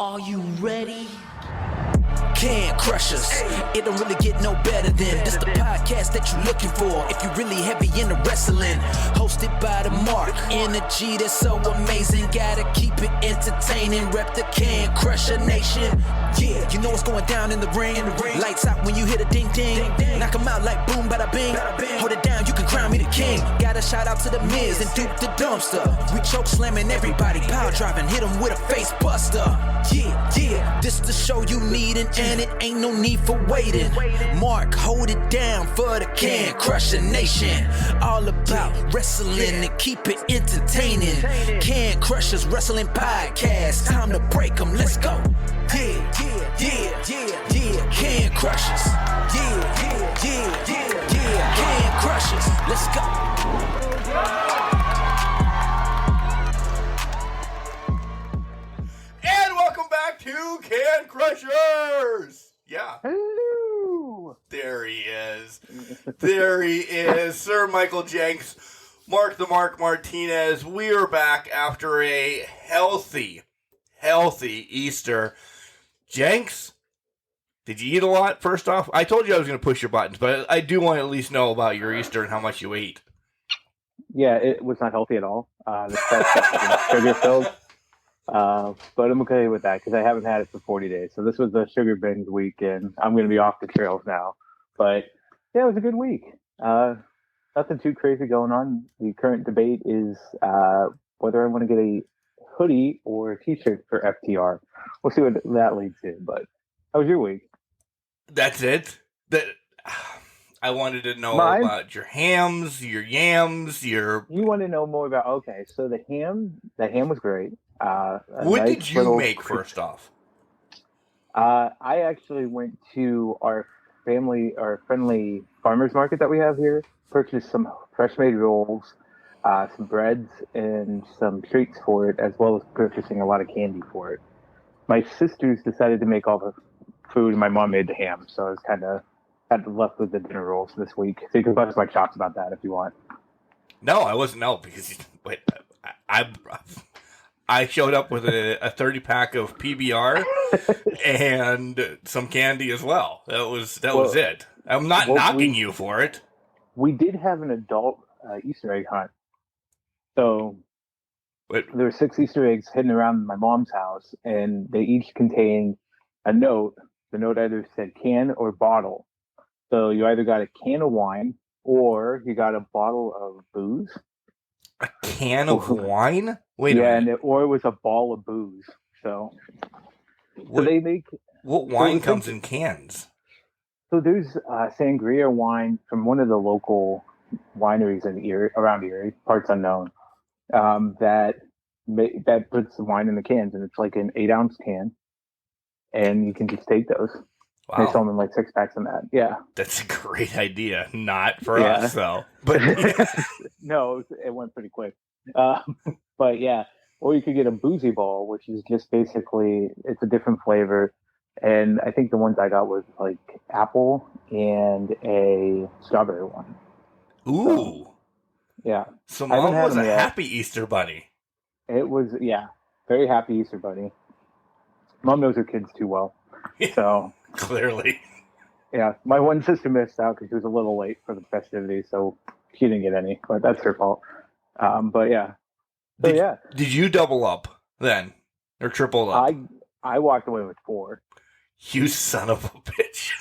Are you ready? Can Crush Us. It don't really get no better than this the podcast that you're looking for if you're really heavy into wrestling. Hosted by the Mark. Energy that's so amazing. Gotta keep it entertaining. Rep the Can Crusher Nation. Yeah, you know what's going down in the ring. Lights out when you hit a ding ding. Knock 'em out like boom bada bing. Hold it down, you can crown me the king. Got a shout out to the Miz and Duke the Dumpster. We choke slamming everybody. Power driving, hit 'em with a face buster. Yeah, this the show you need and it ain't no need for waiting. Mark, hold it down for the Can Crusher Nation. All about wrestling and keep it entertaining. Can Crushers Wrestling Podcast. Time to break 'em, let's go. Yeah. Can Crushers. Yeah. Can Crushers, let's go. And welcome back to Can Crushers! Yeah. Hello! There he is. There he is. Sir Michael Jenks, Mark the Mark Martinez. We are back after a healthy Easter. Jenks, did you eat a lot, first off? I told you I was going to push your buttons, but I do want to at least know about your Easter and how much you ate. Yeah, it was not healthy at all. The stuff was sugar filled. But I'm okay with that because I haven't had it for 40 days. So this was the sugar binge week, and I'm going to be off the trails now. But yeah, it was a good week. Nothing too crazy going on. The current debate is whether I want to get a hoodie or a T-shirt for FTR. We'll see what that leads to. But how was your week? That's it? I wanted to know Mine? about your hams, your yams, your... You want to know more about? Okay, so the ham was great. What did you make, first off? I actually went to our friendly farmers market that we have here, purchased some fresh made rolls, some breads, and some treats for it, as well as purchasing a lot of candy for it. My sisters decided to make all the food, and my mom made the ham, so I was kind of had left with the dinner rolls this week. So you can bust my chops about that if you want. No, I wasn't. No, because I showed up with a 30-pack of PBR and some candy as well. That was it. I'm not knocking you for it. We did have an adult Easter egg hunt. So there were 6 Easter eggs hidden around my mom's house, and they each contained a note. The note either said can or bottle. So you either got a can of wine or you got a bottle of booze. A can of wine? Wait a minute. Or it was a ball of booze. So they make... What wine comes in cans? So there's sangria wine from one of the local wineries in around Erie, parts unknown, that puts the wine in the cans, and it's like an 8-ounce can, and you can just take those. Wow. They sell them in like 6-packs and that. Yeah. That's a great idea. Not for us, though. But no, it went pretty quick. But yeah, or you could get a boozy ball, which is just basically, it's a different flavor. And I think the ones I got was like apple and a strawberry one. Ooh. So, yeah. So Mom was a happy Easter bunny. It was, yeah. Very happy Easter bunny. Mom knows her kids too well. So clearly. Yeah. My one sister missed out because she was a little late for the festivities, so she didn't get any, but that's her fault. But yeah. So Did you double up then? Or triple up? I walked away with 4. You son of a bitch.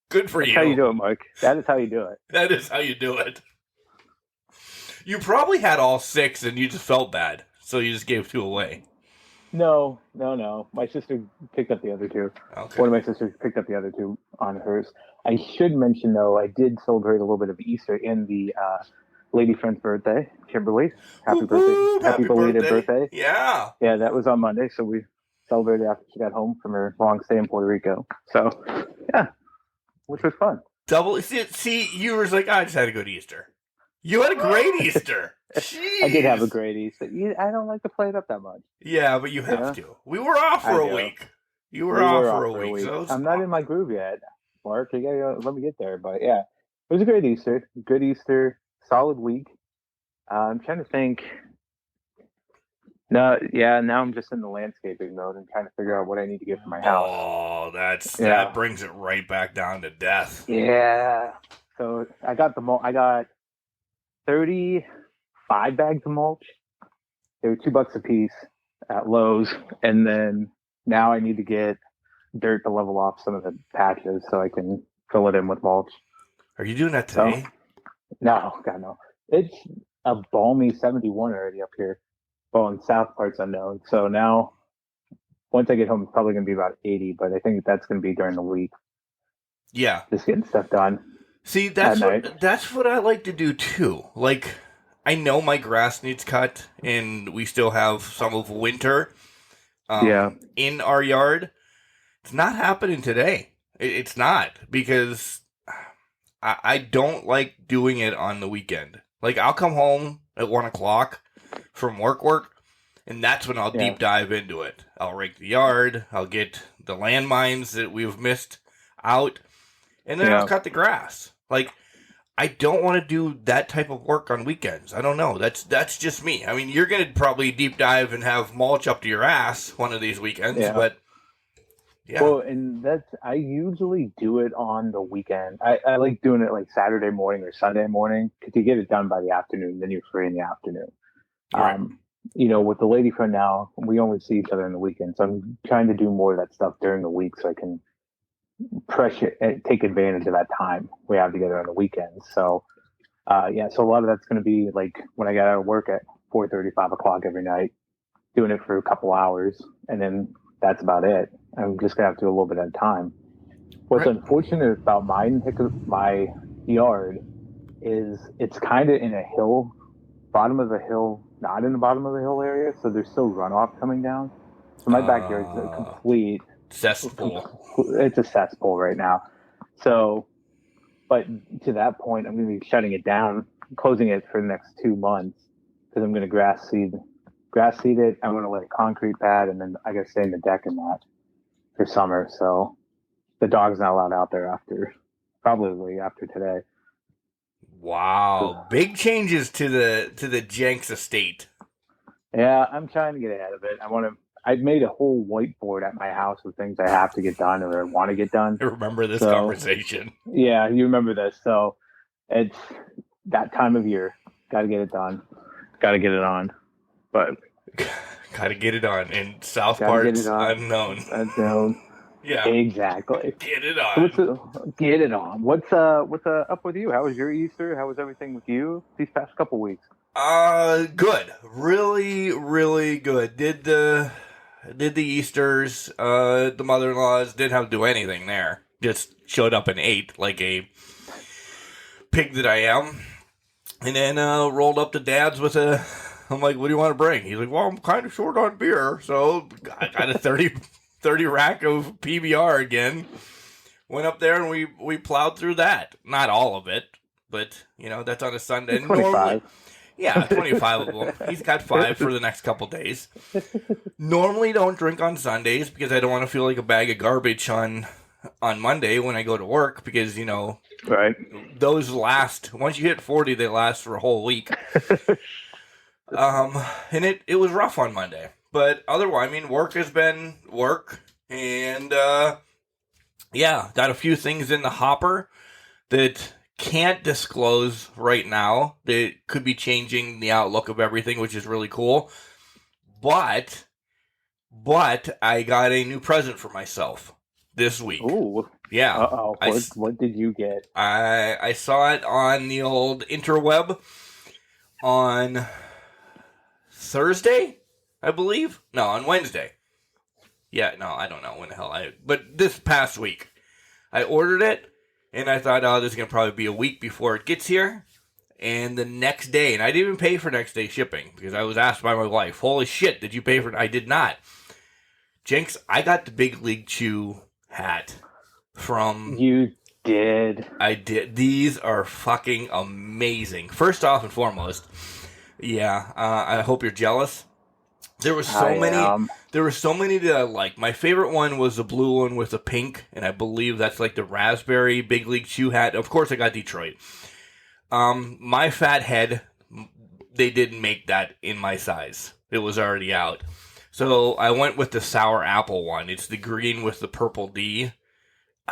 Good for you. That's how you do it, Mike. That is how you do it. That is how you do it. You probably had all 6 and you just felt bad, so you just gave 2 away. No. My sister picked up the other 2. Okay. One of my sisters picked up the other 2 on hers. I should mention, though, I did celebrate a little bit of Easter in the lady friend's birthday, Kimberly. Happy birthday. Happy belated birthday. Yeah. Yeah, that was on Monday, so we celebrated after she got home from her long stay in Puerto Rico. So, yeah, which was fun. See, you were like, I just had a good Easter. You had a great Easter. Jeez. I did have a great Easter. I don't like to play it up that much. Yeah, but you have to. We were off for a week. You were off for a week. So I'm not in my groove yet, Mark. You gotta let me get there. But yeah, it was a great Easter. Good Easter. Solid week. I'm trying to think. No, yeah, now I'm just in the landscaping mode and trying to figure out what I need to get for my house. Oh, Yeah. that brings it right back down to death. Yeah. So I got I got 35 bags of mulch. They were $2 a piece at Lowe's, and then now I need to get dirt to level off some of the patches so I can fill it in with mulch. Are you doing that today? No, God no. It's a balmy 71 already up here. Well, in south part's unknown. So now, once I get home, it's probably going to be about 80, but I think that's going to be during the week. Yeah. Just getting stuff done. See, that's what I like to do too. Like, I know my grass needs cut, and we still have some of winter in our yard. It's not happening today. It's not, because I don't like doing it on the weekend. Like, I'll come home at 1 o'clock from work, and that's when I'll deep dive into it. I'll rake the yard, I'll get the landmines that we've missed out, and then I'll cut the grass. Like, I don't want to do that type of work on weekends. I don't know. That's just me. I mean, you're going to probably deep dive and have mulch up to your ass one of these weekends, but yeah. Well, and I usually do it on the weekend. I like doing it like Saturday morning or Sunday morning, because you get it done by the afternoon, then you're free in the afternoon. Right. With the lady friend now, we only see each other on the weekend, so I'm trying to do more of that stuff during the week so I can take advantage of that time we have together on the weekends. So, so a lot of that's going to be like when I get out of work at 4:30, 5 o'clock every night, doing it for a couple hours, and then that's about it. I'm just gonna have to do a little bit at a time. What's unfortunate about my yard is it's kind of in a hill, bottom of the hill, not in the bottom of the hill area, so there's still runoff coming down. So my backyard's a complete cesspool. It's a cesspool right now. So, but to that point, I'm going to be shutting it down, closing it for the next 2 months, because I'm going to grass seed it. I'm going to let it concrete pad, and then I got to stay in the deck in that for summer. So the dog's not allowed out there probably after today. Wow, big changes to the Jenks estate. Yeah, I'm trying to get ahead of it. I've made a whole whiteboard at my house with things I have to get done or I want to get done. I remember this conversation. Yeah, you remember this. So it's that time of year. Got to get it done. Got to get it on. But got to get it on. In South parts, unknown. Yeah, exactly. Get it on. Get it on. What's up with you? How was your Easter? How was everything with you these past couple weeks? Good. Really, really good. Did the Easters, the mother-in-laws didn't have to do anything there. Just showed up and ate like a pig that I am. And then rolled up to Dad's with I'm like, what do you want to bring? He's like, well, I'm kind of short on beer. So I got a 30 rack of PBR again. Went up there and we plowed through that. Not all of it, but, that's on a Sunday. 25. Yeah, 25 of them. He's got 5 for the next couple days. Normally don't drink on Sundays because I don't want to feel like a bag of garbage on Monday when I go to work because, right. Those last, once you hit 40, they last for a whole week. And it was rough on Monday. But otherwise, work has been work. And, got a few things in the hopper that can't disclose right now. That could be changing the outlook of everything, which is really cool. But I got a new present for myself this week. Ooh. Yeah. Uh-oh. What did you get? I saw it on the old interweb on Thursday, I believe. No, on Wednesday. Yeah, no, I don't know when the hell but this past week. I ordered it. And I thought, this is going to probably be a week before it gets here. And the next day, and I didn't even pay for next day shipping because I was asked by my wife, holy shit, did you pay for it? I did not. Jenks, I got the Big League Chew hat from... You did. I did. These are fucking amazing. First off and foremost, I hope you're jealous. There were so many that I like. My favorite one was the blue one with the pink, and I believe that's like the raspberry Big League Chew hat. Of course, I got Detroit. My fat head, they didn't make that in my size. It was already out. So I went with the sour apple one. It's the green with the purple D.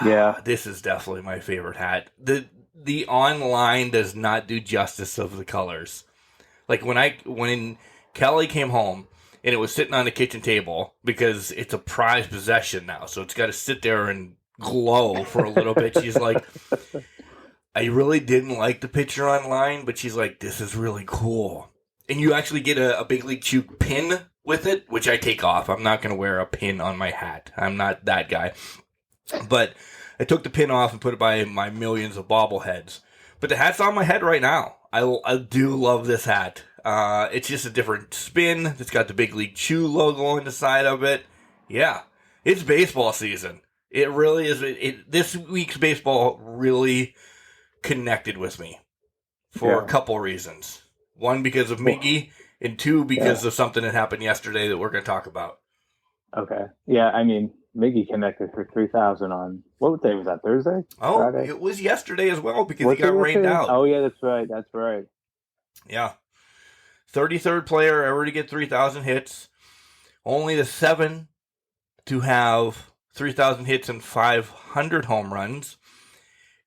Yeah. This is definitely my favorite hat. The online does not do justice of the colors. Like when Kelly came home and it was sitting on the kitchen table because it's a prized possession now, so it's got to sit there and glow for a little bit. She's like, I really didn't like the picture online, but she's like, this is really cool. And you actually get a Big League Chew pin with it, which I take off. I'm not going to wear a pin on my hat. I'm not that guy. But I took the pin off and put it by my millions of bobbleheads. But the hat's on my head right now. I do love this hat. It's just a different spin. It's got the Big League Chew logo on the side of it. Yeah, it's baseball season. It really is. This week's baseball really connected with me for a couple reasons. One, because of Miggy, and two, because of something that happened yesterday that we're going to talk about. Okay. Yeah, I mean, Miggy connected for 3,000 on, what day was that, Thursday? Oh, Friday? it was yesterday as well because he got rained out. Oh, yeah, that's right. Yeah. 33rd player ever to get 3,000 hits. Only the 7 to have 3,000 hits and 500 home runs.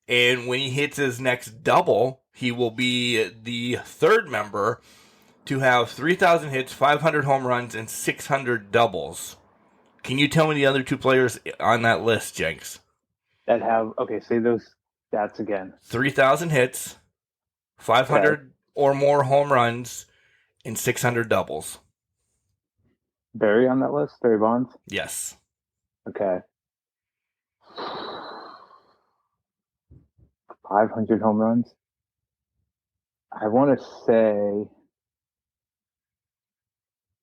And when he hits his next double, he will be the third member to have 3,000 hits, 500 home runs, and 600 doubles. Can you tell me the other two players on that list, Jenks? That have, okay, say those stats again. 3,000 hits, 500 or more home runs, and 600 doubles. Barry on that list? Barry Bonds? Yes. Okay. 500 home runs? I want to say,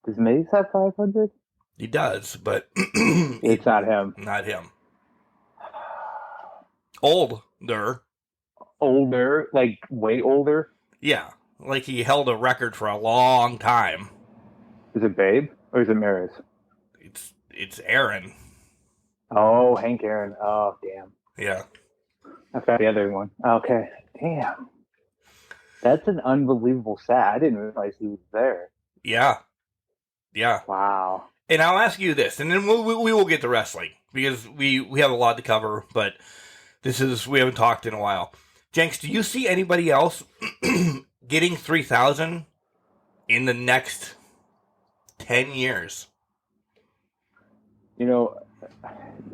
does Mays have 500? He does, but it's not him. Not him. Older. Older? Like, way older? Yeah. Like he held a record for a long time. Is it Babe? Or is it Maris? It's Aaron. Oh, Hank Aaron. Oh, damn. Yeah. I found the other one. Okay. Damn. That's an unbelievable stat. I didn't realize he was there. Yeah. Yeah. Wow. And I'll ask you this, and then we will get to wrestling, because we have a lot to cover, but we haven't talked in a while. Jenks, do you see anybody else getting 3,000 in the next 10 years? You know,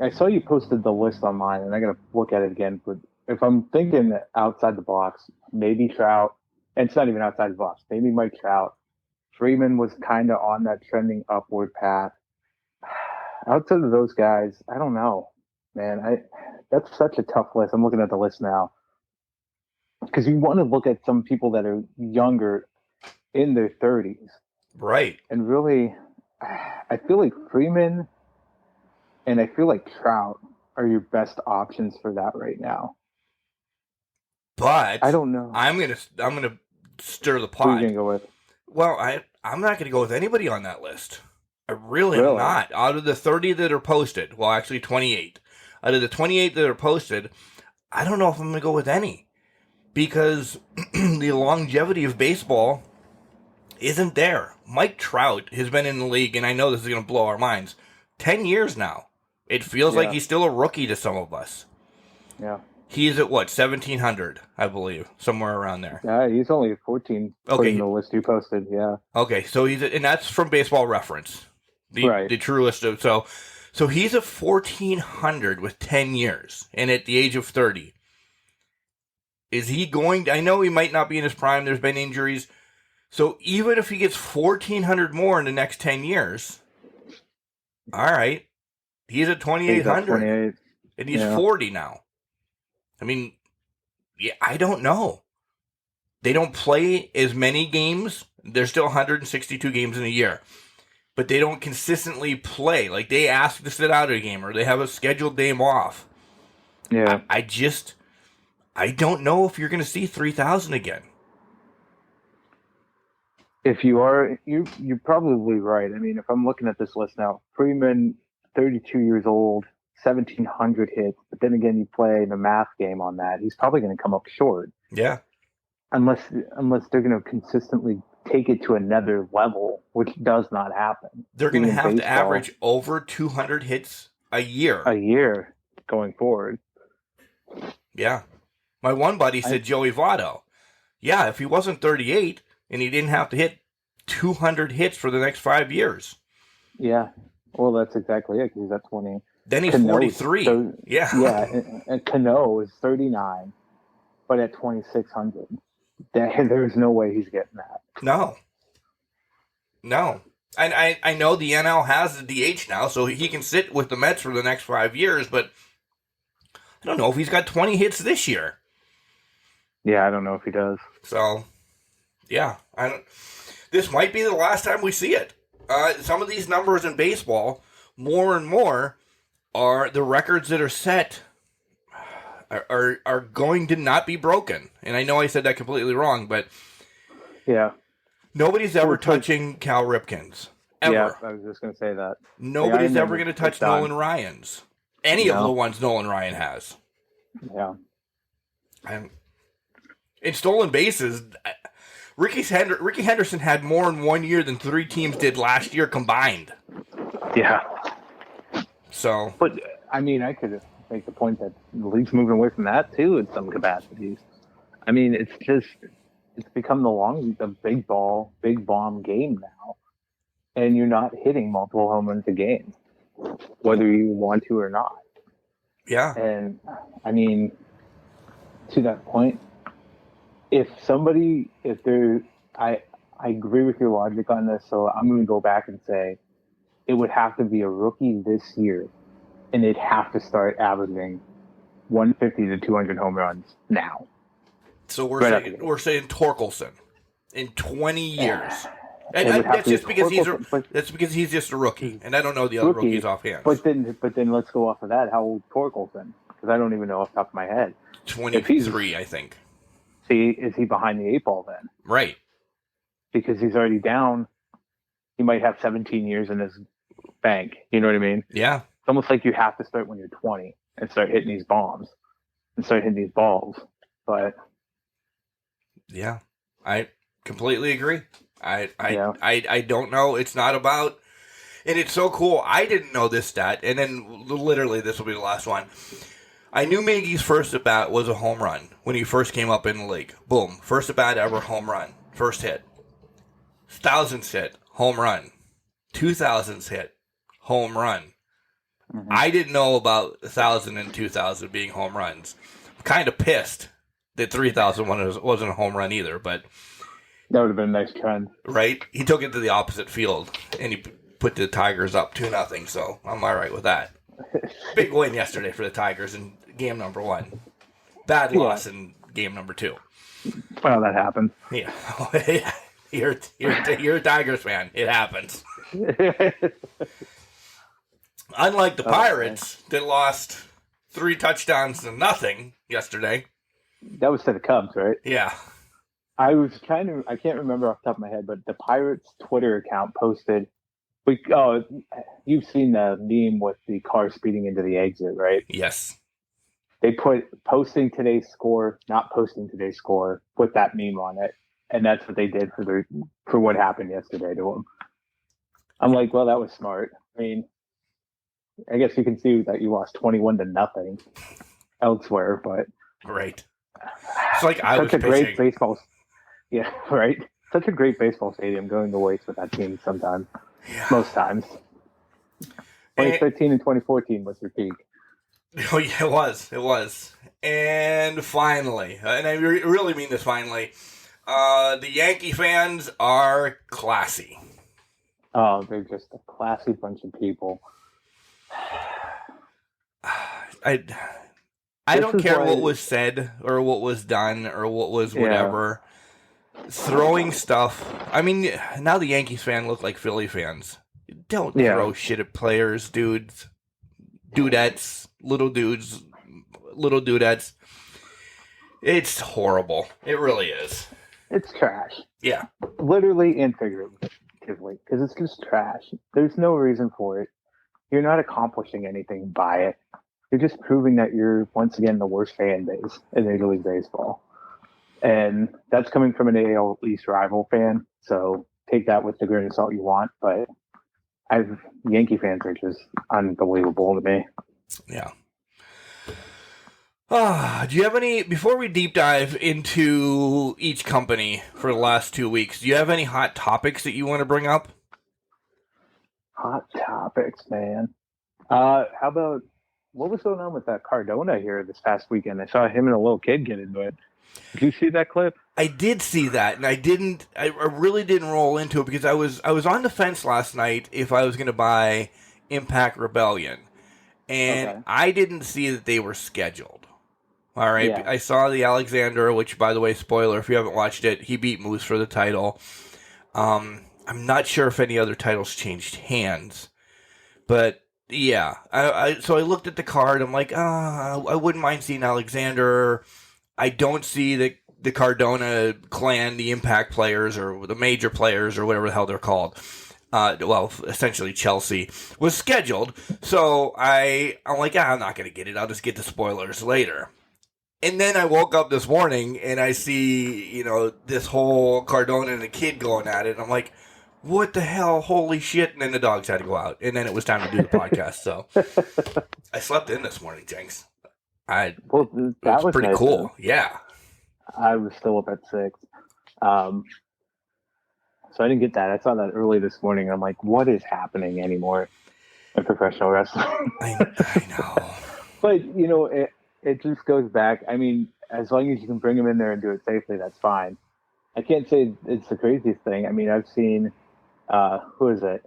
I saw you posted the list online, and I got to look at it again. But if I'm thinking outside the box, maybe Trout, and it's not even outside the box, maybe Mike Trout. Freeman was kind of on that trending upward path. Outside of those guys, I don't know, man. That's such a tough list. I'm looking at the list now. Because you want to look at some people that are younger, in their 30s. Right. And really, I feel like Freeman and I feel like Trout are your best options for that right now. But I don't know. I'm gonna stir the pot. Who are you gonna go with? Well, I'm not gonna go with anybody on that list. I really am not. Out of the 30 that are posted, well, actually 28. Out of the 28 that are posted, I don't know if I'm gonna go with any. Because the longevity of baseball isn't there. Mike Trout has been in the league, and I know this is going to blow our minds, 10 years now. It feels like he's still a rookie to some of us. Yeah. He's at, 1,700, I believe, somewhere around there. Yeah, he's only 14 Okay. in the list you posted, yeah. Okay, so and that's from Baseball Reference. The true list of, so he's at 1,400 with 10 years, and at the age of 30. Is he going to, I know he might not be in his prime, there's been injuries. So even if he gets 1,400 more in the next 10 years, all right, he's at 2,800. And he's 40 now. I mean, yeah, I don't know. They don't play as many games. There's still 162 games in a year. But they don't consistently play. Like, they ask to sit out a game, or they have a scheduled day off. Yeah. I don't know if you're going to see 3,000 again. If you are, you're probably right. I mean, if I'm looking at this list now, Freeman, 32 years old, 1,700 hits. But then again, you play the math game on that. He's probably going to come up short. Yeah. Unless they're going to consistently take it to another level, which does not happen. They're going to In have to baseball, average over 200 hits a year. a year going forward. Yeah. My one buddy said Joey Votto. Yeah, if he wasn't 38 and he didn't have to hit 200 hits for the next 5 years. Yeah. Well, that's exactly it, because he's at 20. Then he's Cano's 43. Yeah. Yeah, and Cano is 39, but at 2,600. There's no way he's getting that. No. And I know the NL has the DH now, so he can sit with the Mets for the next 5 years, but I don't know if he's got 20 hits this year. Yeah, I don't know if he does. So, yeah. This might be the last time we see it. Some of these numbers in baseball, more and more, are the records that are set are going to not be broken. And I know I said that completely wrong, but yeah, nobody's ever touching Cal Ripken's. Ever. Yeah, I was just going to say that. Nobody's ever going to touch Nolan Ryan's. Any of the ones Nolan Ryan has. Yeah. And in stolen bases, Ricky Henderson had more in 1 year than 3 teams did last year combined. Yeah. So, but I mean, I could make the point that the league's moving away from that too in some capacities. I mean, it's become the big bomb game now, and you're not hitting multiple home runs a game, whether you want to or not. Yeah. And I mean, to that point, I agree with your logic on this, so I'm going to go back and say it would have to be a rookie this year, and they'd have to start averaging 150 to 200 home runs now. So we're saying Torkelson in 20 years. And that's just because he's just a rookie, and I don't know the other rookies offhand. But then let's go off of that. How old Torkelson? Because I don't even know off the top of my head. 23, I think. See, is he behind the 8 ball then? Right. Because he's already down. He might have 17 years in his bank. You know what I mean? Yeah. It's almost like you have to start when you're 20 and start hitting these bombs and start hitting these balls. But yeah, I completely agree. I don't know. It's not about, and it's so cool. I didn't know this stat, and then literally this will be the last one. I knew Miggy's first at bat was a home run when he first came up in the league. Boom, first at bat ever, home run, first hit. 1000s hit, home run. 2000s hit, home run. Mm-hmm. I didn't know about 1000 and 2000 being home runs. I'm kind of pissed that 3000 wasn't a home run either, but that would have been a nice trend. Right? He took it to the opposite field, and he put the Tigers up 2-0, so I'm all right with that. Big win yesterday for the Tigers in game number 1. Bad loss in game number 2. Well, that happens. Yeah. You're a Tigers fan. It happens. Unlike the Pirates that lost 3 touchdowns to nothing yesterday. That was to the Cubs, right? Yeah. I can't remember off the top of my head, but the Pirates Twitter account posted, you've seen the meme with the car speeding into the exit, right? Yes. They put posting today's score, not posting today's score, put that meme on it. And that's what they did for what happened yesterday to them. I'm like, well, that was smart. I mean, I guess you can see that you lost 21-0 elsewhere, but right. It's like I was such a pitching. Great baseball. Yeah, right. Such a great baseball stadium going to waste with that team sometimes. Yeah. Most times. 2013 and 2014 was your peak. Oh yeah, it was. And finally, and I really mean this finally, the Yankee fans are classy. Oh, they're just a classy bunch of people. I don't care what was said or what was done or what was whatever. Throwing stuff. I mean, now the Yankees fan look like Philly fans. Don't throw shit at players, dudes. Dudettes. Little dudes. Little dudettes. It's horrible. It really is. It's trash. Yeah. Literally and figuratively. Because it's just trash. There's no reason for it. You're not accomplishing anything by it. You're just proving that you're, once again, the worst fan base in Major League Baseball. And that's coming from an AL East rival fan. So take that with the grain of salt you want. But Yankee fans are just unbelievable to me. Yeah. Do you have any, before we deep dive into each company for the last 2 weeks, do you have any hot topics that you want to bring up? Hot topics, man. How about, what was going on with that Cardona here this past weekend? I saw him and a little kid get into it. Did you see that clip? I did see that, and I really didn't roll into it because I was on the fence last night if I was going to buy Impact Rebellion, and I didn't see that they were scheduled. All right, yeah. I saw the Alexander, which, by the way, spoiler, if you haven't watched it, he beat Moose for the title. I'm not sure if any other titles changed hands, but yeah. So I looked at the card. I'm like, I wouldn't mind seeing Alexander. I don't see the Cardona clan, the Impact players, or the major players, or whatever the hell they're called. Essentially Chelsea was scheduled. So I'm like, I'm not going to get it. I'll just get the spoilers later. And then I woke up this morning and I see, this whole Cardona and the kid going at it. And I'm like, what the hell? Holy shit. And then the dogs had to go out. And then it was time to do the podcast. So I slept in this morning, Jenks. That was pretty nice, cool. Though. Yeah. I was still up at 6. So I didn't get that. I saw that early this morning. And I'm like, what is happening anymore in professional wrestling? I know. But, it just goes back. I mean, as long as you can bring them in there and do it safely, that's fine. I can't say it's the craziest thing. I mean, I've seen, who is it?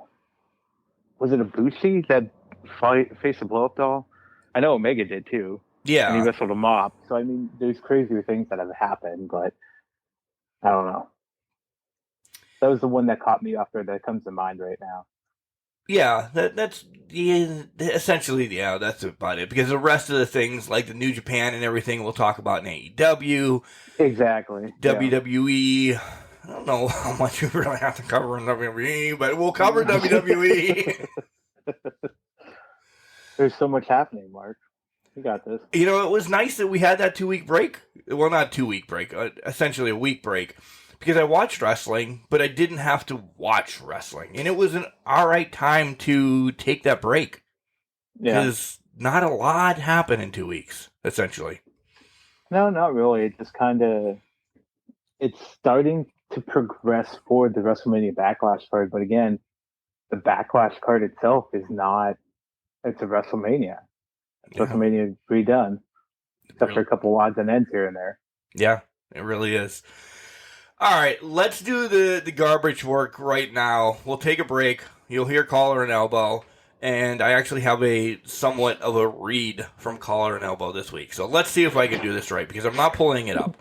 Was it Ibushi that faced a blow-up doll? I know Omega did too. Yeah. And he wrestled a mop. So, I mean, there's crazier things that have happened, but I don't know. That was the one that caught me off guard that comes to mind right now. Yeah, that's essentially, that's about it. Because the rest of the things, like the New Japan and everything, we'll talk about in AEW. Exactly. WWE. Yeah. I don't know how much we really have to cover in WWE, but we'll cover WWE. There's so much happening, Mark. You got this. It was nice that we had that 2-week break. Well, not 2-week break, essentially a week break. Because I watched wrestling, but I didn't have to watch wrestling. And it was an all right time to take that break. Yeah. Because not a lot happened in 2 weeks, essentially. No, not really. It just it's starting to progress forward the WrestleMania Backlash card. But again, the Backlash card itself it's a WrestleMania. It's WrestleMania redone. Except for a couple odds and ends here and there. Yeah, it really is. All right, let's do the garbage work right now. We'll take a break. You'll hear Collar and Elbow. And I actually have a somewhat of a read from Collar and Elbow this week. So let's see if I can do this right, because I'm not pulling it up.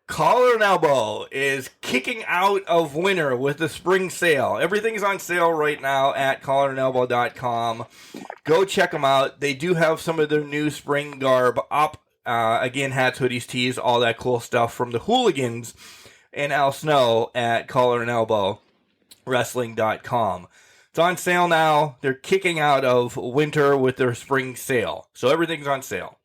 Collar and Elbow is kicking out of winter with the spring sale. Everything's on sale right now at collarandelbow.com. Go check them out. They do have some of their new spring garb up. Again, hats, hoodies, tees, all that cool stuff from the Hooligans and Al Snow at collarandelbowwrestling.com. It's on sale now. They're kicking out of winter with their spring sale. So everything's on sale.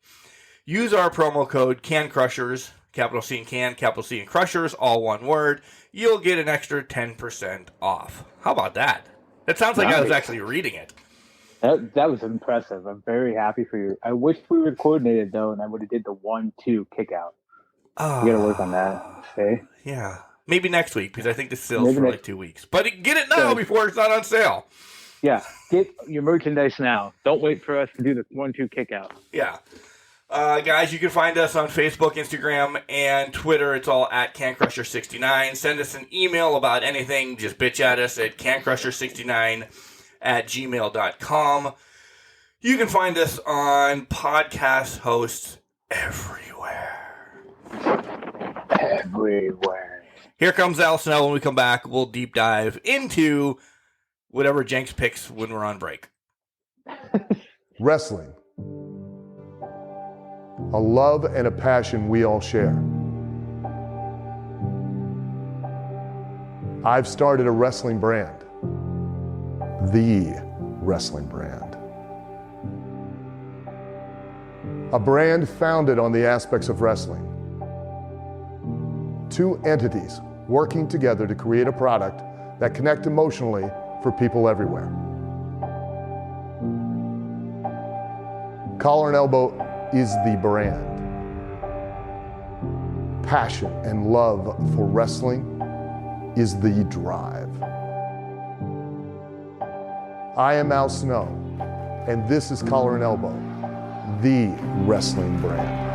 Use our promo code CANCRUSHERS, capital C and Can, capital C and Crushers, all one word. You'll get an extra 10% off. How about that? That sounds like I was actually reading it. That was impressive. I'm very happy for you. I wish we were coordinated, though, and I would have did the 1-2 kick out. You got to work on that. Okay? Yeah. Maybe next week, because I think the sale's for like 2 weeks. But get it now before it's not on sale. Yeah. Get your merchandise now. Don't wait for us to do the 1-2 kick out. Yeah. Guys, you can find us on Facebook, Instagram, and Twitter. It's all at CanCrusher69. Send us an email about anything. Just bitch at us at CanCrusher69@gmail.com. You can find us on podcast hosts everywhere. Everywhere. Here comes Al Snow. When we come back, we'll deep dive into whatever Jenks picks when we're on break. Wrestling. A love and a passion we all share. I've started a wrestling brand. The wrestling brand. A brand founded on the aspects of wrestling. two entities working together to create a product that connect emotionally for people everywhere. Collar and Elbow is the brand. Passion and love for wrestling is the drive. I am Al Snow, and this is Collar and Elbow, the wrestling brand.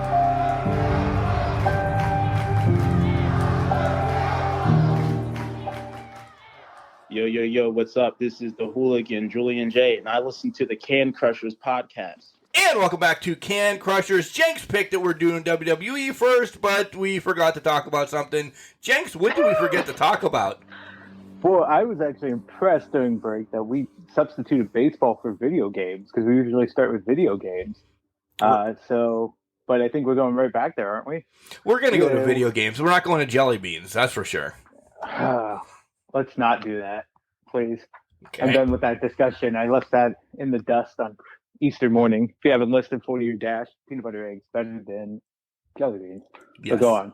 Yo, what's up? This is the hooligan, Julian J, and I listen to the Can Crushers podcast. And welcome back to Can Crushers. Jenks picked that we're doing WWE first, but we forgot to talk about something. Jenks, what did we forget to talk about? Well, I was actually impressed during break that we substituted baseball for video games because we usually start with video games. But I think we're going right back there, aren't we? We're going to go to video games. We're not going to jelly beans, that's for sure. Let's not do that, please. Okay. I'm done with that discussion. I left that in the dust on Easter morning. If you haven't listened 40-year dash, peanut butter eggs better than jelly beans. Yes. So go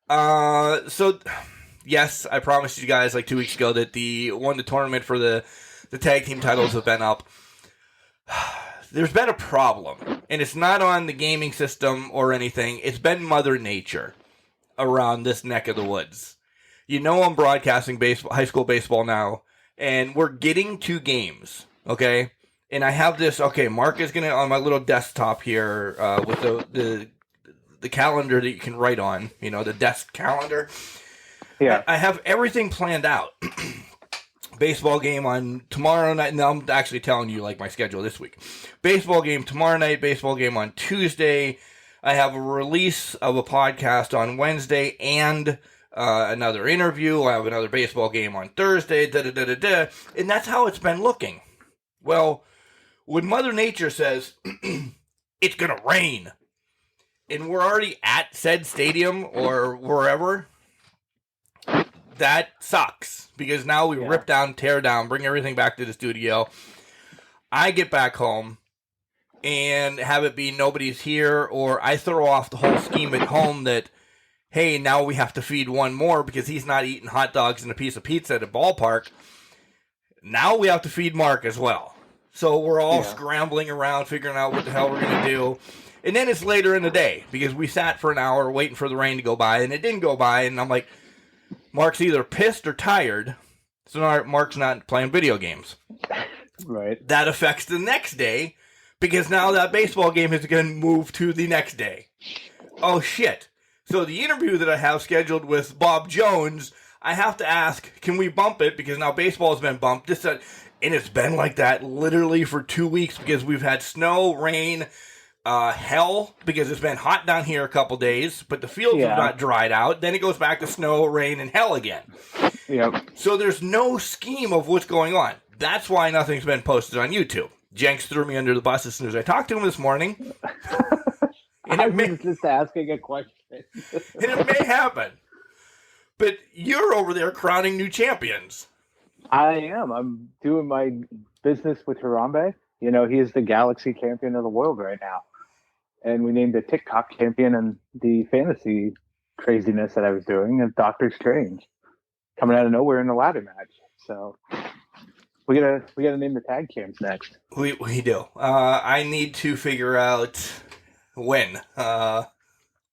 on. Yes, I promised you guys like 2 weeks ago that the tournament for the tag team titles have been up. There's been a problem, and it's not on the gaming system or anything. It's been Mother Nature around this neck of the woods. You know I'm broadcasting high school baseball now, and we're getting 2 games, okay? And I have this, Mark is going to, on my little desktop here, with the calendar that you can write on, the desk calendar. Yeah. I have everything planned out. Baseball game on tomorrow night. No, I'm actually telling you like my schedule this week. Baseball game tomorrow night. Baseball game on Tuesday. I have a release of a podcast on Wednesday and another interview. I have another baseball game on Thursday. And that's how it's been looking. Well, when Mother Nature says it's gonna rain, and we're already at said stadium or wherever. That sucks because now we rip down, tear down, bring everything back to the studio. I get back home and have it be nobody's here, or I throw off the whole scheme at home that, hey, now we have to feed one more because he's not eating hot dogs and a piece of pizza at a ballpark. Now we have to feed Mark as well. So we're all scrambling around, figuring out what the hell we're going to do. And then it's later in the day because we sat for an hour waiting for the rain to go by, and it didn't go by, and I'm like, Mark's either pissed or tired, so now Mark's not playing video games. Right. That affects the next day, because now that baseball game is going to move to the next day. Oh, shit. So the interview that I have scheduled with Bob Jones, I have to ask, can we bump it? Because now baseball has been bumped. And it's been like that literally for 2 weeks, because we've had snow, rain, hell, because it's been hot down here a couple days, but the fields have not dried out. Then it goes back to snow, rain, and hell again. Yep. So there's no scheme of what's going on. That's why nothing's been posted on YouTube. Jenks threw me under the bus as soon as I talked to him this morning. And I was just asking a question. And it may happen. But you're over there crowning new champions. I am. I'm doing my business with Harambe. He is the Galaxy champion of the world right now. And we named a TikTok champion and the fantasy craziness that I was doing of Doctor Strange coming out of nowhere in a ladder match. So we gotta name the tag champs next. We do. I need to figure out when.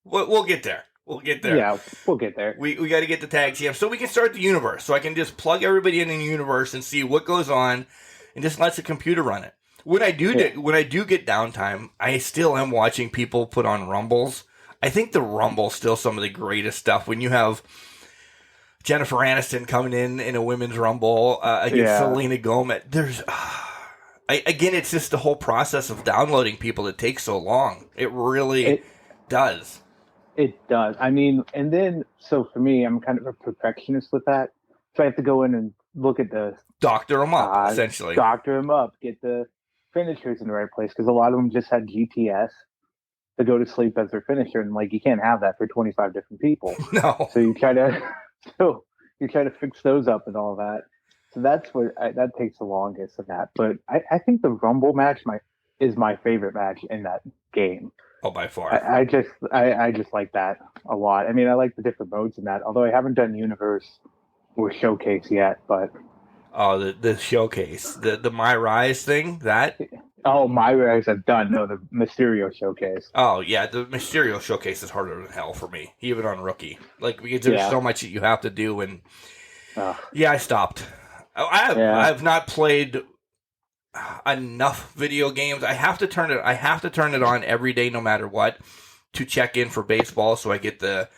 We'll get there. We'll get there. Yeah, we'll get there. We got to get the tag champs so we can start the universe. So I can just plug everybody in the universe and see what goes on, and just let the computer run it. When I do get downtime, I still am watching people put on Rumbles. I think the Rumble's still some of the greatest stuff. When you have Jennifer Aniston coming in a women's Rumble against Selena Gomez, it's just the whole process of downloading people that takes so long. It really does. It does. I mean, and then, so for me, I'm kind of a perfectionist with that. So I have to go in and look at the... Doctor them up, essentially. Doctor them up. Get the finishers in the right place, because a lot of them just had GTS to go to sleep as their finisher, and you can't have that for 25 different people. No. So you try to fix those up and all that. So that's that takes the longest of that. But I think the Rumble match is my favorite match in that game. Oh, by far. I just like that a lot. I mean, I like the different modes in that. Although I haven't done Universe or Showcase yet, but Oh, the showcase, the My Rise thing, that. my Rise I've done. No, the Mysterio Showcase. Oh yeah, the Mysterio showcase is harder than hell for me, even on rookie. Like because there's Yeah. so much that you have to do, and Ugh. yeah, I stopped. I've not played enough video games. I have to turn it on every day, no matter what, to check in for baseball, so I get the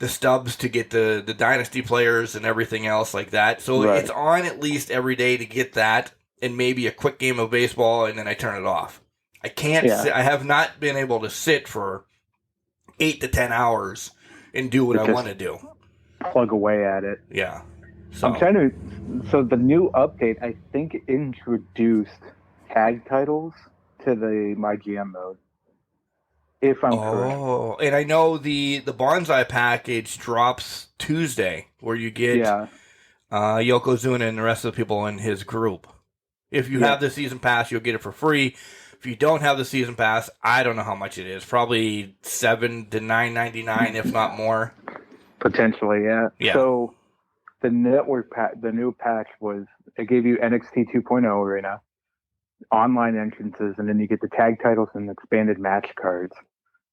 stubs to get the dynasty players and everything else like that. So Right. it's on at least every day to get that, and maybe a quick game of baseball, and then I turn it off. I can't. Yeah. I have not been able to sit for 8 to 10 hours and do what I Just- want to do. Plug away at it. Yeah. So I'm trying to. So the new update, I think, introduced tag titles to the My GM mode. If I'm correct. Oh, and I know the bonsai package drops Tuesday, where you get Yeah. Yokozuna and the rest of the people in his group. If you Yeah. have the season pass, you'll get it for free. If you don't have the season pass, I don't know how much it is. Probably $7 to $9.99, if not more. Potentially, yeah. Yeah. So the network the new patch was it gave you NXT 2.0 arena, online entrances, and then you get the tag titles and expanded match cards,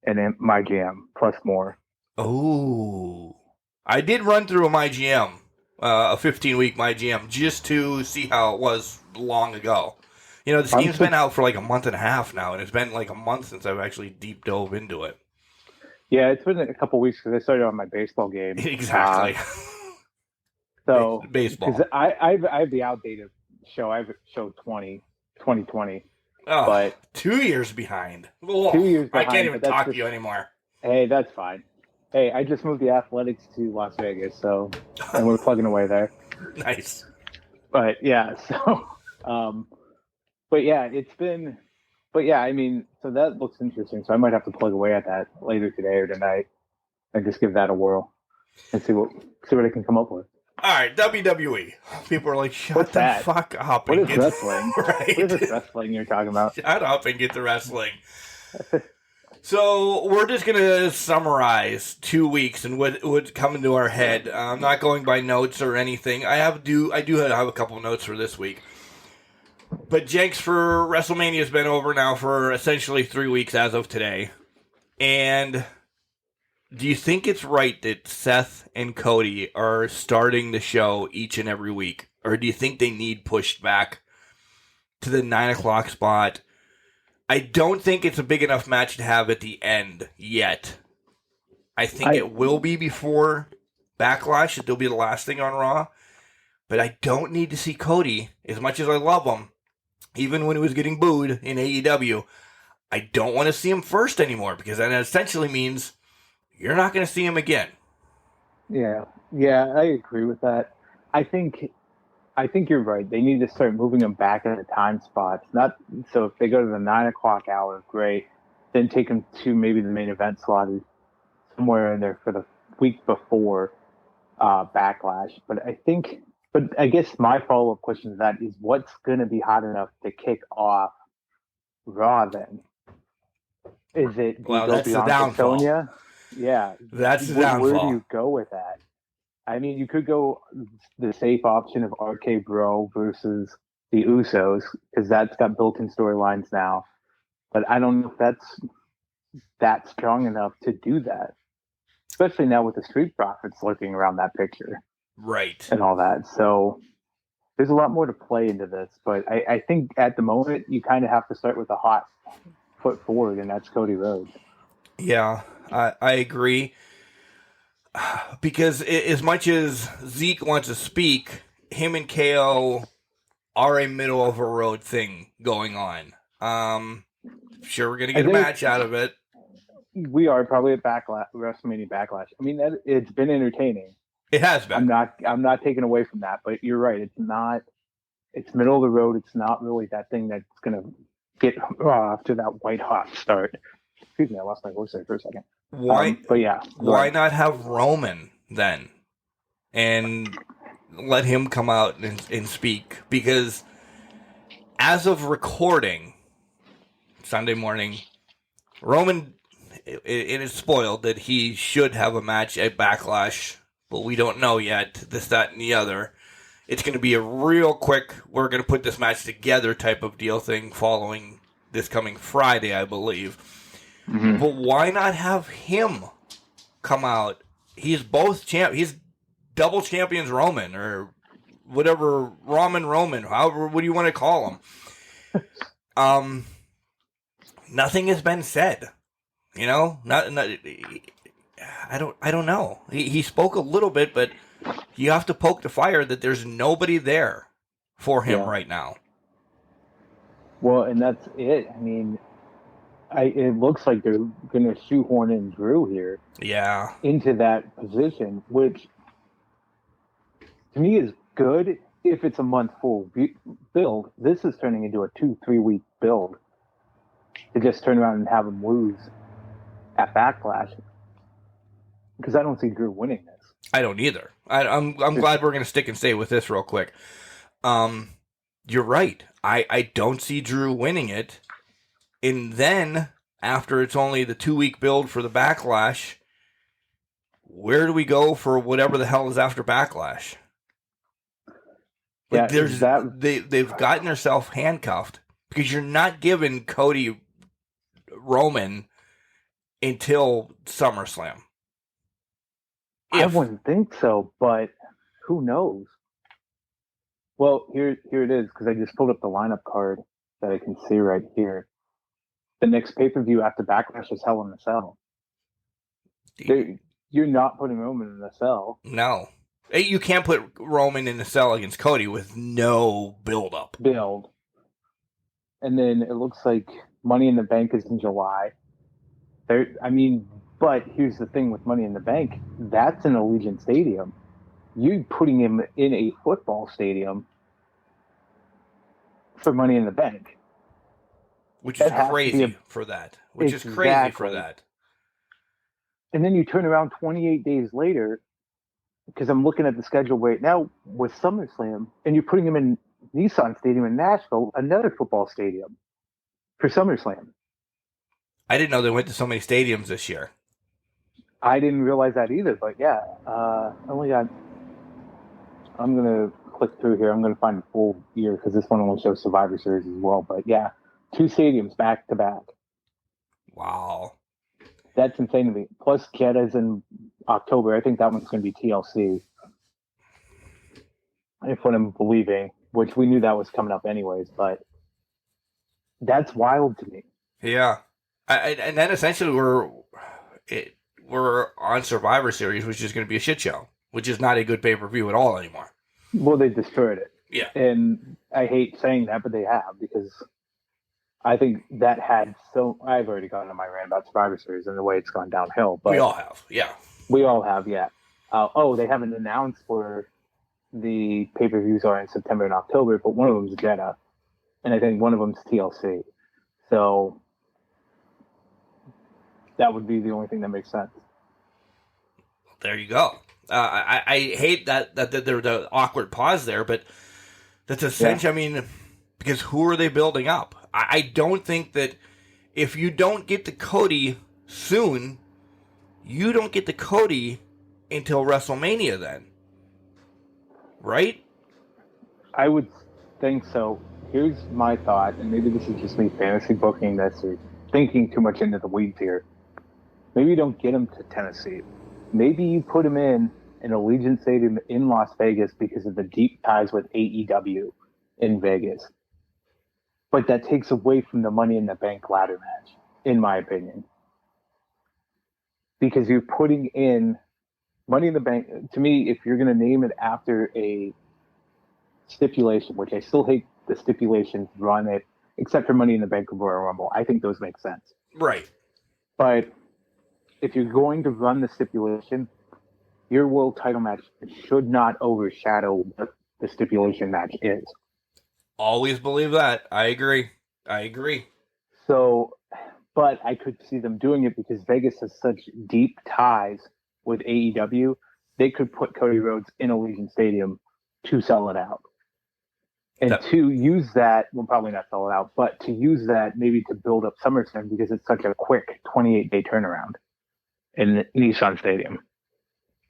and then My GM plus more. Oh, I did run through a MyGM, a 15-week MyGM, just to see how it was long ago. You know, this I'm game's so- been out for like a month and a half now, and it's been like a month since I've actually deep dove into it. Yeah, it's been a couple weeks because I started on my baseball game. Exactly. So Baseball. because I have the outdated show. I have show 2020. Oh, but- 2 years behind. Oh, 2 years I behind, can't even but that's talk to just- you anymore. Hey, that's fine. Hey, I just moved the Athletics to Las Vegas, so and we're plugging away there. Nice. But yeah, so but yeah, I mean, so that looks interesting. So I might have to plug away at that later today or tonight and just give that a whirl and see what I can come up with. All right, WWE. People are like, shut What's the that? fuck up. What and is get- wrestling? Right. What is this wrestling you're talking about? Shut up and get the wrestling. So we're just gonna summarize 2 weeks and what would come into our head. I'm not going by notes or anything. I do have a couple of notes for this week. But Jenks, for WrestleMania has been over now for essentially 3 weeks as of today. And do you think it's right that Seth and Cody are starting the show each and every week? Or do you think they need pushed back to the 9 o'clock spot? I don't think it's a big enough match to have at the end yet. I think it will be before Backlash. It'll be the last thing on Raw. But I don't need to see Cody, as much as I love him, even when he was getting booed in AEW. I don't want to see him first anymore, because that essentially means you're not going to see him again. Yeah, I agree with that. I think you're right. They need to start moving them back in the time spots. Not so if they go to the 9 o'clock hour, great. Then take them to maybe the main event slot is somewhere in there for the week before Backlash. But I guess my follow up question to that is, what's going to be hot enough to kick off Raw then? Is it Well, go that's the beyond downfall. Sonya? Yeah, That's the where do downfall. you go with that? I mean, you could go the safe option of RK Bro versus the Usos, because that's got built-in storylines now. But I don't know if that's strong enough to do that, especially now with the Street Profits lurking around that picture Right. and all that. So there's a lot more to play into this. But I think at the moment, you kind of have to start with a hot foot forward, and that's Cody Rhodes. Yeah, I agree. Because as much as Zeke wants to speak, him and KO are a middle of a road thing going on. Sure, we're going to get a match out of it. We are probably at WrestleMania Backlash. I mean, it's been entertaining. It has been. I'm not taking away from that, but you're right. It's not. It's middle of the road. It's not really that thing that's going to get off to that white hot start. Excuse me, I lost my voice there for a second. Why? But yeah, Why not have Roman then, and let him come out and speak? Because as of recording, Sunday morning, Roman, it is spoiled that he should have a match at Backlash, but we don't know yet. This, that, and the other. It's going to be a real quick, we're going to put this match together type of deal thing following this coming Friday, I believe. Mm-hmm. But why not have him come out? He's he's double champions Roman, or whatever, Roman, however, what do you want to call him? Nothing has been said. You know, I don't know. He spoke a little bit, but you have to poke the fire that there's nobody there for him right now. Well, and that's it. I mean, it looks like they're going to shoehorn in Drew here. Yeah. Into that position, which to me is good if it's a month full build. This is turning into a 2-3 week build to just turn around and have him lose at Backlash. Because I don't see Drew winning this. I don't either. I'm glad we're going to stick and stay with this real quick. You're right. I don't see Drew winning it. And then, after it's only the 2-week build for the Backlash, where do we go for whatever the hell is after Backlash? Like, they've gotten themselves handcuffed because you're not giving Cody Roman until SummerSlam. I wouldn't think so, but who knows? Well, here it is, because I just pulled up the lineup card that I can see right here. The next pay-per-view after Backlash is Hell in a Cell. You're not putting Roman in a cell. No. You can't put Roman in a cell against Cody with no build-up. And then it looks like Money in the Bank is in July. But here's the thing with Money in the Bank. That's in Allegiant Stadium. You're putting him in a football stadium for Money in the Bank. Which is crazy for that. And then you turn around 28 days later, because I'm looking at the schedule right now with SummerSlam, and you're putting him in Nissan Stadium in Nashville, another football stadium, for SummerSlam. I didn't know they went to so many stadiums this year. I didn't realize that either, but yeah. I'm going to click through here. I'm going to find the full year, because this one only shows Survivor Series as well. But yeah, 2 stadiums back to back. Wow. That's insane to me. Plus, Ketta's in October. I think that one's going to be TLC. If what I'm believing, which we knew that was coming up anyways, but that's wild to me. Yeah. And then essentially we're on Survivor Series, which is going to be a shit show, which is not a good pay-per-view at all anymore. Well, they destroyed it. Yeah. And I hate saying that, but they have, because I think that had I've already gone on my rant about Survivor Series and the way it's gone downhill. But we all have, yeah. We all have, yeah. They haven't announced where the pay-per-views are in September and October, but one of them is Jeddah, and I think one of them is TLC. So that would be the only thing that makes sense. There you go. I hate that there's an awkward pause there, but that's essential. Yeah. I mean, because who are they building up? I don't think that if you don't get to Cody soon, you don't get to Cody until WrestleMania then. Right? I would think so. Here's my thought, and maybe this is just me fantasy booking this or thinking too much into the weeds here. Maybe you don't get him to Tennessee. Maybe you put him in Allegiant Stadium in Las Vegas because of the deep ties with AEW in Vegas. But that takes away from the Money in the Bank ladder match, in my opinion. Because you're putting in Money in the Bank, to me, if you're going to name it after a stipulation, which I still hate the stipulations run it, except for Money in the Bank or Royal Rumble, I think those make sense. Right. But if you're going to run the stipulation, your world title match should not overshadow what the stipulation match is. Always believe that. I agree. So, but I could see them doing it because Vegas has such deep ties with AEW. They could put Cody Rhodes in Allegiant Stadium to sell it out. And to use that, we'll probably not sell it out, but to use that maybe to build up SummerSlam because it's such a quick 28-day turnaround in Nissan Stadium.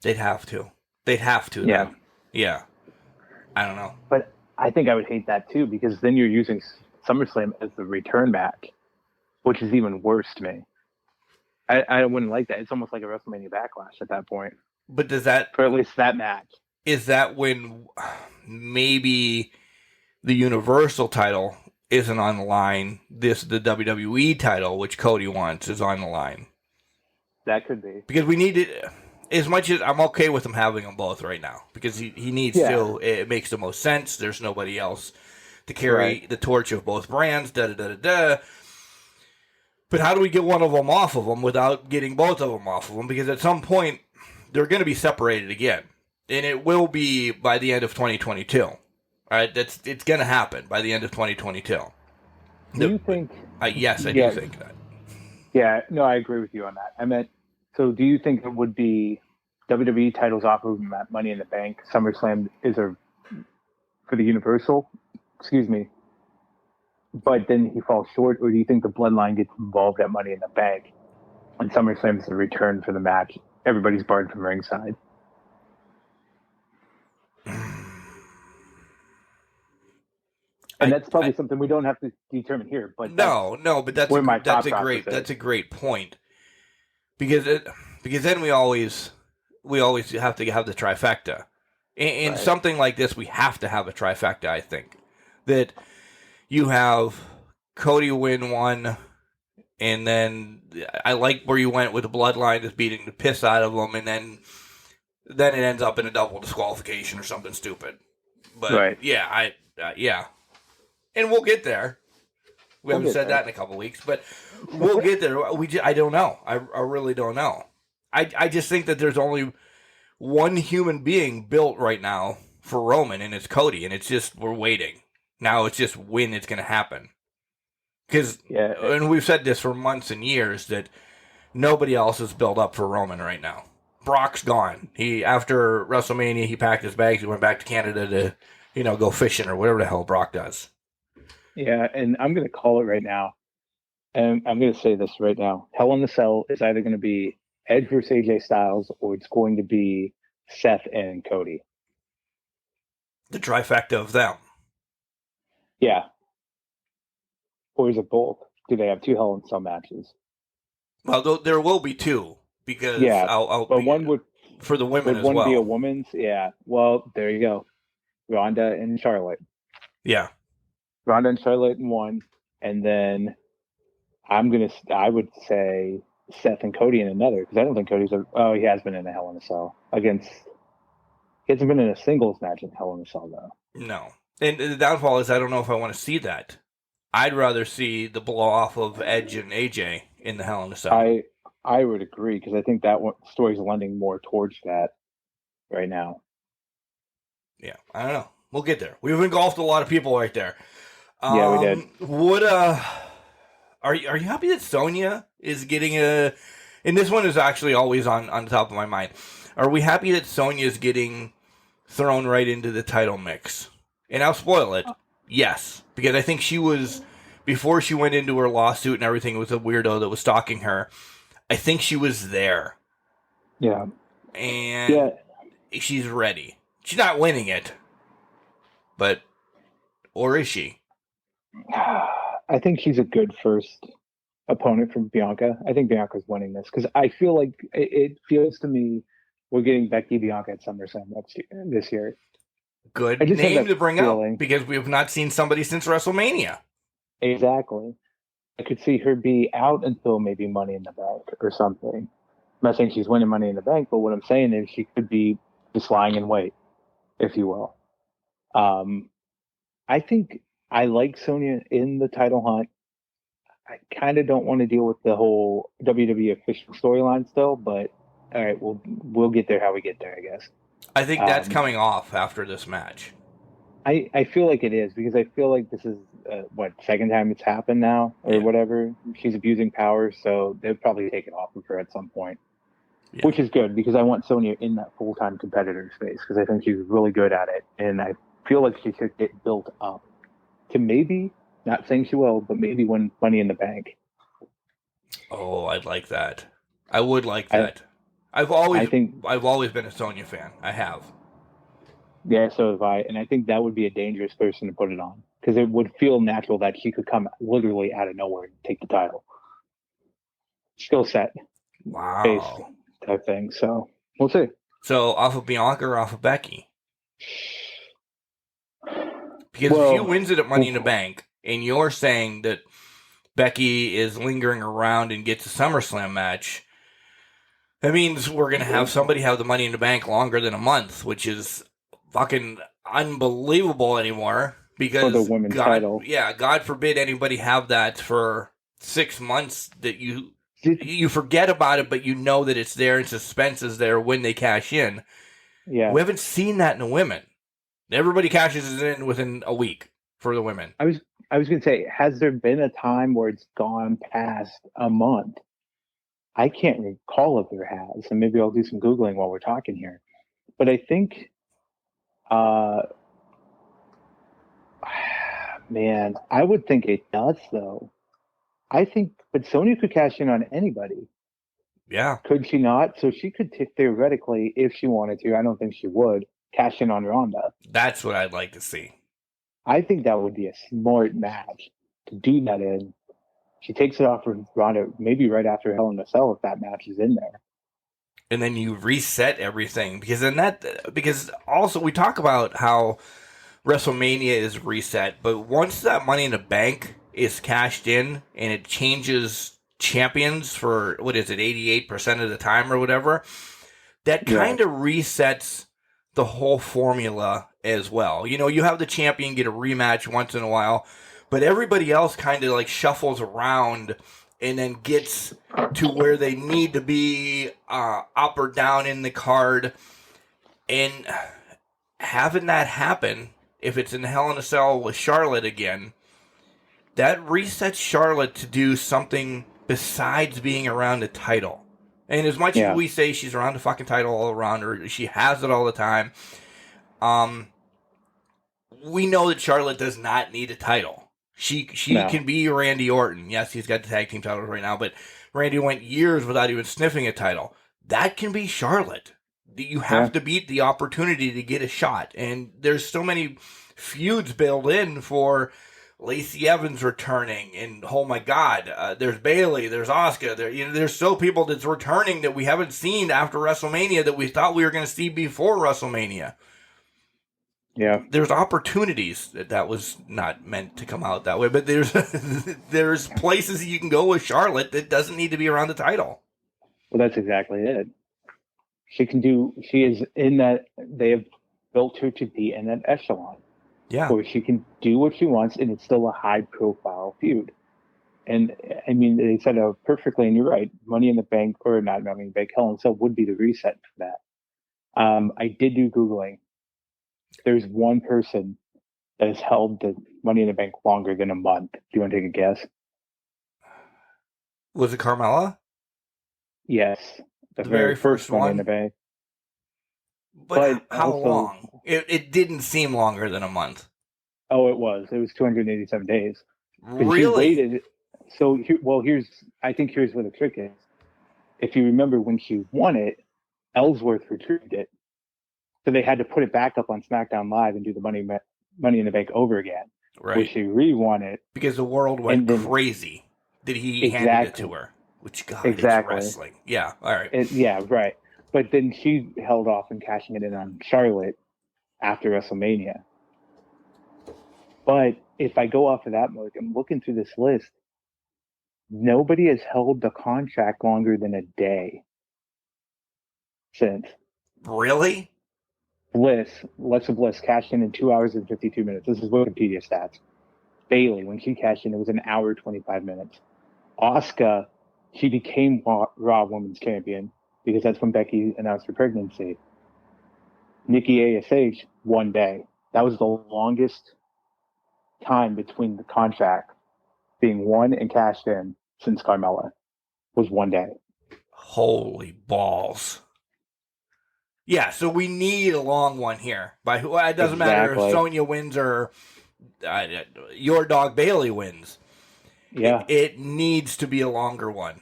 They'd have to. Yeah. Then. Yeah. I don't know. But I think I would hate that too because then you're using SummerSlam as the return match, which is even worse to me. I wouldn't like that. It's almost like a WrestleMania Backlash at that point. But does that... For at least that match. Is that when maybe the Universal title isn't on the line, the WWE title, which Cody wants, is on the line? That could be. Because we need it... As much as I'm okay with him having them both right now. Because he needs to. It makes the most sense. There's nobody else to carry the torch of both brands. Da-da-da-da-da. But how do we get one of them off of them without getting both of them off of them? Because at some point, they're going to be separated again. And it will be by the end of 2022. All right? It's going to happen by the end of 2022. Do you think... yes, I do think that. Yeah, no, I agree with you on that. I meant, so do you think it would be WWE titles off of Money in the Bank? SummerSlam is for the Universal? Excuse me. But then he falls short, or do you think the Bloodline gets involved at Money in the Bank and SummerSlam is the return for the match? Everybody's barred from ringside. And that's probably something we don't have to determine here. But but that's a great point. Because then we always have to have the trifecta. In something like this, we have to have a trifecta. I think that you have Cody win one, and then I like where you went with the Bloodline just beating the piss out of them, and then it ends up in a double disqualification or something stupid. But yeah. And we'll get there. We haven't said that in a couple weeks, but we'll get there. I don't know. I really don't know. I just think that there's only one human being built right now for Roman, and it's Cody, and it's just we're waiting. Now it's just when it's going to happen. And we've said this for months and years, that nobody else is built up for Roman right now. Brock's gone. After WrestleMania, he packed his bags. He went back to Canada to, go fishing or whatever the hell Brock does. Yeah, and I'm going to call it right now. And I'm going to say this right now. Hell in the Cell is either going to be Edge versus AJ Styles, or it's going to be Seth and Cody. The trifecta of them. Yeah. Or is it both? Do they have two Hell in Cell matches? Well, there will be two, because one would for the women as well. Would one be a well. women's? Yeah. Well, there you go. Ronda and Charlotte. Yeah. Ronda and Charlotte in one, and then I would say Seth and Cody in another, because I don't think Cody's he has been in a Hell in a Cell he hasn't been in a singles match in Hell in a Cell though. No. And the downfall is I don't know if I want to see that. I'd rather see the blow off of Edge and AJ in the Hell in a Cell. I would agree, because I think that story's lending more towards that right now. Yeah, I don't know. We'll get there. We've engulfed a lot of people right there. Yeah, we did. Are you happy that Sonya is getting and this one is actually always on the top of my mind. Are we happy that Sonya is getting thrown right into the title mix? And I'll spoil it. Yes, because I think she was, before she went into her lawsuit and everything with a weirdo that was stalking her, I think she was there. Yeah. And she's ready. She's not winning it. But, or is she? I think she's a good first opponent for Bianca. I think Bianca's winning this, because I feel like it feels to me we're getting Becky Bianca at SummerSlam this year. Good name to bring up, because we have not seen somebody since WrestleMania. Exactly. I could see her be out until maybe Money in the Bank or something. I'm not saying she's winning Money in the Bank, but what I'm saying is she could be just lying in wait, if you will. I think I like Sonya in the title hunt. I kind of don't want to deal with the whole WWE official storyline still, but all right, we'll get there how we get there, I guess. I think that's coming off after this match. I feel like it is, because I feel like this is second time it's happened now or whatever. She's abusing power, so they'll probably take it off of her at some point, which is good, because I want Sonya in that full-time competitor space, because I think she's really good at it, and I feel like she should get built up to maybe, not saying she will, but maybe win Money in the Bank. Oh, I'd like that. I would like that. I've always been a Sonya fan. I have. Yeah, so have I. And I think that would be a dangerous person to put it on because it would feel natural that she could come literally out of nowhere and take the title. Skill set. Wow. Based type thing. So we'll see. So off of Bianca or off of Becky? Because if she wins it at Money in the Bank, and you're saying that Becky is lingering around and gets a SummerSlam match, that means we're going to have somebody have the Money in the Bank longer than a month, which is fucking unbelievable anymore. Because for the women's title. Yeah, God forbid anybody have that for 6 months that you forget about it, but you know that it's there and suspense is there when they cash in. Yeah. We haven't seen that in the women. Everybody cashes in within a week for the women. I was going to say, has there been a time where it's gone past a month? I can't recall if there has, and maybe I'll do some Googling while we're talking here. But I think, man, I would think it does, though. I think, but Sonya could cash in on anybody. Yeah. Could she not? So she could theoretically, if she wanted to, I don't think she would, cash in on Ronda. That's what I'd like to see. I think that would be a smart match to do that in. She takes it off of Ronda maybe right after Hell in a Cell if that match is in there. And then you reset everything because also we talk about how WrestleMania is reset, but once that Money in the Bank is cashed in and it changes champions for 88% of the time or whatever, that kind of resets the whole formula as well. You have the champion get a rematch once in a while, but everybody else kind of like shuffles around and then gets to where they need to be up or down in the card. And having that happen, if it's in Hell in a Cell with Charlotte again, that resets Charlotte to do something besides being around the title. And as much as we say she's around the fucking title all around her, she has it all the time. We know that Charlotte does not need a title. She can be Randy Orton. Yes, he's got the tag team titles right now, but Randy went years without even sniffing a title. That can be Charlotte. You have to beat the opportunity to get a shot. And there's so many feuds built in for Lacey Evans returning, and oh my God, there's Bayley, there's Asuka, there's so people that's returning that we haven't seen after WrestleMania that we thought we were going to see before WrestleMania. Yeah, there's opportunities that was not meant to come out that way, but there's places you can go with Charlotte that doesn't need to be around the title. Well, that's exactly it. She is in that, they have built her to be in that echelon. Yeah. Where she can do what she wants, and it's still a high-profile feud. And, I mean, they said it perfectly, and you're right. Money in the Bank, or not Money in the Bank, Hell in a Cell would be the reset for that. I did do Googling. There's one person that has held the Money in the Bank longer than a month. Do you want to take a guess? Was it Carmella? Yes. The very first Money in the Bank. But how long? It didn't seem longer than a month. Oh, it was. It was 287 days. Really? She waited. So, I think here's where the trick is. If you remember when she won it, Ellsworth retrieved it. So they had to put it back up on SmackDown Live and do the Money in the Bank over again. Right. Where she re-won it. Because the world went crazy that he handed it to her. Which, God, it's wrestling. Yeah, all right. Yeah, right. But then she held off and cashing it in on Charlotte after WrestleMania. But if I go off of that mode, I'm looking through this list. Nobody has held the contract longer than a day since. Really? Alexa Bliss cashed in 2 hours and 52 minutes. This is Wikipedia stats. Bayley, when she cashed in, it was an hour 25 minutes. Asuka, she became Raw Women's Champion because that's when Becky announced her pregnancy. Nikki ASH, 1 day. That was the longest time between the contract being won and cashed in since Carmella was 1 day. Holy balls. Yeah, so we need a long one here. By who? It doesn't matter if Exactly. Sonya wins or your dog Bailey wins. Yeah, It needs to be a longer one.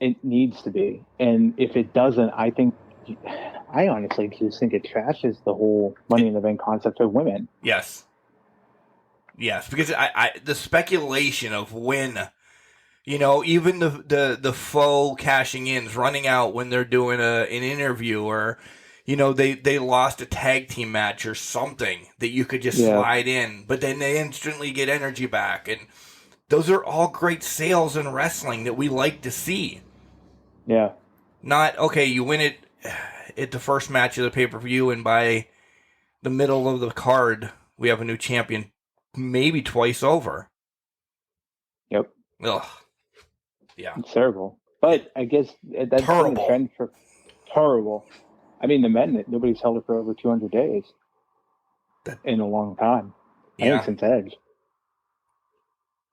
it needs to be. And if it doesn't, I honestly just think it trashes the whole Money in the Bank concept of women. Yes. Yes, because the speculation of when, even the faux cashing ins running out when they're doing an interview, or they lost a tag team match or something that you could just slide in, but then they instantly get energy back, and those are all great sales in wrestling that we like to see. Yeah. Not, okay, you win it at the first match of the pay-per-view, and by the middle of the card, we have a new champion maybe twice over. Yep. Ugh. Yeah. It's terrible. But I guess that's been a trend for horrible. I mean, the men, nobody's held it for over 200 days in a long time. I think since Edge.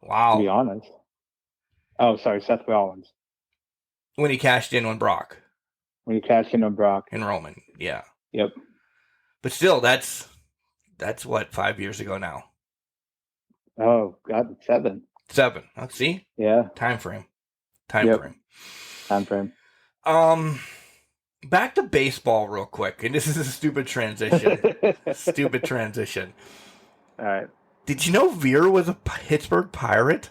Wow. To be honest. Oh, sorry, Seth Rollins. When he cashed in on Brock. When he cashed in on Brock. And Roman, yeah. Yep. But still, that's what, 5 years ago now. Oh, God, 7. 7. Oh, see? Yeah. Time frame. Time frame. Back to baseball real quick, and this is a stupid transition. All right. Did you know Veer was a Pittsburgh Pirate?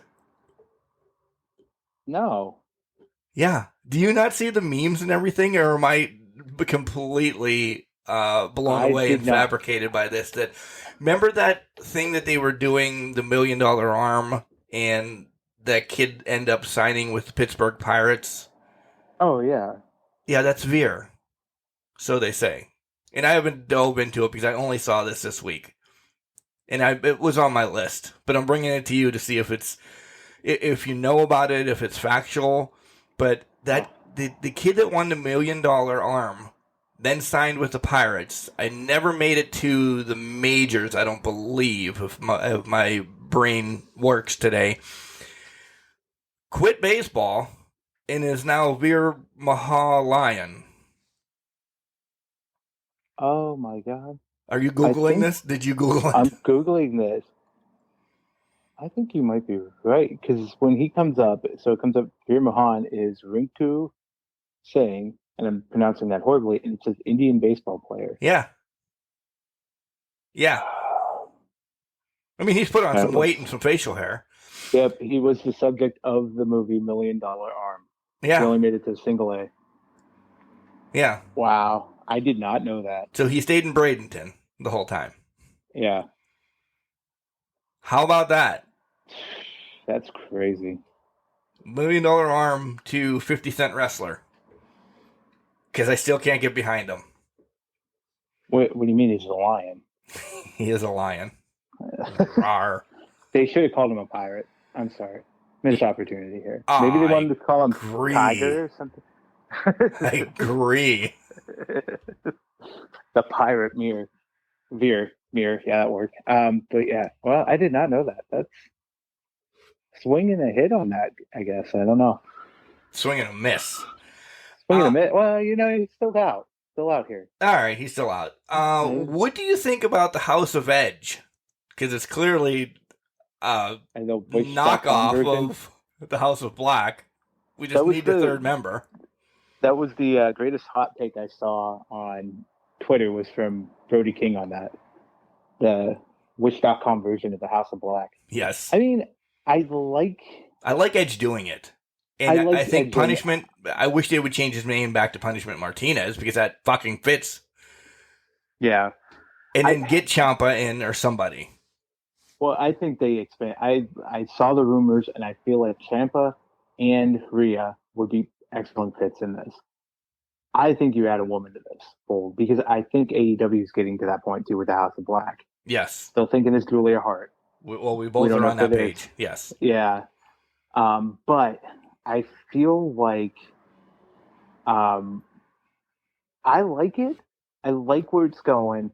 No. Yeah. Do you not see the memes and everything, or am I completely blown away and fabricated by this? That remember that thing that they were doing, the $1 Million Arm, and that kid end up signing with the Pittsburgh Pirates? Oh, yeah. Yeah, that's Veer. So they say. And I haven't dove into it because I only saw this week. And it was on my list. But I'm bringing it to you to see if you know about it, if it's factual. But that the kid that won the $1 Million Arm then signed with the Pirates. I never made it to the majors, I don't believe, if my brain works today. Quit baseball and is now Veer Mahalian. Oh, my God. Are you Googling this? Did you Google it? I'm Googling this. I think you might be right, because when he comes up, it comes up, Veer Mahan is Rinku Singh, and I'm pronouncing that horribly, and it says Indian baseball player. Yeah. Yeah. I mean, he's put on some weight and some facial hair. Yep, he was the subject of the movie $1 Million Arm. Yeah. He only made it to single A. Yeah. Wow. I did not know that. So he stayed in Bradenton the whole time. Yeah. How about that? That's crazy. $1 Million Arm to 50-cent wrestler. Because I still can't get behind him. What do you mean he's a lion? He is a lion. Rawr. They should have called him a pirate. I'm sorry. Missed opportunity here. I Maybe they wanted to call him agree. Tiger or something. I agree. The pirate mirror. Veer. Yeah, that worked. But yeah, well, I did not know that. That's swinging a hit on that, I guess. I don't know. Swinging a miss. Swinging a hit. Well, he's still out. Still out here. All right, he's still out. What do you think about the House of Edge? Because it's clearly a knockoff of the House of Black. We just need the third member. That was the greatest hot take I saw on Twitter was from Brody King on that. The Wish.com version of the House of Black. Yes. I mean, I like Edge doing it. And I think Punishment, I wish they would change his name back to Punishment Martinez because that fucking fits. Yeah. And then get Ciampa in or somebody. Well, I think they expand. I saw the rumors, and I feel like Ciampa and Rhea would be excellent fits in this. I think you add a woman to this fold because I think AEW is getting to that point too with the House of Black. Yes. Still thinking it's Julia Hart. We both are on that page. Yes. Yeah. But I feel like I like it. I like where it's going.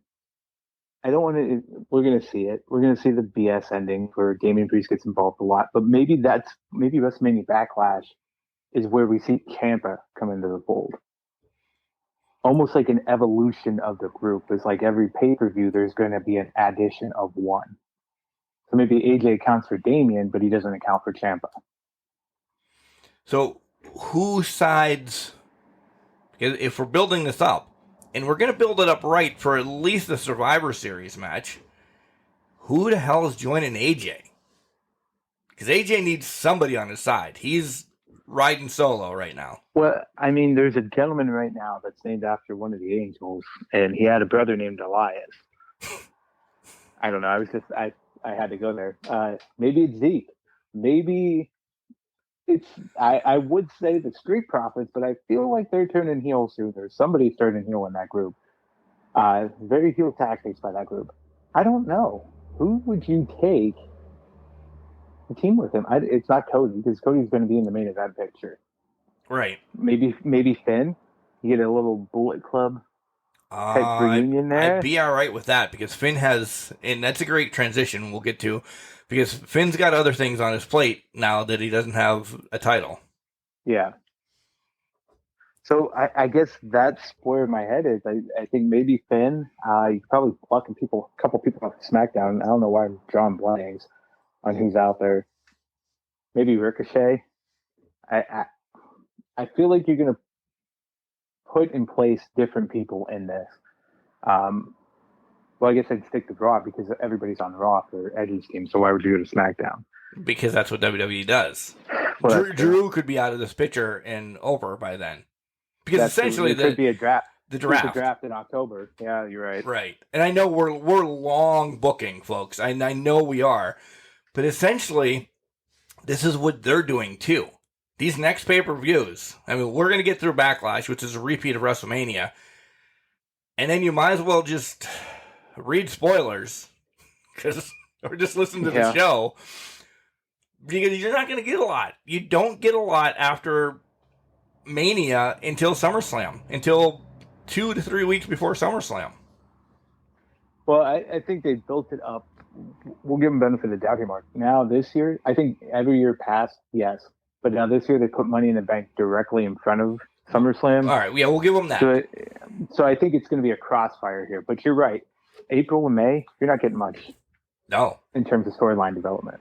I don't want to. We're going to see it. We're going to see the BS ending where Damian Priest gets involved a lot. But maybe WrestleMania Backlash is where we see Ciampa come into the fold. almost like an evolution of the group. It's like every pay-per-view, there's going to be an addition of one. So maybe AJ accounts for Damian, but he doesn't account for Ciampa. So who sides? If we're building this up, and we're going to build it up right for at least the Survivor Series match, who the hell is joining AJ? Because AJ needs somebody on his side. He's riding solo right now. Well, I mean, there's a gentleman right now that's named after one of the Angels, and he had a brother named Elias. I don't know. I had to go there. Maybe it's Zeke. Maybe it's, I would say the Street Profits, but I feel like they're turning heel soon. There's somebody turning heel in that group. Very heel tactics by that group. I don't know. Who would you take the team with him? It's not Cody, because Cody's going to be in the main event picture. Right. Maybe Finn. You get a little Bullet Club type reunion there. I'd be all right with that, because Finn has, and that's a great transition we'll get to, because Finn's got other things on his plate now that he doesn't have a title. Yeah. So I guess that's where my head is. I think maybe Finn. You probably pluck a couple people off SmackDown. I don't know why I'm drawing blanks on who's out there. Maybe Ricochet. I feel like you're going to put in place different people in this. Well, I guess I'd stick to Raw because everybody's on Raw for Eddie's team, so why would you go to SmackDown? Because that's what WWE does. Well, Drew could be out of this picture and over by then. Because essentially there could be a draft. The draft. The draft in October. Yeah, you're right. Right. And I know we're long booking, folks. I know we are. But essentially, this is what they're doing too. These next pay-per-views, I mean, we're going to get through Backlash, which is a repeat of WrestleMania. And then you might as well just read spoilers, or just listen to the show, because you're not going to get a lot. You don't get a lot after Mania until SummerSlam, until 2 to 3 weeks before SummerSlam. Well, I think they built it up. We'll give them benefit of the doubt here, Mark. Now, this year, I think every year past, yes. But now this year, they put Money in the Bank directly in front of SummerSlam. All right, yeah, we'll give them that. So I think it's going to be a crossfire here. But you're right. April and May, you're not getting much. No. In terms of storyline development.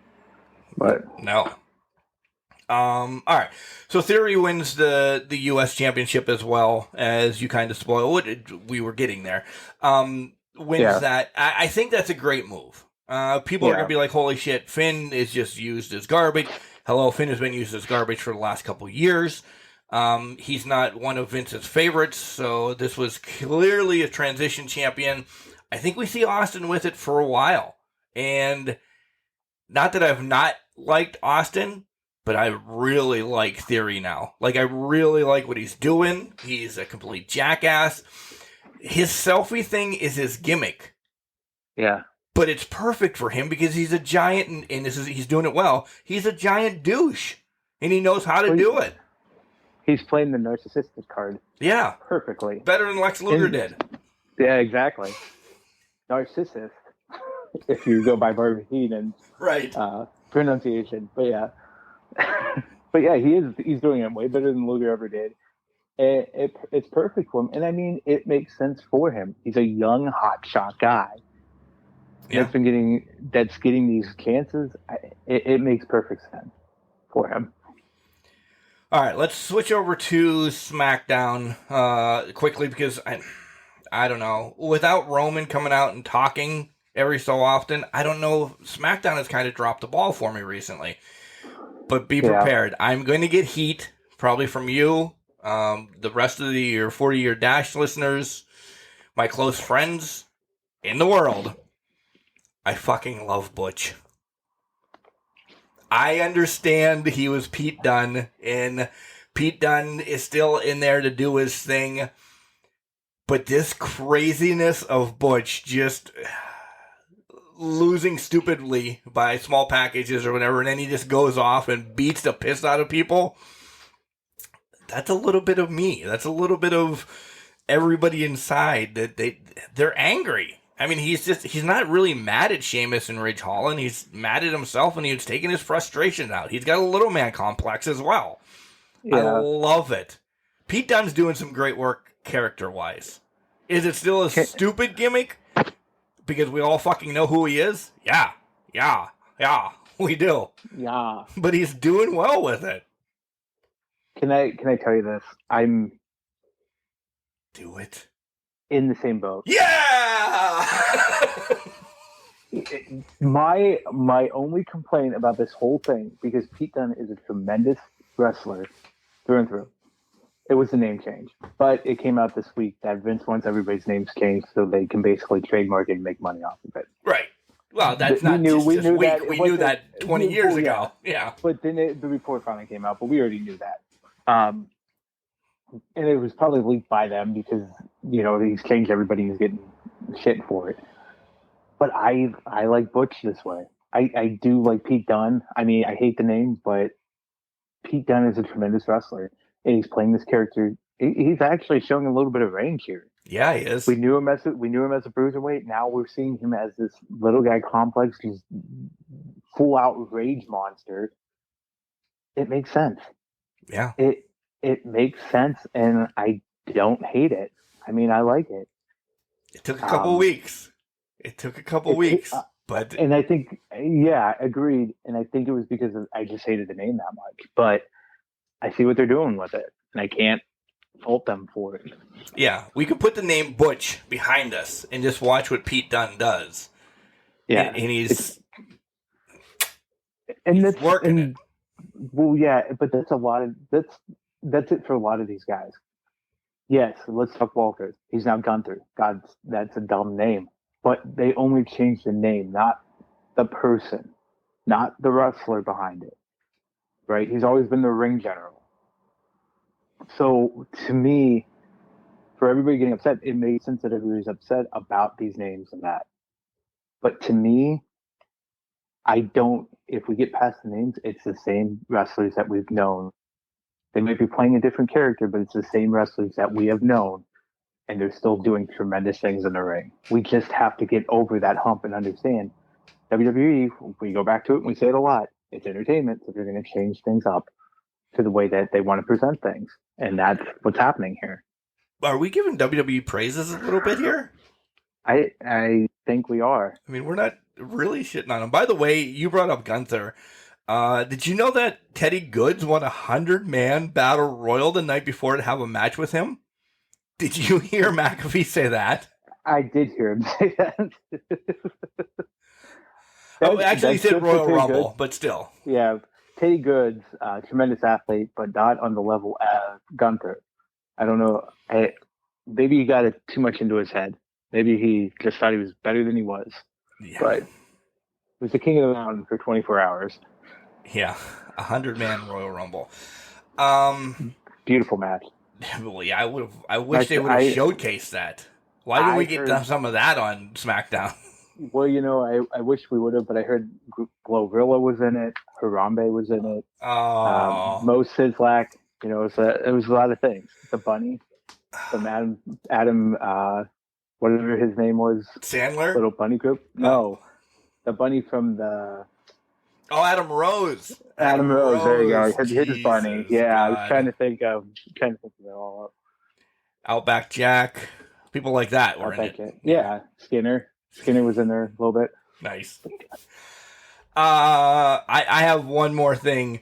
But no. All right. So Theory wins the U.S. Championship as well, as you kind of spoiled. We were getting there. Wins that. I think that's a great move. People are going to be like, holy shit, Finn is just used as garbage. Hello, Finn has been used as garbage for the last couple of years. He's not one of Vince's favorites, so this was clearly a transition champion. I think we see Austin with it for a while. And not that I've not liked Austin, but I really like Theory now. Like, I really like what he's doing. He's a complete jackass. His selfie thing is his gimmick. Yeah. But it's perfect for him because he's a giant, and he's doing it well. He's a giant douche, and he knows how to do it. He's playing the narcissistic card. Yeah. Perfectly. Better than Lex Luger did. Yeah, exactly. Narcissist, if you go by Barbara Heenan's pronunciation. But yeah. But yeah, he's doing it way better than Luger ever did. It's perfect for him. And I mean, it makes sense for him. He's a young, hotshot guy. Yeah. That's getting these chances. It makes perfect sense for him. All right, let's switch over to SmackDown quickly, because I don't know. Without Roman coming out and talking every so often, I don't know. SmackDown has kind of dropped the ball for me recently. But be prepared. I'm going to get heat, probably from you, the rest of your 40-year Dash listeners, my close friends in the world. I fucking love Butch. I understand he was Pete Dunne, and Pete Dunne is still in there to do his thing. But this craziness of Butch just losing stupidly by small packages or whatever, and then he just goes off and beats the piss out of people. That's a little bit of me. That's a little bit of everybody inside that they're angry. I mean, he's not really mad at Sheamus and Ridge Holland. He's mad at himself, and he's taking his frustration out. He's got a little man complex as well. Yeah. I love it. Pete Dunne's doing some great work character-wise? Is it still a stupid gimmick? Because we all fucking know who he is? Yeah, we do. Yeah. But he's doing well with it. Can I tell you this? I'm Do it. in the same boat. Yeah! My only complaint about this whole thing, because Pete Dunne is a tremendous wrestler through and through, it was the name change. But it came out this week that Vince wants everybody's names changed so they can basically trademark it and make money off of it. Right. Well, that's not just this week. We knew that 20 years ago. Yeah. But then the report finally came out, but we already knew that. And it was probably leaked by them because, he's changed everybody who's getting shit for it. But I like Butch this way. I do like Pete Dunne. I mean, I hate the name, but Pete Dunne is a tremendous wrestler. And he's playing this character. He's actually showing a little bit of range here. Yeah, he is. We knew him as a bruiserweight. Now we're seeing him as this little guy complex, just full out rage monster. It makes sense. Yeah. It makes sense, and I don't hate it. I mean, I like it. It took a couple weeks. But and I think, yeah, agreed. And I think it was because I just hated the name that much. But I see what they're doing with it, and I can't fault them for it. Yeah, we could put the name Butch behind us and just watch what Pete Dunne does. Yeah, and he's working it. Well, yeah, but that's it for a lot of these guys. Yes, let's talk Walter. He's now Gunther. God, that's a dumb name. But they only changed the name, not the person, not the wrestler behind it. Right? He's always been the ring general. So to me, for everybody getting upset, it makes sense that everybody's upset about these names and that. But to me, if we get past the names, it's the same wrestlers that we've known. They might be playing a different character, but it's the same wrestlers that we have known, and they're still doing tremendous things in the ring. We just have to get over that hump and understand WWE, we go back to it and we say it a lot, it's entertainment, so they're going to change things up to the way that they want to present things. And that's what's happening here. Are we giving WWE praises a little bit here? I think we are. I mean, we're not really shitting on him. By the way, you brought up Gunther. Did you know that Teddy Goods won a 100-man battle royal the night before to have a match with him? Did you hear McAfee say that? I did hear him say that. He said Royal Rumble, but still. Yeah, Teddy Goods, tremendous athlete, but not on the level as Gunther. I don't know. Maybe he got it too much into his head. Maybe he just thought he was better than he was. Yeah. But he was the king of the mountain for 24 hours. Yeah, 100-man Royal Rumble. Beautiful match. Well, yeah, I wish they would have showcased that. Why didn't we get some of that on SmackDown? Well, I wish we would have, but I heard Glorilla was in it, Harambe was in it, Mo Sizlak. It was a lot of things. The bunny from Adam, whatever his name was, Sandler, little bunny group. No, the bunny from the. Oh, Adam Rose. Adam Rose. There you go. His bunny. Yeah, God. I was trying to think of it all up. Outback Jack, people like that were in it. Yeah, Skinner. Skinner was in there a little bit. Nice. I have one more thing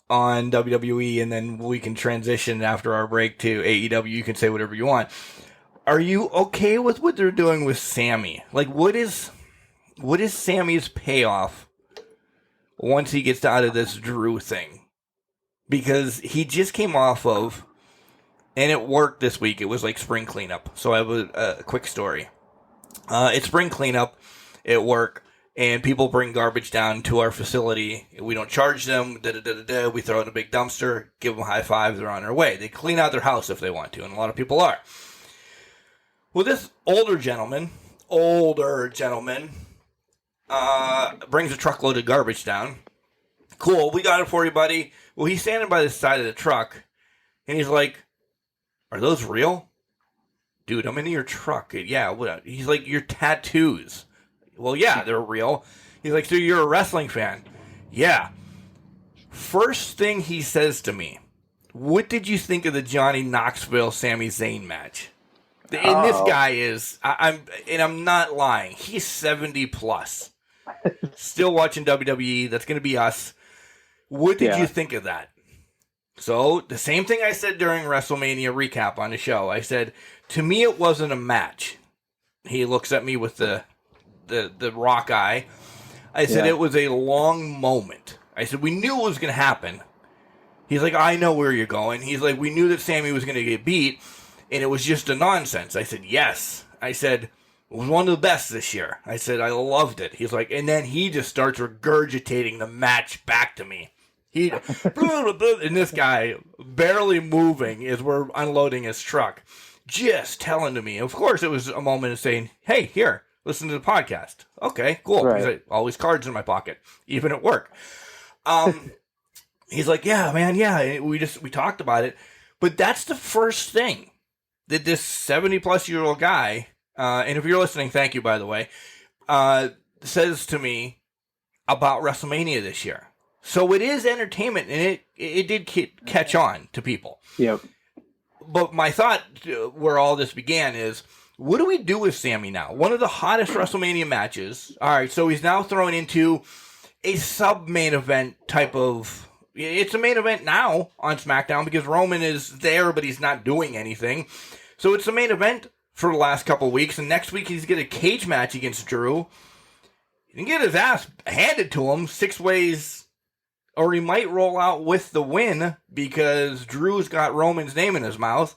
on WWE, and then we can transition after our break to AEW. You can say whatever you want. Are you okay with what they're doing with Sammy? Like, what is Sammy's payoff once he gets out of this Drew thing? Because he just came off of, and it worked this week. It was like spring cleanup. So I have a quick story. It's spring cleanup at work, and people bring garbage down to our facility. We don't charge them. We throw it in a big dumpster, give them high fives. They're on their way. They clean out their house if they want to, and a lot of people are. Well, this older gentleman, brings a truckload of garbage down. Cool, we got it for you, buddy. Well, he's standing by the side of the truck, and he's like, "Are those real?" Dude, I'm in your truck. Yeah, what? He's like, "Your tattoos." Well, yeah, they're real. He's like, "So you're a wrestling fan?" Yeah. First thing he says to me, What did you think of the Johnny Knoxville Sami Zayn match? And this guy is, I'm not lying. He's 70 plus. Still watching WWE. That's going to be us. What did you think of that? So the same thing I said during WrestleMania recap on the show. I said, to me, it wasn't a match. He looks at me with the rock eye. I said it was a long moment. I said, we knew it was going to happen. He's like, I know where you're going. He's like, we knew that Sammy was going to get beat, and it was just a nonsense. I said, yes. I said, it was one of the best this year. I said, I loved it. He's like, and then he just starts regurgitating the match back to me. And this guy, barely moving as we're unloading his truck, just telling to me. Of course, it was a moment of saying, hey, here, listen to the podcast. Okay, cool. Right. Because I always cards in my pocket, even at work. He's like, yeah, man, yeah. We talked about it. But that's the first thing that this 70-plus-year-old guy, and if you're listening, thank you, by the way, says to me about WrestleMania this year. So it is entertainment, and it did catch on to people. Yep. But my thought where all this began is, what do we do with Sammy now? One of the hottest WrestleMania matches. All right, so he's now thrown into a sub-main event type of... It's a main event now on SmackDown because Roman is there, but he's not doing anything. So it's a main event for the last couple of weeks, and next week he's going to get a cage match against Drew. He can get his ass handed to him 6 ways, or he might roll out with the win because Drew's got Roman's name in his mouth.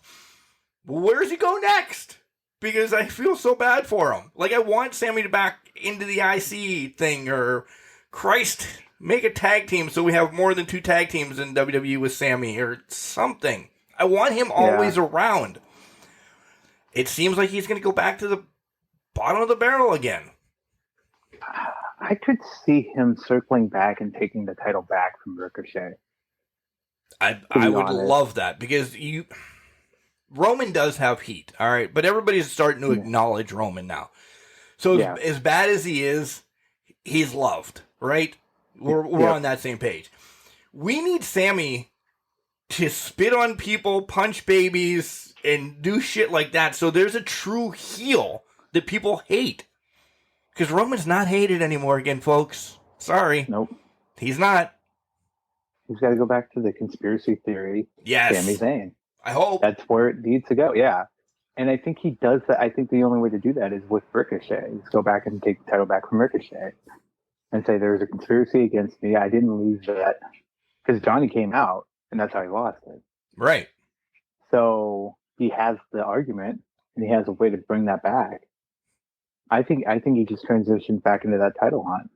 Where does he go next? Because I feel so bad for him. Like, I want Sammy to back into the IC thing, or Christ, make a tag team so we have more than 2 tag teams in WWE with Sammy, or something. I want him always around. It seems like he's going to go back to the bottom of the barrel again. I could see him circling back and taking the title back from Ricochet. I would love that, because Roman does have heat, all right? But everybody's starting to acknowledge Roman now. So as bad as he is, he's loved, right? We're on that same page. We need Sammy to spit on people, punch babies, and do shit like that. So there's a true heel that people hate. Because Roman's not hated anymore again, folks. Sorry. Nope. He's not. He's got to go back to the conspiracy theory. Yes. Sami Zayn. I hope. That's where it needs to go, yeah. And I think he does that. I think the only way to do that is with Ricochet. Is go back and take the title back from Ricochet. And say there's a conspiracy against me. I didn't lose that. Because Johnny came out, and that's how he lost it. Right. So he has the argument, and he has a way to bring that back. I think he just transitioned back into that title hunt.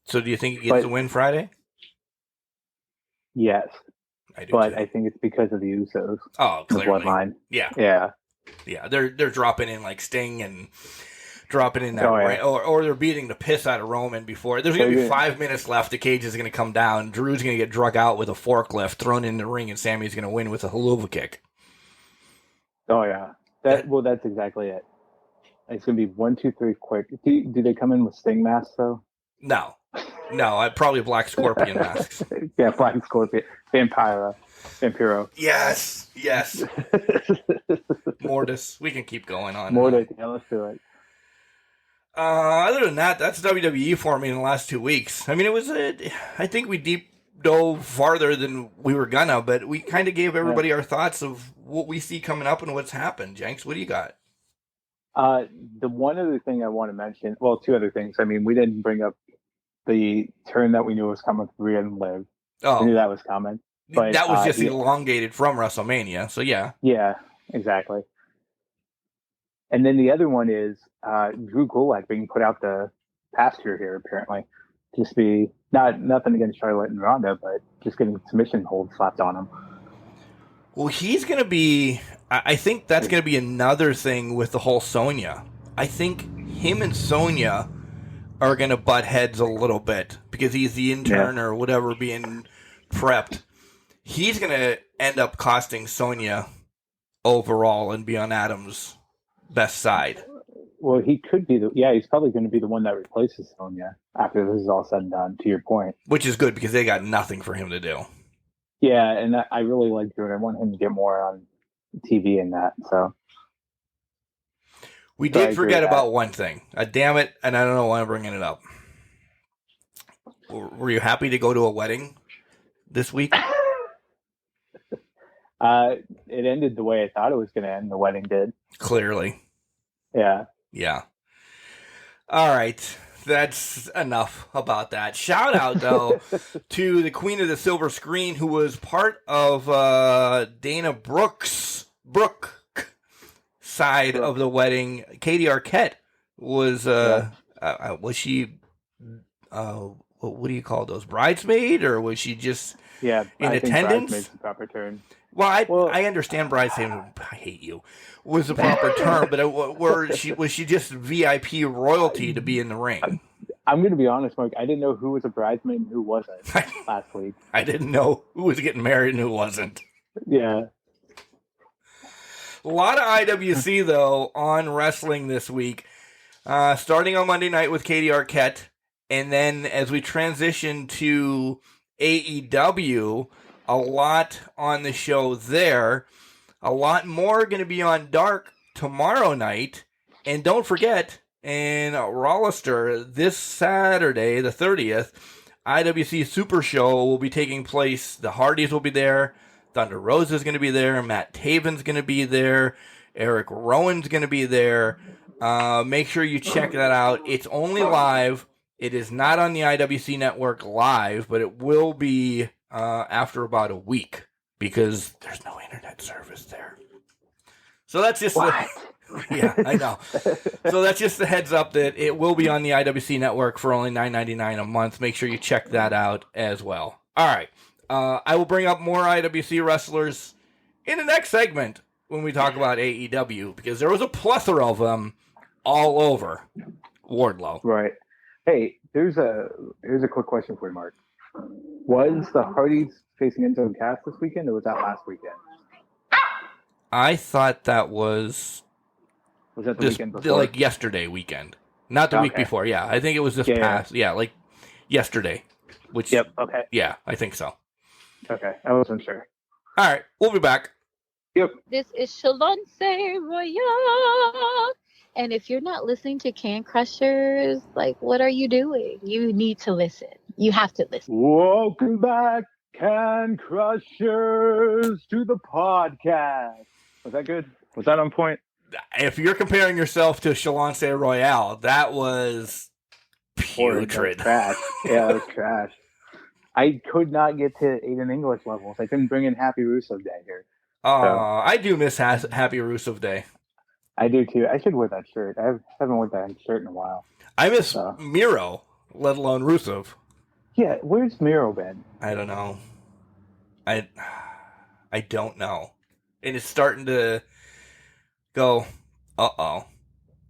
So do you think he gets the win Friday? Yes. I do but too. I think it's because of the Usos. Oh, The clearly. bloodline. Yeah. Yeah. Yeah, they're dropping in like Sting and dropping in that Oh, yeah. or they're beating the piss out of Roman before. There's going to be 5 minutes left. The cage is going to come down. Drew's going to get drug out with a forklift, thrown in the ring, and Sammy's going to win with a haluva kick. Oh, yeah. That's exactly it. It's going to be 1, 2, 3 quick. Do they come in with Sting masks, though? No, probably Black Scorpion masks. Yeah, Black Scorpion. Vampiro. Yes. Mortis. We can keep going on. Mortis. Yeah, let's do it. Other than that, that's WWE for me in the last 2 weeks. I mean, I think we deep dove farther than we were gonna, but we kind of gave everybody our thoughts of what we see coming up and what's happened. Jenks, what do you got? The one other thing I want to mention, well, 2 other things. I mean, we didn't bring up the turn that we knew was coming for Rhea and Liv. Oh, We knew that was coming. But, that was just elongated from WrestleMania, so yeah. Yeah, exactly. And then the other one is Drew Gulak being put out the pasture here, apparently. Just be nothing against Charlotte and Ronda, but just getting submission holds slapped on him. Well, he's going to be... I think that's going to be another thing with the whole Sonya. I think him and Sonya are going to butt heads a little bit because he's the intern or whatever being prepped. He's going to end up costing Sonya overall and be on Adam's best side. Well, he could be he's probably going to be the one that replaces Sonya after this is all said and done, to your point. Which is good because they got nothing for him to do. Yeah, and I really like Drew. I want him to get more on TV and that. So We So I did agree forget with that. about one thing. Damn it, and I don't know why I'm bringing it up. Were you happy to go to a wedding this week? it ended the way I thought it was going to end. The wedding did. Clearly. Yeah. Yeah. All right. That's enough about that. Shout out, though, to the Queen of the Silver Screen, who was part of Dana Brooks' side of the wedding. Katie Arquette was she, what do you call those, bridesmaid, or was she just Yeah. in I think attendance? bridesmaid's the proper term. Well, I understand bridesmaid. I hate you. Was the proper term, but was she just VIP royalty to be in the ring? I'm going to be honest, Mark. I didn't know who was a bridesmaid and who wasn't last week. I didn't know who was getting married and who wasn't. Yeah. A lot of IWC though on wrestling this week, starting on Monday night with Katie Arquette, and then as we transition to AEW, a lot on the show there. A lot more going to be on Dark tomorrow night. And don't forget, in Rollister, this Saturday, the 30th, IWC Super Show will be taking place. The Hardys will be there. Thunder Rosa is going to be there. Matt Taven's going to be there. Eric Rowan's going to be there. Make sure you check that out. It's only live. It is not on the IWC Network live, but it will be after about a week, because there's no internet service there. So that's just yeah, I know. So that's just the heads up that it will be on the IWC Network for only $9.99 a month. Make sure you check that out as well. All right. I will bring up more IWC wrestlers in the next segment when we talk about AEW, because there was a plethora of them all over Wardlow. Right. Hey, here's a quick question for you, Mark. Was the Hardys facing Enzo and Cass this weekend, or was that last weekend? I thought that was that the weekend before? Like yesterday weekend. Not the week before, yeah. I think it was this past, like yesterday. Which, yep, okay. Yeah, I think so. Okay, I wasn't sure. All right, we'll be back. Yep. This is Shalonce Royale. And if you're not listening to Can Crushers, like, what are you doing? You need to listen. You have to listen. Welcome back, Can Crushers, to the podcast. Was that good? Was that on point? If you're comparing yourself to Shalonce Royale, that was putrid. Trash. Yeah, it was trash. I could not get to Aiden English levels. I couldn't bring in Happy Rusev Day here. I do miss Happy Rusev Day. I do too. I should wear that shirt. I haven't worn that shirt in a while. I miss Miro, let alone Rusev. Yeah, where's Miro been? I don't know. I don't know. And it's starting to go, uh-oh.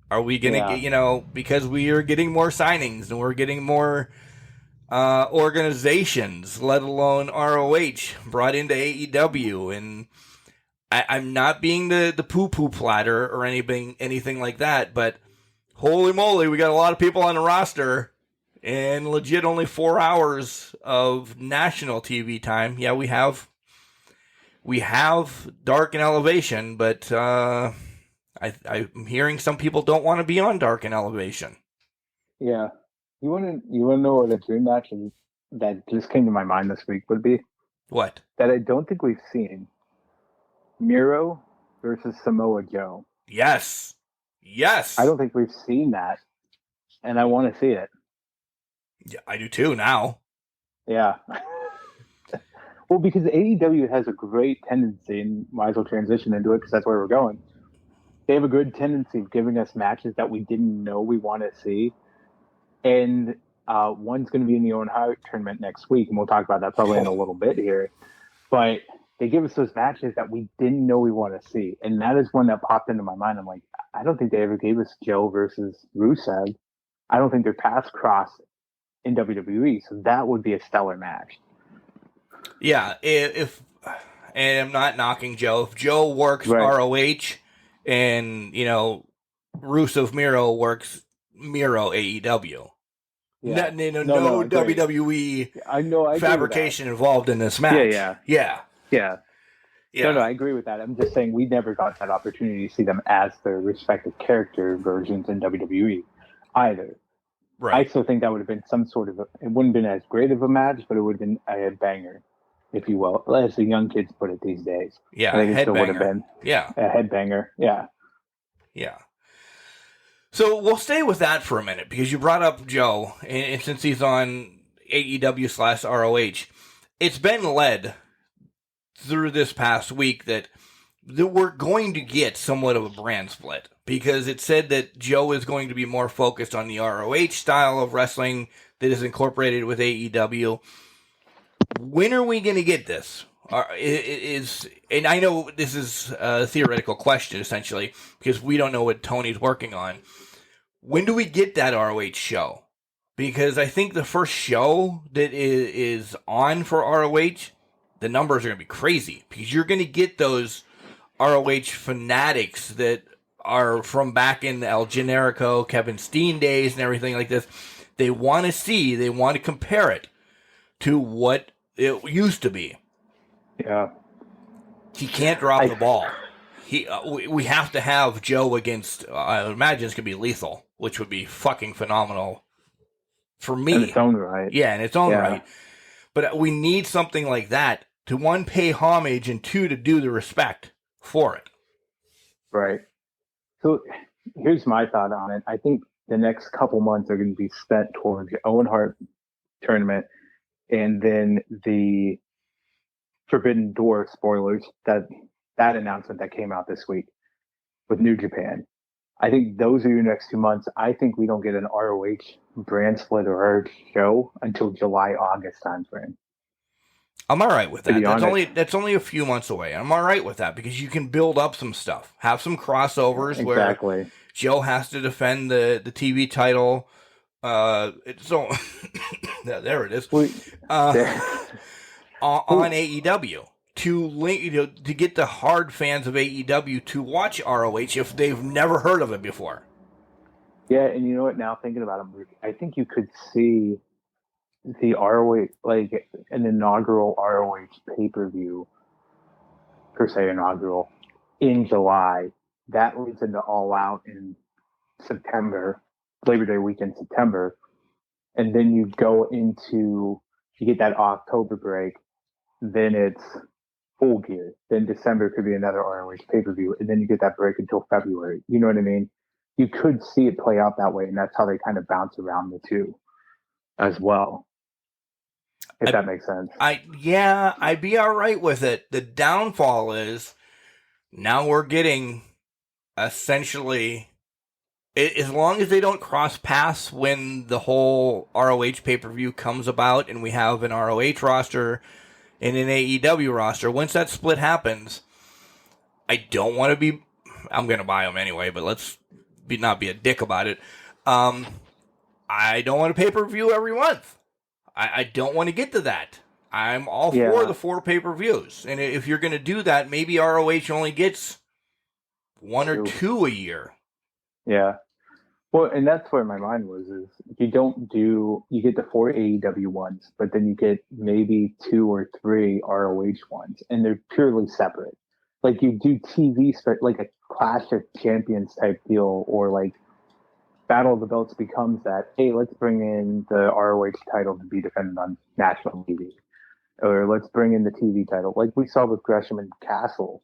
Are we going to get, because we are getting more signings and we're getting more organizations, let alone ROH, brought into AEW. And I'm not being the poo-poo platter or anything like that, but holy moly, we got a lot of people on the roster and legit only 4 hours of national TV time. Yeah, we have Dark and Elevation, but I'm hearing some people don't want to be on Dark and Elevation. Yeah. You want to know what a dream match that just came to my mind this week would be? What? That I don't think we've seen. Miro versus Samoa Joe. Yes. I don't think we've seen that, and I want to see it. Yeah, I do too now. Yeah. Well, because AEW has a great tendency, and might as well transition into it because that's where we're going. They have a good tendency of giving us matches that we didn't know we want to see. And one's going to be in the Owen Hart tournament next week, and we'll talk about that probably in a little bit here. But they give us those matches that we didn't know we want to see. And that is one that popped into my mind. I'm like, I don't think they ever gave us Joe versus Rusev. I don't think their paths crossed in WWE. So that would be a stellar match. Yeah, and I'm not knocking Joe. If Joe works ROH and, Rusev Miro works Miro AEW. Yeah. No I agree. WWE I know. I agree with that. fabrication involved in this match. Yeah. Yeah. No, I agree with that. I'm just saying we never got that opportunity to see them as their respective character versions in WWE either. Right. I still think that would have been some sort of it wouldn't have been as great of a match, but it would have been a banger, if you will, as the young kids put it these days. Yeah, I think it still would have been a headbanger. Yeah. Yeah. So we'll stay with that for a minute because you brought up Joe, and since he's on AEW/ROH, it's been led through this past week that we're going to get somewhat of a brand split because it said that Joe is going to be more focused on the ROH style of wrestling that is incorporated with AEW. When are we going to get this? And I know this is a theoretical question essentially because we don't know what Tony's working on. When do we get that ROH show? Because I think the first show that is on for ROH, the numbers are going to be crazy because you're going to get those ROH fanatics that are from back in the El Generico, Kevin Steen days and everything like this. They want to compare it to what it used to be. Yeah. He can't drop the ball. We have to have Joe against, I imagine it's going to be Lethal, which would be fucking phenomenal for me. In its own right. Yeah, in its own right. But we need something like that to, one, pay homage, and two, to do the respect for it. Right. So here's my thought on it. I think the next couple months are going to be spent towards the Owen Hart tournament and then the Forbidden Door spoilers, that announcement that came out this week with New Japan. I think those are your next 2 months. I think we don't get an ROH brand split or our show until July, August timeframe. I'm all right with that. That's only a few months away. I'm all right with that because you can build up some stuff. Have some crossovers where Joe has to defend the TV title. There it is. On AEW to link, to get the hard fans of AEW to watch ROH if they've never heard of it before. Yeah, and you know what? Now thinking about it, I think you could see the ROH, like an inaugural ROH pay-per-view, per se inaugural, in July. That leads into All Out in September, Labor Day weekend, September. And then you get that October break. Then it's Full Gear. Then December could be another ROH pay-per-view. And then you get that break until February. You know what I mean? You could see it play out that way. And that's how they kind of bounce around the two as well. If that makes sense. I'd be all right with it. The downfall is now we're getting essentially, as long as they don't cross paths when the whole ROH pay-per-view comes about and we have an ROH roster and an AEW roster, once that split happens, I don't want to be, I'm going to buy them anyway, but let's not be a dick about it. I don't want a pay-per-view every month. I don't want to get to that. I'm all for the 4 pay-per-views. And if you're going to do that, maybe ROH only gets 1 or 2 a year. Yeah. Well, and that's where my mind was, is you get the 4 AEW ones, but then you get maybe 2 or 3 ROH ones, and they're purely separate. Like you do TV, like a Clash of Champions type deal, or like Battle of the Belts becomes that, hey, let's bring in the ROH title to be defended on national TV. Or let's bring in the TV title, like we saw with Gresham and Castle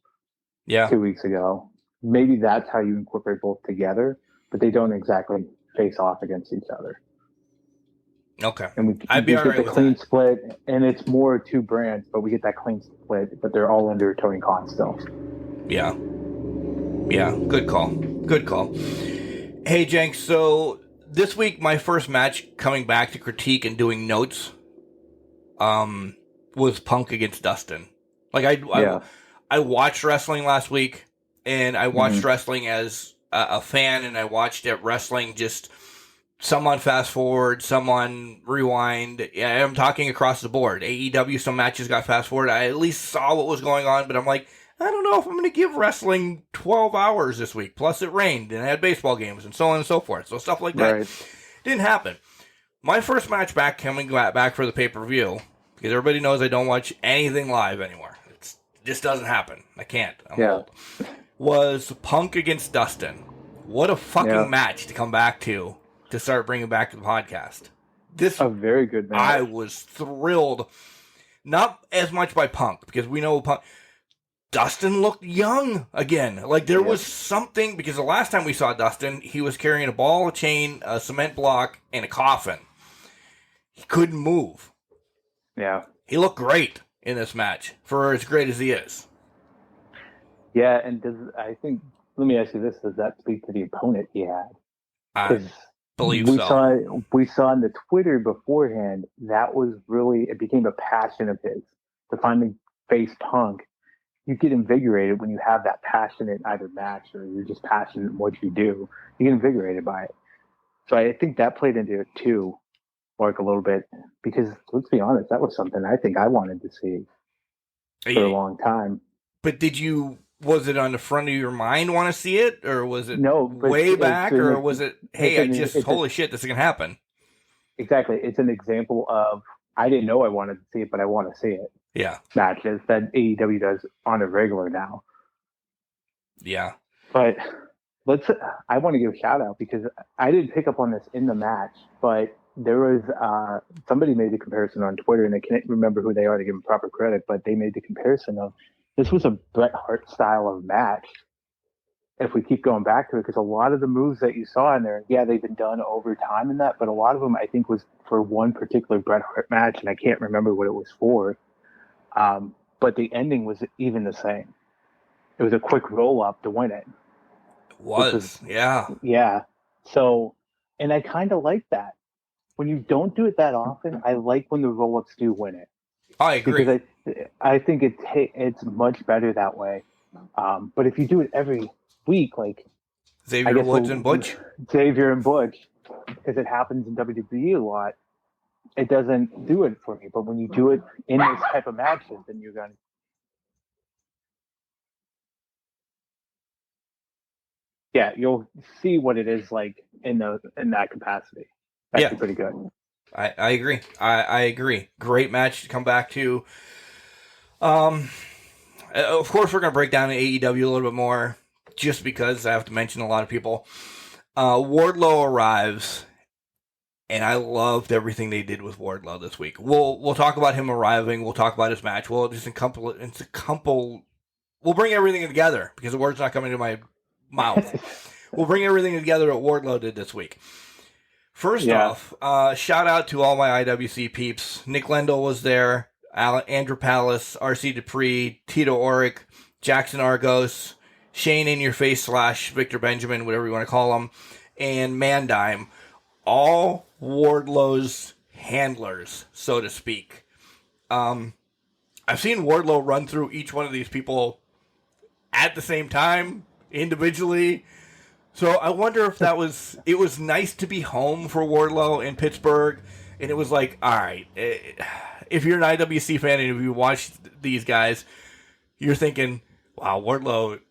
2 weeks ago. Maybe that's how you incorporate both together, but they don't exactly face off against each other. Okay. And we get the clean split, and it's more 2 brands, but we get that clean split, but they're all under Tony Khan still. Yeah. Yeah, good call. Good call. Hey, Jenks, so this week, my first match coming back to critique and doing notes was Punk against Dustin. Like, I watched wrestling last week, and I watched wrestling as a fan, and I watched it wrestling just some on fast forward, some on rewind. Yeah, I'm talking across the board. AEW, some matches got fast forward. I at least saw what was going on, but I'm like, I don't know if I'm going to give wrestling 12 hours this week. Plus it rained and I had baseball games and so on and so forth. So stuff like that didn't happen. my first match back coming back for the pay-per-view, because everybody knows I don't watch anything live anymore. It just doesn't happen. I can't. I'm old. Was Punk against Dustin. What a fucking match to come back to start bringing back to the podcast. This a very good match. I was thrilled. Not as much by Punk, because we know Punk. Dustin looked young again. Like, there was something, because the last time we saw Dustin, he was carrying a ball, a chain, a cement block, and a coffin. He couldn't move. Yeah. He looked great in this match, for as great as he is. Yeah, and let me ask you this, does that speak to the opponent he had? I believe we so. We saw on the Twitter beforehand, that was really, it became a passion of his. To finally face Punk, you get invigorated when you have that passionate either match or you're just passionate in what you do. You get invigorated by it. So I think that played into it too, Mark, a little bit, because let's be honest, that was something I think I wanted to see for a long time. But was it on the front of your mind want to see it, or was it but way back, or was it, hey, holy shit, this is going to happen? Exactly. It's an example of, I didn't know I wanted to see it, but I want to see it. Yeah. Matches that AEW does on a regular now. Yeah. But I want to give a shout out, because I didn't pick up on this in the match, but there was somebody made the comparison on Twitter, and I can't remember who they are to give them proper credit, but they made the comparison of, this was a Bret Hart style of match. If we keep going back to it, because a lot of the moves that you saw in there, they've been done over time in that, but a lot of them I think was for one particular Bret Hart match, and I can't remember what it was for. But the ending was even the same. It was a quick roll up to win it. Yeah. So, and I kind of like that. When you don't do it that often, I like when the roll ups do win it. I agree. Because I think it's much better that way. But if you do it every week, like Xavier Woods and Butch, because it happens in WWE a lot, it doesn't do it for me. But when you do it in this type of matches, then you're going to. Yeah, you'll see what it is like in that capacity. That's pretty good. I agree. I agree. Great match to come back to. Of course, we're going to break down AEW a little bit more, just because I have to mention a lot of people. Wardlow arrives, and I loved everything they did with Wardlow this week. We'll talk about him arriving. We'll talk about his match. We'll bring everything together, because the word's not coming to my mouth. We'll bring everything together what Wardlow did this week. First off, shout out to all my IWC peeps. Nick Lendl was there. Andrew Palace, RC Dupree, Tito Oric, Jackson Argos, Shane In Your Face / Victor Benjamin, whatever you want to call him, and Mandime. All Wardlow's handlers, so to speak. I've seen Wardlow run through each one of these people at the same time, individually. So I wonder if it was nice to be home for Wardlow in Pittsburgh, and it was like, all right, if you're an IWC fan and if you watch these guys, you're thinking, wow, Wardlow,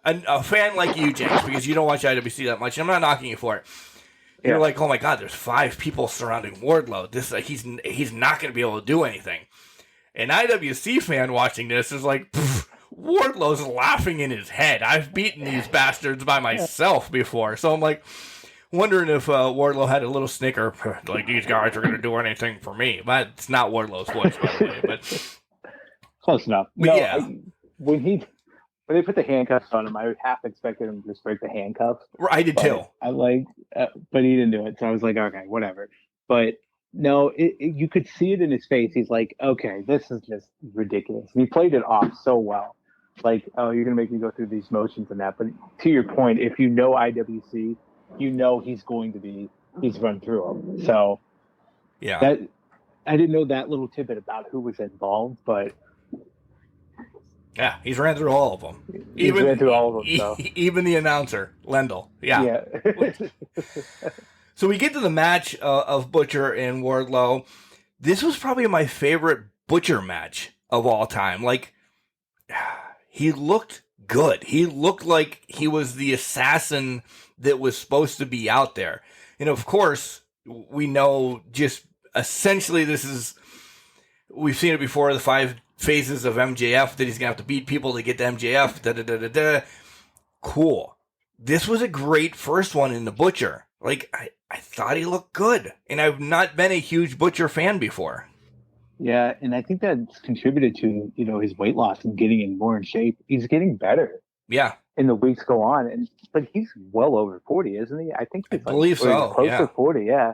a fan like you, James, because you don't watch IWC that much, and I'm not knocking you for it. You're like, oh my God, there's 5 people surrounding Wardlow. He's not going to be able to do anything. An IWC fan watching this is like, Wardlow's laughing in his head. I've beaten these bastards by myself before. So I'm like, wondering if Wardlow had a little snicker, like, these guys are going to do anything for me. But it's not Wardlow's voice, by the way. But close enough. But when they put the handcuffs on him, I half expected him to just break the handcuffs. I did too. But he didn't do it. So I was like, okay, whatever. But no, you could see it in his face. He's like, okay, this is just ridiculous. And he played it off so well. Like, oh, you're going to make me go through these motions and that. But to your point, if you know IWC, you know he's run through them. So yeah, that I didn't know that little tidbit about who was involved, but yeah, he's ran through all of them. Ran through all of them. So. Even the announcer, Lendl. Yeah. So we get to the match of Butcher and Wardlow. This was probably my favorite Butcher match of all time. Like, he looked good. He looked like he was the assassin that was supposed to be out there. And of course, we know just essentially we've seen it before, the 5 phases of MJF, that he's going to have to beat people to get to MJF, da-da-da-da-da. Cool. This was a great first one in the Butcher. Like, I thought he looked good, and I've not been a huge Butcher fan before. Yeah, and I think that's contributed to, his weight loss and getting in more in shape. He's getting better. Yeah. In the weeks go on, but he's well over 40, isn't he? I think he's I believe so. Close Yeah. to 40, yeah.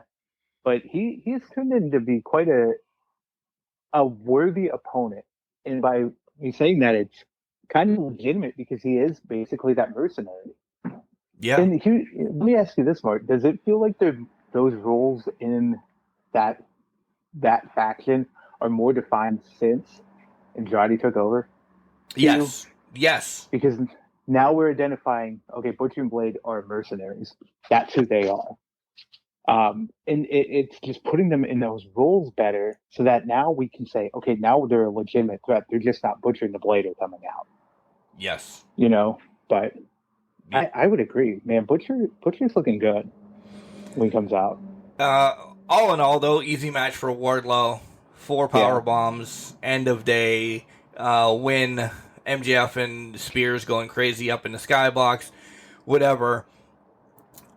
But he's turned into be quite a worthy opponent. And by me saying that, it's kind of legitimate because he is basically that mercenary. Yeah. And let me ask you this, Mark. Does it feel like those roles in that faction are more defined since Andrade took over? Yes. Yes. Because now we're identifying, okay, Butcher and Blade are mercenaries. That's who they are. And it's just putting them in those roles better so that now we can say, okay, now they're a legitimate threat. They're just not Butcher and the Blade are coming out. Yes. But I would agree, man. Butcher's looking good when he comes out. All in all, though, easy match for Wardlow. 4 power bombs, end of day, win. MJF and Spears going crazy up in the skybox, whatever.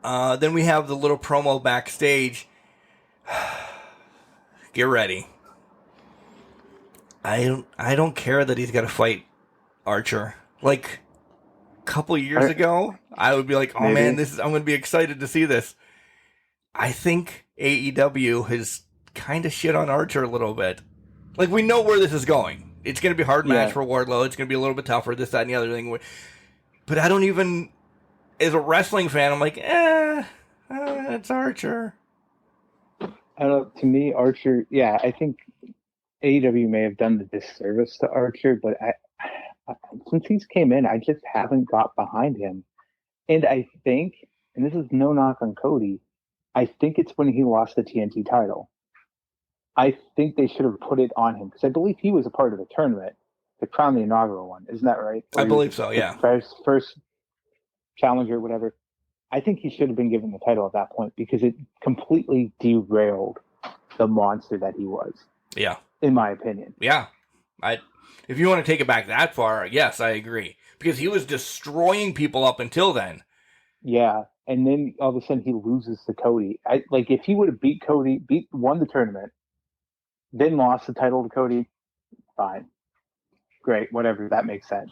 Then we have the little promo backstage. Get ready. I don't care that he's got to fight Archer. Like a couple years ago, I would be like, oh man, I'm going to be excited to see this. I think AEW has kind of shit on Archer a little bit. Like, we know where this is going. It's going to be a hard match for Wardlow. It's going to be a little bit tougher, this, that, and the other thing. But I don't even, as a wrestling fan, I'm like, it's Archer. I don't know. To me, Archer, I think AEW may have done the disservice to Archer, but I since he's came in, I just haven't got behind him. And I think, and this is no knock on Cody, I think it's when he lost the TNT title. I think they should have put it on him because I believe he was a part of the tournament to crown the inaugural one. Isn't that right? I believe so, yeah. First challenger, whatever. I think he should have been given the title at that point because it completely derailed the monster that he was. Yeah. In my opinion. Yeah. If you want to take it back that far, yes, I agree. Because he was destroying people up until then. Yeah. And then all of a sudden he loses to Cody. If he would have beat Cody, won the tournament, then lost the title to Cody, fine. Great, whatever, that makes sense.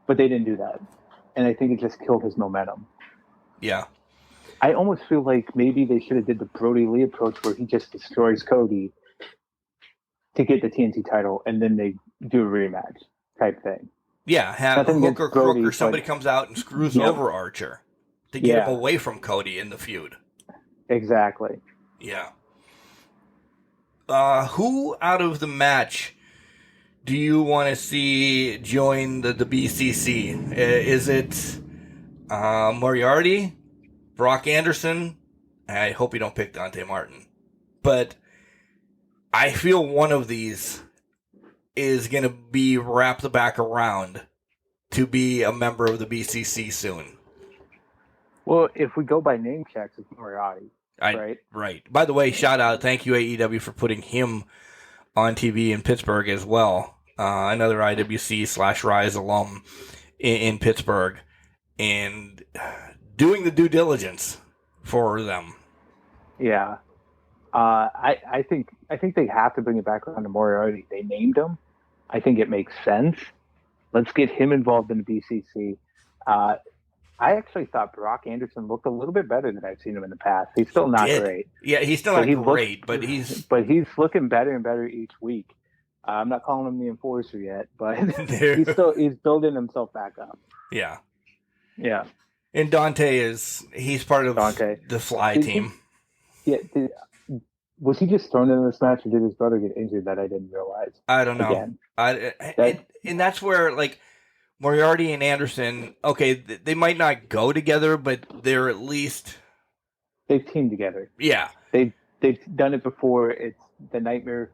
But they didn't do that. And I think it just killed his momentum. Yeah. I almost feel like maybe they should have did the Brody Lee approach where he just destroys Cody to get the TNT title, and then they do a rematch type thing. Yeah, have Hook or Crook or somebody comes out and screws over Archer to get him away from Cody in the feud. Exactly. Yeah. Who out of the match do you want to see join the BCC? Is it Moriarty, Brock Anderson? I hope you don't pick Dante Martin. But I feel one of these is going to be wrapped back around to be a member of the BCC soon. Well, if we go by name checks, it's Moriarty. Right. By the way, shout out. Thank you, AEW, for putting him on TV in Pittsburgh as well. Another IWC/Rise alum in Pittsburgh, and doing the due diligence for them. Yeah. I think they have to bring it back around to Moriarty. They named him. I think it makes sense. Let's get him involved in the BCC. I actually thought Brock Anderson looked a little bit better than I've seen him in the past. He's still not great. Yeah, he's still not great, but he's looking better and better each week. I'm not calling him the enforcer yet, but he's building himself back up. Yeah. Yeah. And Dante he's part of the Fly team. Was he just thrown into this match, or did his brother get injured that I didn't realize? I don't know. And that's where, like, Moriarty and Anderson, okay, they might not go together, but they're at least... They've teamed together. Yeah. They've done it before. It's the Nightmare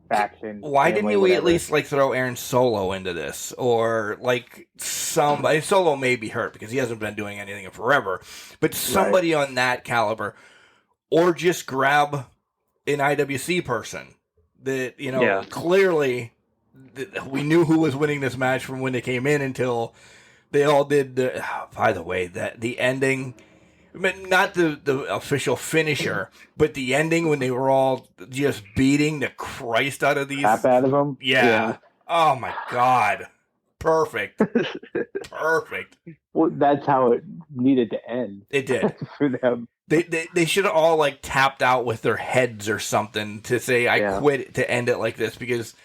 faction. Why didn't you at least, like, throw Aaron Solo into this? Or, like, somebody... Solo may be hurt because he hasn't been doing anything in forever. But somebody on that caliber... or just grab an IWC person that, you know, Yeah. clearly we knew who was winning this match from when they came in until they all did by the way, that the ending, I mean, not the official finisher, but the ending when they were all just beating the Christ out of these. Crap out of them. Yeah. Oh my God. Perfect. Perfect. Well, that's how it needed to end It did. for them. They should have all like tapped out with their heads or something to say I quit to end it like this, because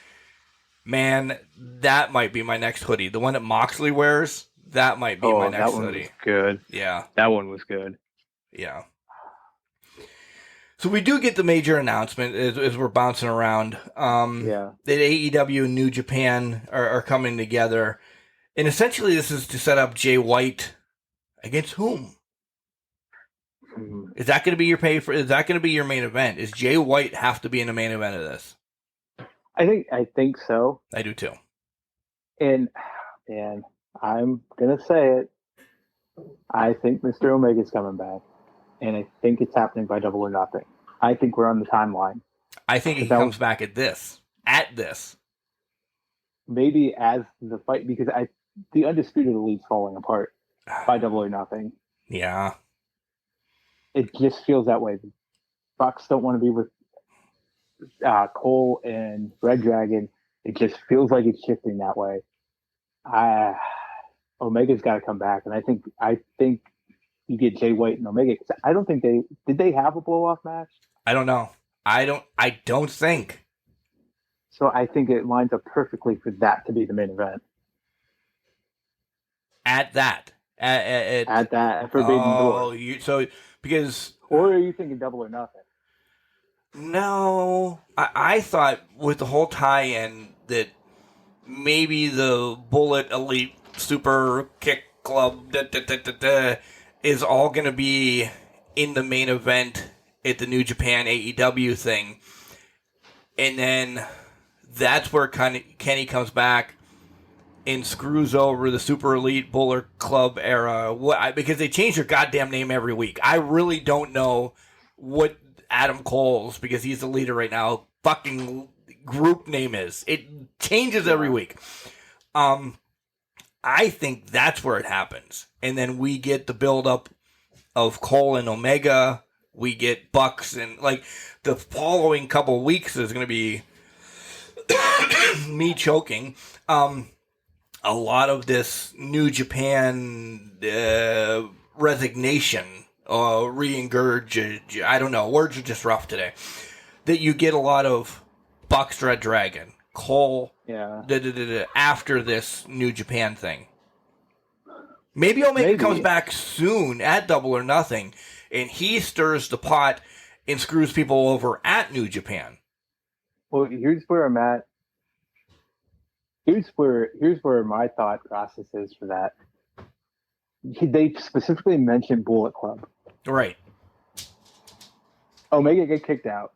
man, that might be my next hoodie. The one that Moxley wears, that might be my next that one hoodie. was good. Yeah. That one was good. Yeah. So we do get the major announcement as we're bouncing around. That AEW and New Japan are coming together. And essentially this is to set up Jay White against whom? Is that going to be is that going to be your main event? Is Jay White have to be in the main event of this? I think so. I do too. And I'm gonna say it. I think Mr. Omega's coming back, and I think it's happening by Double or Nothing. I think we're on the timeline. I think he comes back at this. Maybe as the fight, because the Undisputed Elite's falling apart by Double or Nothing. Yeah. It just feels that way. The Bucks don't want to be with Cole and Red Dragon. It just feels like it's shifting that way. Omega's got to come back, and I think you get Jay White and Omega. I don't think did they have a blow off match. I don't know. I don't think. So I think it lines up perfectly for that to be the main event. At Forbidden Door. Because or are you thinking Double or Nothing? No, I thought with the whole tie-in that maybe the Bullet Elite Super Kick Club is all going to be in the main event at the New Japan AEW thing, and then that's where Kenny comes back and screws over the Super Elite Bullet Club era. Because they change their goddamn name every week. I really don't know what Adam Cole's, because he's the leader right now, fucking group name is. It changes every week. I think that's where it happens. And then we get the build-up of Cole and Omega. We get Bucks, and like the following couple weeks is going to be me choking. A lot of this New Japan resignation, re-engurge, I don't know, words are just rough today. That you get a lot of Bucks, Red Dragon, Cole, after this New Japan thing. Maybe Omega comes back soon at Double or Nothing, and he stirs the pot and screws people over at New Japan. Well, here's where I'm at. Here's where my thought process is for that. They specifically mentioned Bullet Club. Right. Omega get kicked out.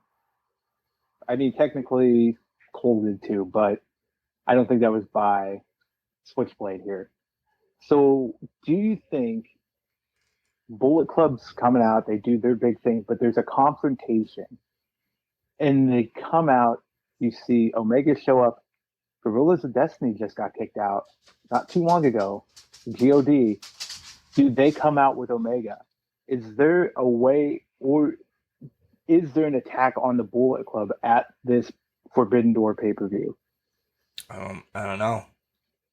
I mean, technically, Cole did too, but I don't think that was by Switchblade here. So, do you think Bullet Club's coming out, they do their big thing, but there's a confrontation, and they come out, you see Omega show up, Gorillas of Destiny just got kicked out not too long ago, GOD, do they come out with Omega? Is there a way, or is there an attack on the Bullet Club at this Forbidden Door pay-per-view? I don't know.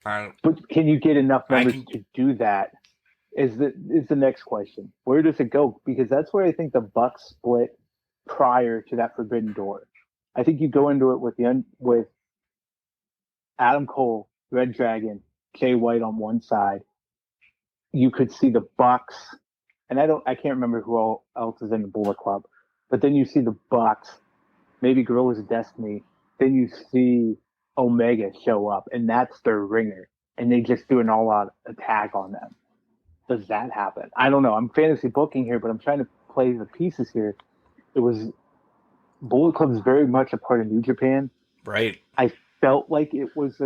But can you get enough members to do that? Is the next question. Where does it go? Because that's where I think the Bucks split prior to that Forbidden Door. I think you go into it with Adam Cole, Red Dragon, Jay White on one side. You could see the Bucks, and I can't remember who else is in the Bullet Club, but then you see the Bucks, maybe Gorillas of Destiny. Then you see Omega show up, and that's their ringer, and they just do an all-out attack on them. Does that happen? I don't know. I'm fantasy booking here, but I'm trying to play the pieces here. It was Bullet Club is very much a part of New Japan. Right. I felt like it was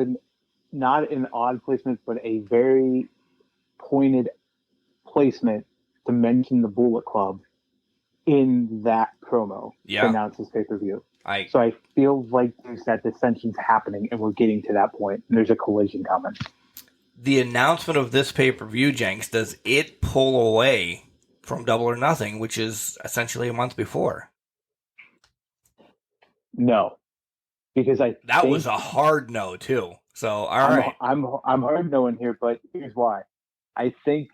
not an odd placement, but a very pointed placement to mention the Bullet Club in that promo Yeah. to announce this pay-per-view. I So I feel like there's that dissension's happening, and we're getting to that point. And there's a collision coming. the announcement of this pay-per-view, Jenks, does it pull away from Double or Nothing, which is essentially a month before? No, because That was a hard no, too. So, all right. I'm hard knowing here, but here's why. I think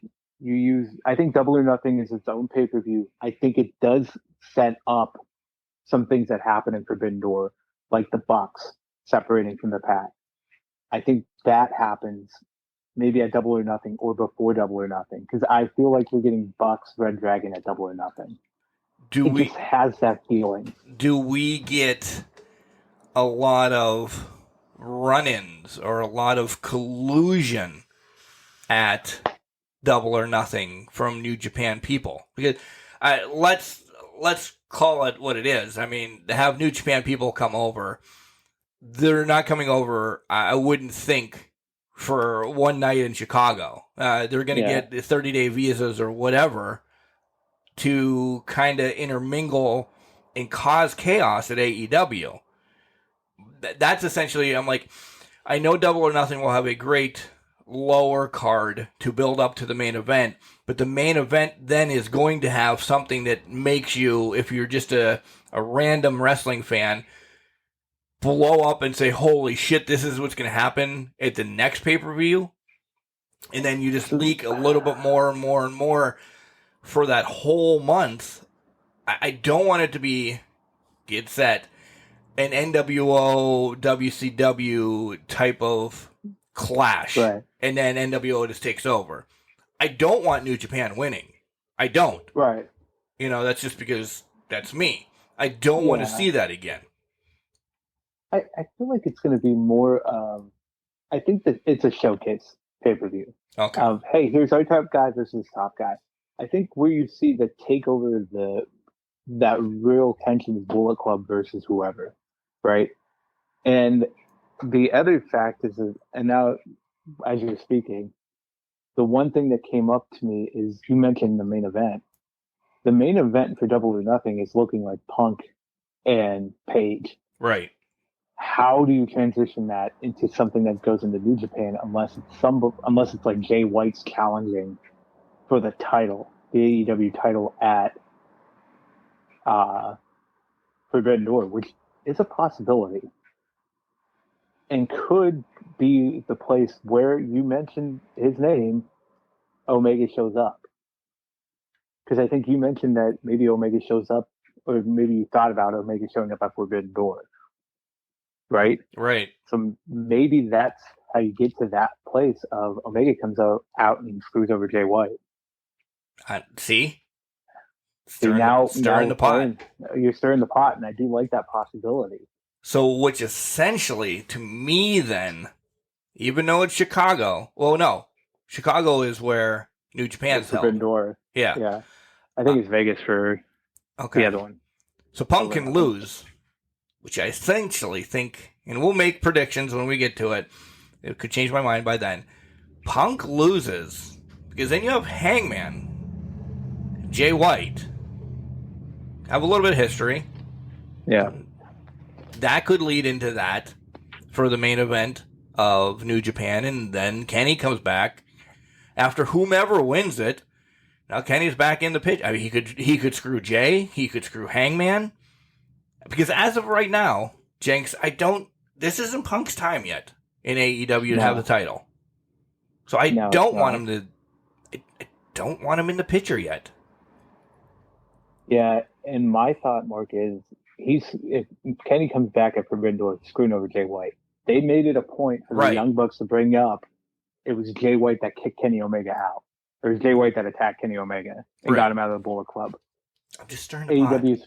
Double or Nothing is its own pay-per-view. I think it does set up some things that happen in Forbidden Door, like the Bucks separating from the pack. I think that happens maybe at Double or Nothing or before Double or Nothing, because I feel like we're getting Bucks Red Dragon at Double or Nothing. It just has that feeling. Do we get a lot of run-ins or a lot of collusion at Double or Nothing from New Japan people? Because let's call it what it is. I mean, to have New Japan people come over, they're not coming over, I wouldn't think, for one night in Chicago. They're going to get 30-day visas or whatever to kind of intermingle and cause chaos at AEW. That's essentially, I'm like, I know Double or Nothing will have a great lower card to build up to the main event, but the main event then is going to have something that makes you, if you're just a random wrestling fan, blow up and say, holy shit, this is what's going to happen at the next pay-per-view. And then you just leak a little bit more and more and more for that whole month. I don't want it to be, get set, an NWO, WCW type of clash. Right. And then NWO just takes over. I don't want New Japan winning. I don't. Right. You know, that's just because that's me. I don't want to see that again. I feel like it's going to be more. I think that it's a showcase pay-per-view. Okay. Hey, here's our top guy versus top guy. I think where you see the takeover, that real tension is Bullet Club versus whoever, right? And the other fact is that, and now as you're speaking, the one thing that came up to me is you mentioned the main event. The main event for Double or Nothing is looking like Punk and Page. Right. How do you transition that into something that goes into New Japan unless it's like Jay White's challenging for the title, the AEW title at Forbidden Door, which is a possibility and could be the place where you mentioned his name, Omega shows up. Because I think you mentioned that maybe Omega shows up, or maybe you thought about Omega showing up at Forbidden Door. Right? Right. So maybe that's how you get to that place of Omega comes out and screws over Jay White. See? Stirring the pot. You're stirring the pot, and I do like that possibility. So, which essentially, to me then, even though it's Chicago, well, no, Chicago is where New Japan's held. Forbidden Door. Yeah. Yeah. I think it's Vegas for the other one. So Punk can lose, which I essentially think, and we'll make predictions when we get to it. It could change my mind by then. Punk loses, because then you have Hangman, Jay White, have a little bit of history. Yeah. That could lead into that for the main event of New Japan, and then Kenny comes back after whomever wins it. Now Kenny's back in the pitch. I mean, he could screw Jay, he could screw Hangman, because as of right now, Jenks, this isn't Punk's time yet in AEW to have the title. So I don't want him to. I don't want him in the picture yet. Yeah, and my thought, Mark, is if Kenny comes back at Forbidden Door, screwing over Jay White. They made it a point for the Young Bucks to bring up. It was Jay White that kicked Kenny Omega out. Or it was Jay White that attacked Kenny Omega and got him out of the Bullet Club. I'm just stirring the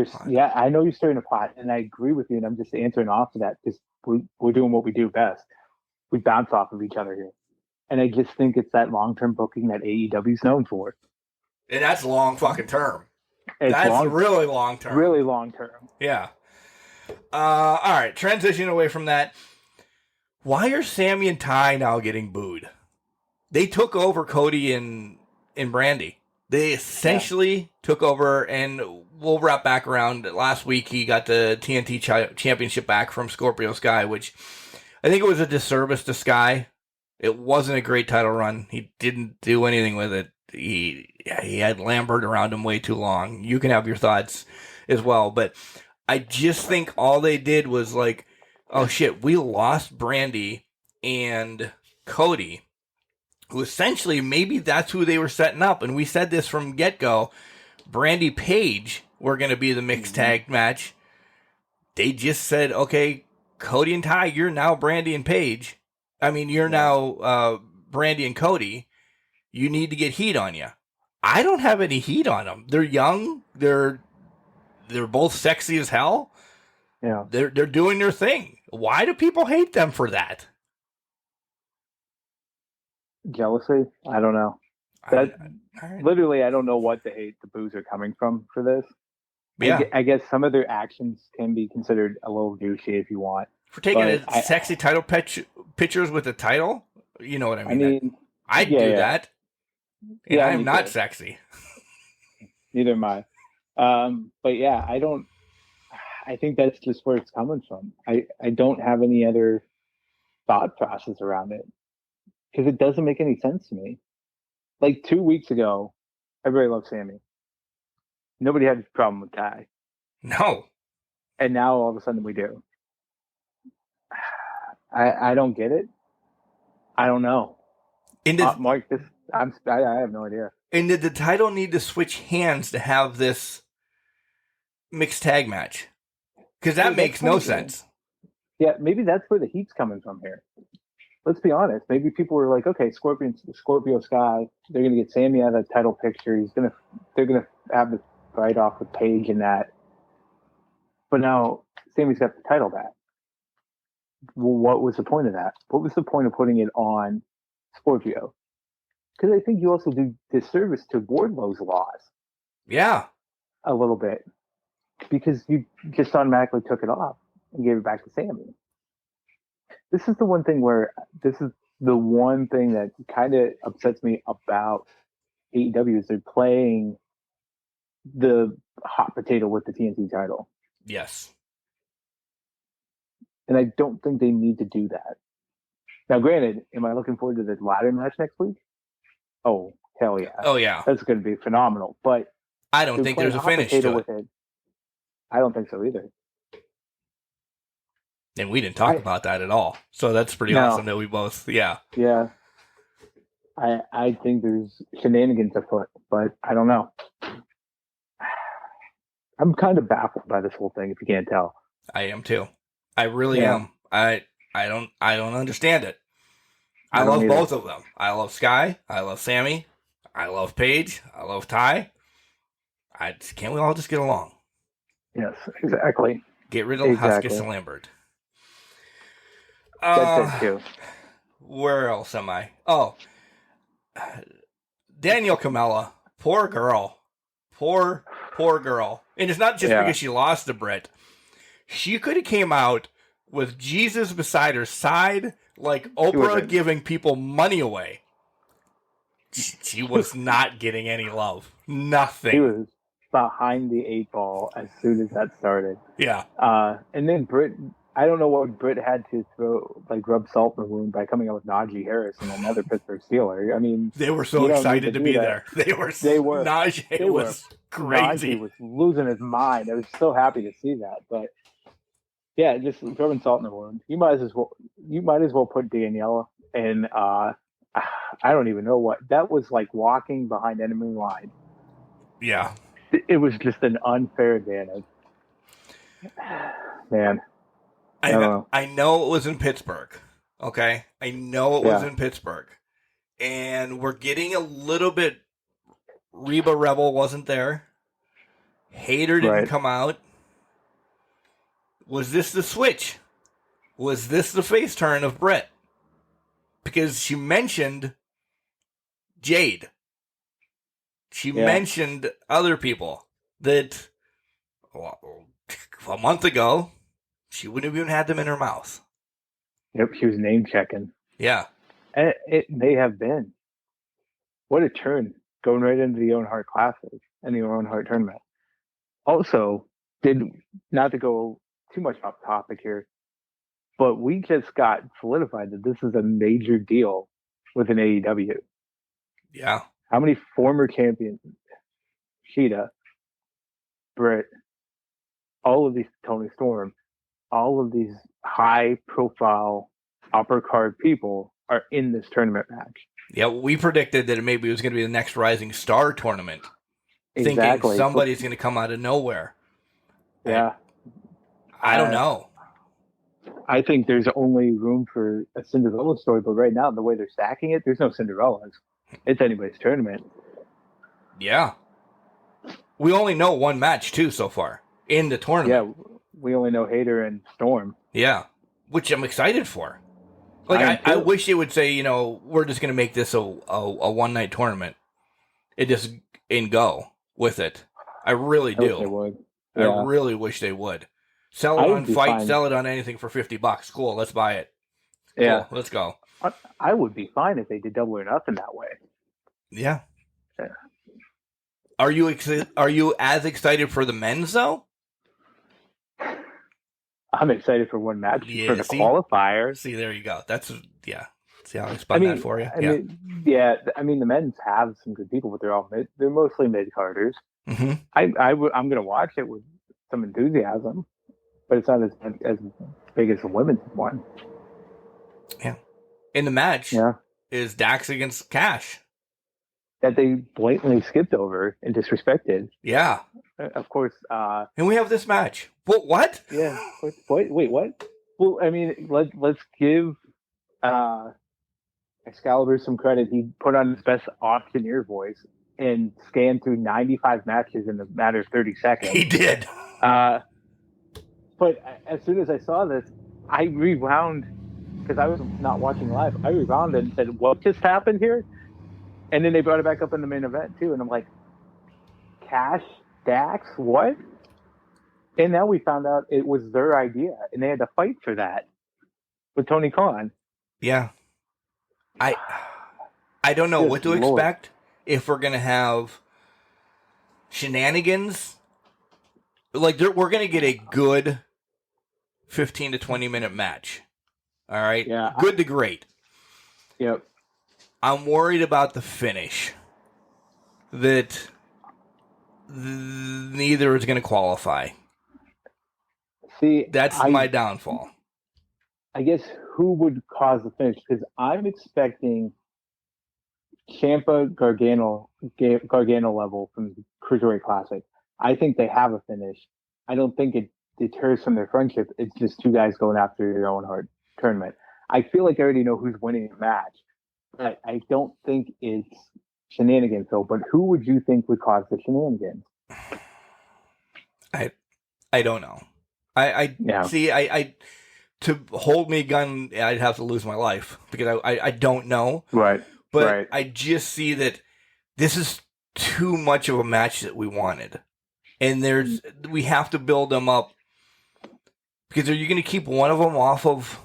pot. Yeah, I know you're stirring the pot, and I agree with you, and I'm just answering off of that because we're doing what we do best. We bounce off of each other here. And I just think it's that long-term booking that AEW's known for. And that's long fucking term. That's really long term. Really long term. Yeah. All right. Transition away from that. Why are Sammy and Ty now getting booed? They took over Cody and Brandy. They essentially took over, and we'll wrap back around. Last week, he got the TNT championship back from Scorpio Sky, which I think it was a disservice to Sky. It wasn't a great title run. He didn't do anything with it. He had Lambert around him way too long. You can have your thoughts as well, but I just think all they did was like, oh shit, we lost Brandy and Cody, who essentially maybe that's who they were setting up. And we said this from get-go. Brandy Page were going to be the mixed tag match. They just said, okay, Cody and Ty, you're now Brandy and Page. I mean, you're now Brandy and Cody. You need to get heat on you. I don't have any heat on them. They're young. They're both sexy as hell. Yeah. They're doing their thing. Why do people hate them for that? Jealousy? I don't know. Literally, I don't know what the hate the boos are coming from for this. Yeah. I guess some of their actions can be considered a little douchey if you want. For taking sexy title pictures with a title, you know what I mean? I'd do that. And I am not sexy. Neither am I. But yeah, I think that's just where it's coming from. I don't have any other thought process around it because it doesn't make any sense to me. Like 2 weeks ago, everybody loved Sammy. Nobody had a problem with Ty. No. And now all of a sudden we do. I don't get it. I don't know. Mark, I have no idea. And did the title need to switch hands to have this mixed tag match? Because that makes no sense. Yeah, maybe that's where the heat's coming from here. Let's be honest. Maybe people were like, okay, Scorpio Sky, they're gonna get Sammy out of the title picture. They're gonna have the fight off with Paige and that. But now Sammy's got the title back. Well, what was the point of that? What was the point of putting it on Scorpio? Because I think you also do disservice to Wardlow's laws. Yeah. A little bit. Because you just automatically took it off and gave it back to Sammy. This is the one thing that kind of upsets me about AEW is they're playing the hot potato with the TNT title. Yes. And I don't think they need to do that. Now, granted, am I looking forward to the ladder match next week? Oh, hell yeah. Oh, yeah. That's going to be phenomenal. But I don't think there's a finish to it. I don't think so either. And we didn't talk about that at all. So that's pretty awesome that we both, Yeah. I think there's shenanigans afoot, but I don't know. I'm kind of baffled by this whole thing, if you can't tell. I am too. I really am. I don't understand it. I love both of them. I love Sky. I love Sammy. I love Paige. I love Ty. Can't we all just get along? Yes, exactly. Get rid of Huskus and Lambert. That's it too. Where else am I? Oh, Danielle Kamela. Poor girl. Poor girl. And it's not just because she lost to Britt. She could have came out with Jesus beside her side, like Oprah giving people money away. She was not getting any love. Nothing. She was behind the 8 ball as soon as that started. Yeah. And then Britt, I don't know what Britt had to rub salt in the wound by coming out with Najee Harris and another Pittsburgh Steeler. I mean, they were so excited to be there. They were. Najee was crazy. Najee was losing his mind. I was so happy to see that. But yeah, just rubbing salt in the wound. You might as well put Daniela and I don't even know what that was like walking behind enemy line. Yeah. It was just an unfair advantage. Man. I know it was in Pittsburgh. Okay? I know it was in Pittsburgh. And we're getting a little bit... Reba Rebel wasn't there. Hater didn't come out. Was this the switch? Was this the face turn of Britt? Because she mentioned Jade. She mentioned other people that a month ago, she wouldn't have even had them in her mouth. Yep, she was name checking. Yeah. It may have been. What a turn going right into the Owen Hart Classic and the Owen Hart tournament. Also, not to go too much off topic here, but we just got solidified that this is a major deal with an AEW. Yeah. How many former champions, Sheeta, Britt, all of these, Tony Storm, all of these high profile upper card people are in this tournament match. Yeah, we predicted that maybe it was going to be the next Rising Star tournament. Exactly. Thinking somebody's going to come out of nowhere. Yeah. I don't know. I think there's only room for a Cinderella story, but right now, the way they're stacking it, there's no Cinderellas. It's anybody's tournament. Yeah. We only know one match, too, so far in the tournament. Yeah, we only know Hayter and Storm. Yeah, which I'm excited for. Like, I wish it would say, we're just going to make this a one-night tournament. And go with it. I really do. I wish they would. Yeah. I really wish they would. Sell it on Fight, sell it on anything for $50. Cool, let's buy it. Yeah. Cool, let's go. I would be fine if they did Double or Nothing that way. Yeah. Are you as excited for the men's, though? I'm excited for one match for the qualifiers. See, there you go. See how I spun that for you? I mean, the men's have some good people, but they're mostly mid-carders. Mm-hmm. I'm going to watch it with some enthusiasm, but it's not as big as the women's one. Yeah. In the match is Dax against Cash. That they blatantly skipped over and disrespected. Yeah. Of course. And we have this match. What? Yeah. Wait, what? Well, I mean, let's give Excalibur some credit. He put on his best auctioneer voice and scanned through 95 matches in a matter of 30 seconds. He did. But as soon as I saw this, I rewound, because I was not watching live. I rewound and said, what just happened here? And then they brought it back up in the main event, too. And I'm like, Cash, Dax, what? And now we found out it was their idea, and they had to fight for that with Tony Khan. Yeah. I don't know what to expect if we're going to have shenanigans. Like, we're going to get a good 15 to 20 minute match. All right? Yeah. Good to great. Yep. I'm worried about the finish. That neither is going to qualify. See, that's my downfall. I guess who would cause the finish? Because I'm expecting Ciampa Gargano level from the Cruiserweight Classic. I think they have a finish. I don't think it deters from their friendship. It's just two guys going after their own hard tournament. I feel like I already know who's winning the match, but I don't think it's shenanigans, Phil. But who would you think would cause the shenanigans? I don't know. I to hold me a gun, I'd have to lose my life because I don't know. Right. But right. I just see that this is too much of a match that we wanted. And we have to build them up, because are you going to keep one of them off of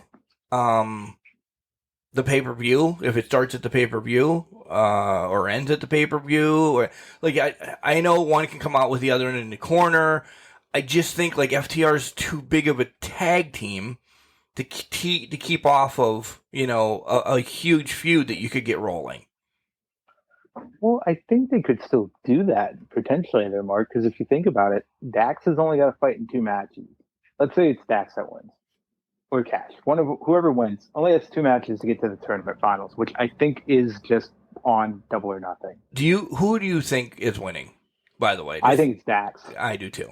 the pay-per-view if it starts at the pay-per-view or ends at the pay-per-view? Or like I know one can come out with the other in the corner. I just think like FTR is too big of a tag team to keep off of, a huge feud that you could get rolling. Well, I think they could still do that potentially there, Mark, because if you think about it, Dax has only got to fight in 2 matches. Let's say it's Dax that wins, or Cash. Whoever wins only has 2 matches to get to the tournament finals, which I think is just on Double or Nothing. Who do you think is winning, by the way? I think it's Dax. I do too.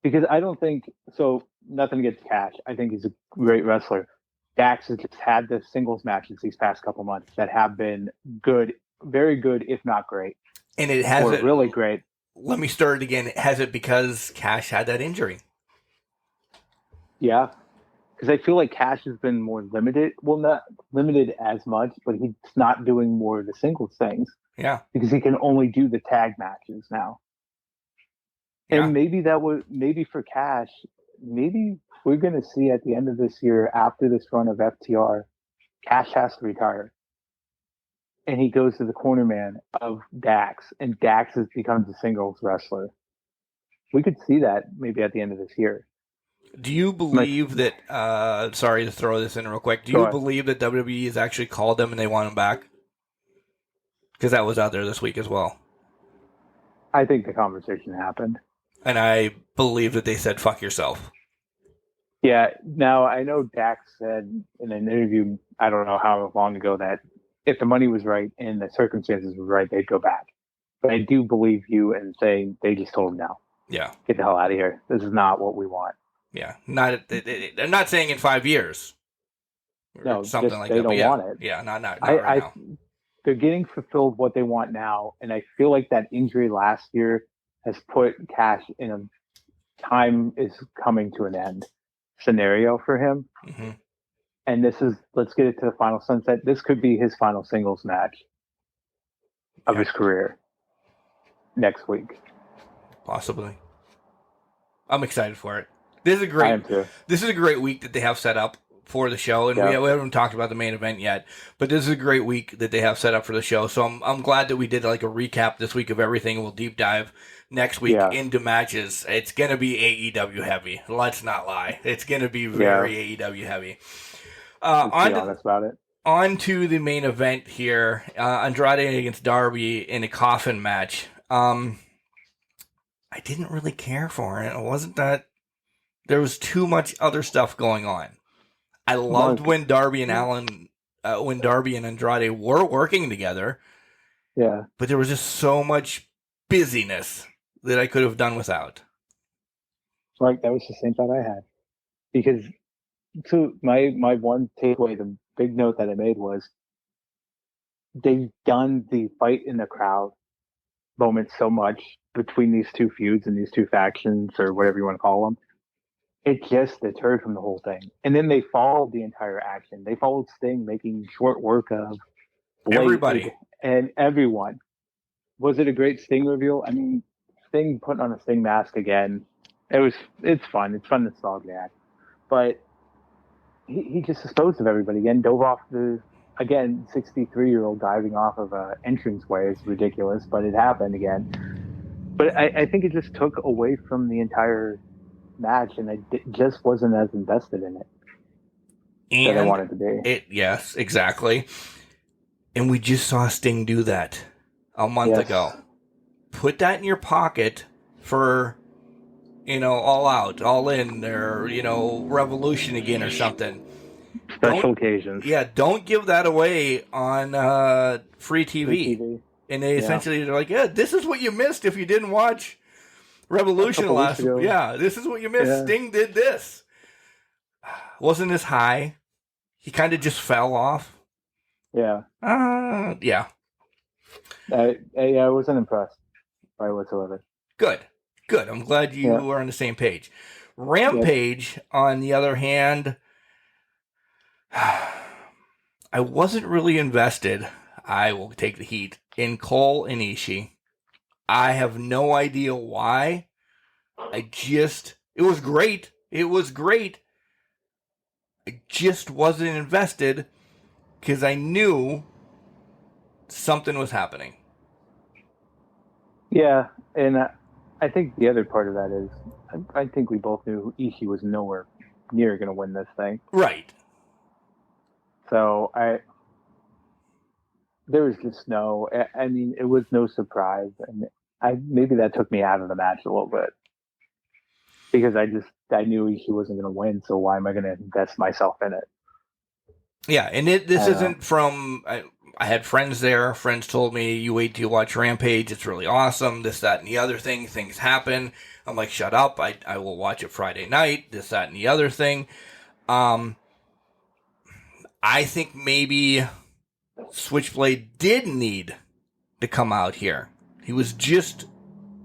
Because I don't think, so nothing against Cash. I think he's a great wrestler. Dax has just had the singles matches these past couple months that have been good, very good, if not great. And it has it really great. Let me start it again. Has it because Cash had that injury? Yeah. Because I feel like Cash has been more limited. Well, not limited as much, but he's not doing more of the singles things. Yeah. Because he can only do the tag matches now. Yeah. And maybe for Cash, maybe we're going to see at the end of this year, after this run of FTR, Cash has to retire. and he goes to the corner man of Dax, and Dax becomes a singles wrestler. We could see that maybe at the end of this year. Do you believe that, sorry to throw this in real quick, do you believe that WWE has actually called them and they want him back? Because that was out there this week as well. I think the conversation happened. And I believe that they said, fuck yourself. Yeah. Now, I know Dax said in an interview, I don't know how long ago, that if the money was right and the circumstances were right, they'd go back. But I do believe you and saying they just told him no. Yeah. Get the hell out of here. This is not what we want. Yeah. I'm not saying in 5 years. No, something just, like they that. don't want it. Yeah, not right now. They're getting fulfilled what they want now, and I feel like that injury last year has put Cash in a time is coming to an end scenario for him. Mm-hmm. And this is, let's get it to the final sunset. This could be his final singles match of his career next week. Possibly. I'm excited for it. This is a great week that they have set up for the show, and we haven't talked about the main event yet, but this is a great week that they have set up for the show. So I'm glad that we did like a recap this week of everything. We'll deep dive next week into matches. It's gonna be AEW heavy. Let's not lie. It's gonna be very AEW heavy. Honest about it. On to the main event here. Andrade against Darby in a coffin match. I didn't really care for it. It wasn't that there was too much other stuff going on. I loved when Darby and Andrade were working together. Yeah. But there was just so much busyness that I could have done without. Right, that was the same thought I had. Because so my one takeaway, the big note that I made was they've done the fight in the crowd moment so much between these two feuds and these two factions, or whatever you want to call them. It just deterred from the whole thing. And then they followed the entire action. They followed Sting making short work of everybody and everyone. Was it a great Sting reveal? I mean, Sting putting on a Sting mask again. It's fun. It's fun to nostalgia act. But he just disposed of everybody again, dove off 63-year-old diving off of an entranceway is ridiculous, but it happened again. But I think it just took away from the entire match, and I just wasn't as invested in it that I wanted to be. Yes, exactly. And we just saw Sting do that a month ago. Put that in your pocket for, All Out, All In, or, Revolution again or something. Special occasions. Yeah, don't give that away on free TV. And they essentially are like, this is what you missed if you didn't watch Revolution last week. Yeah, this is what you missed. Yeah. Sting did this. Wasn't this high? He kind of just fell off. Yeah. Yeah. I wasn't impressed by whatsoever. Good. I'm glad you were on the same page. Rampage, on the other hand, I wasn't really invested. I will take the heat in Cole and Ishii. I have no idea why. It was great. It was great. I just wasn't invested because I knew something was happening. Yeah, and I think the other part of that is I think we both knew Ishii was nowhere near going to win this thing. Right. So there was just it was no surprise, and maybe that took me out of the match a little bit because I knew he wasn't going to win. So why am I going to invest myself in it? Yeah, and this isn't from. I had friends there. Friends told me, "You wait till you watch Rampage. It's really awesome. This, that, and the other thing. Things happen." I'm like, "Shut up! I will watch it Friday night. This, that, and the other thing." I think maybe Switchblade did need to come out here. He was just,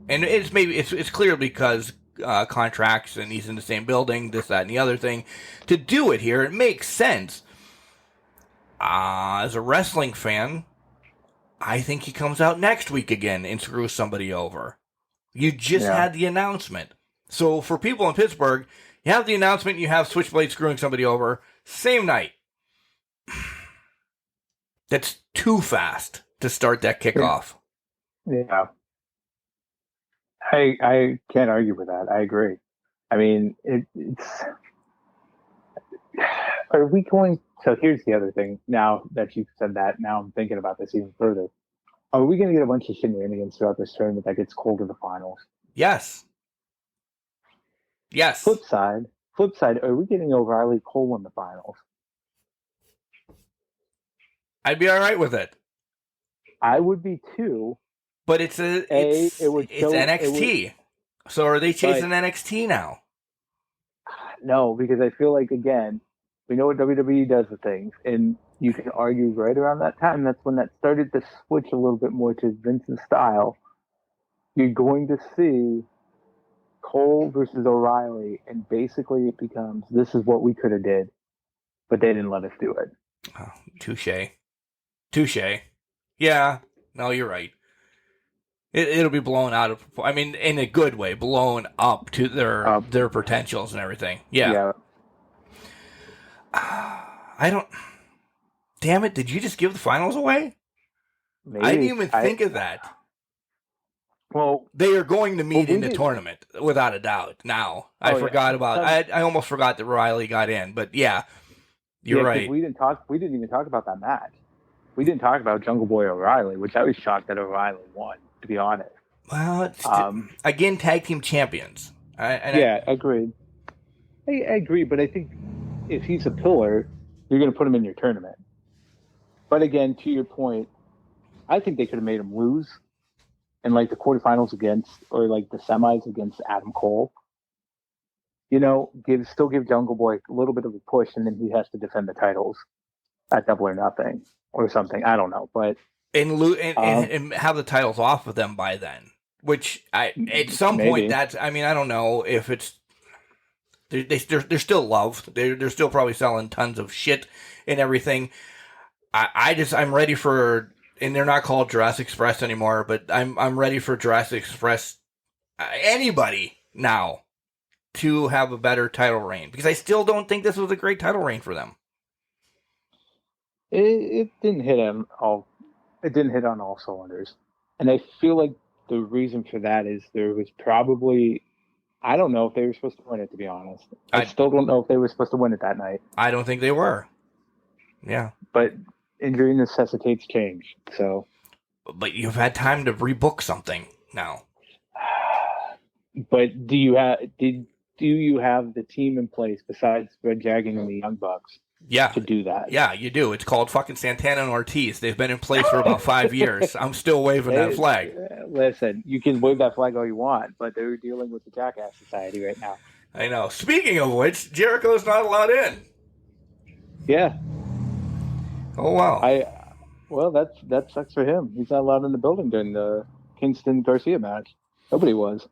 and it's clear because contracts and he's in the same building, this, that, and the other thing. To do it here, it makes sense. As a wrestling fan, I think he comes out next week again and screws somebody over. You just had the announcement. So for people in Pittsburgh, you have the announcement, you have Switchblade screwing somebody over, same night. That's too fast to start that kickoff. Yeah. I can't argue with that. I agree. I mean, it's. Are we going? So here's the other thing. Now that you've said that, now I'm thinking about this even further. Are we going to get a bunch of shenanigans throughout this tournament that gets cold to the finals? Yes. Yes. Flip side, are we getting O'Reilly Cole in the finals? I'd be all right with it. I would be too. But it's NXT. So are they chasing NXT now? No, because I feel like, again, we know what WWE does with things, and you can argue right around that time, that's when that started to switch a little bit more to Vince's style. You're going to see Cole versus O'Reilly, and basically it becomes, this is what we could have did, but they didn't let us do it. Oh, touche. Yeah, no, you're right. It'll be blown out of, I mean, in a good way, blown up to their potentials and everything. Yeah. I don't. Damn it! Did you just give the finals away? Maybe. I didn't even think of that. Well, they are going to meet in the tournament without a doubt. Now I forgot about. I almost forgot that Riley got in, but yeah, you're right. We didn't even talk about that match. We didn't talk about Jungle Boy O'Reilly, which I was shocked that O'Reilly won. To be honest. Well, it's again, tag team champions. Agreed. I agree, but I think if he's a pillar, you're going to put him in your tournament. But again, to your point, I think they could have made him lose in like the quarterfinals or like the semis against Adam Cole. You know, still give Jungle Boy a little bit of a push, and then he has to defend the titles at Double or Nothing or something. I don't know, but. And have the titles off of them by then. Which at some point I don't know if it's they're still loved. They're still probably selling tons of shit and everything. I'm ready for, and they're not called Jurassic Express anymore, but I'm ready for Jurassic Express anybody now to have a better title reign, because I still don't think this was a great title reign for them. It didn't hit on all. It didn't hit on all cylinders. And I feel like the reason for that is there was probably, I don't know if they were supposed to win it, to be honest. I still don't know if they were supposed to win it that night. I don't think they were. Yeah. But injury necessitates change, so. But you've had time to rebook something now. But do you have the team in place besides Red Dragon and the Young Bucks? Yeah. To do that. Yeah, you do. It's called fucking Santana and Ortiz. They've been in place for about 5 years. I'm still waving that flag. Listen, you can wave that flag all you want, but they're dealing with the Jackass Society right now. I know. Speaking of which, Jericho's not allowed in. Yeah. Oh, wow. Well, that sucks for him. He's not allowed in the building during the Kingston Garcia match. Nobody was.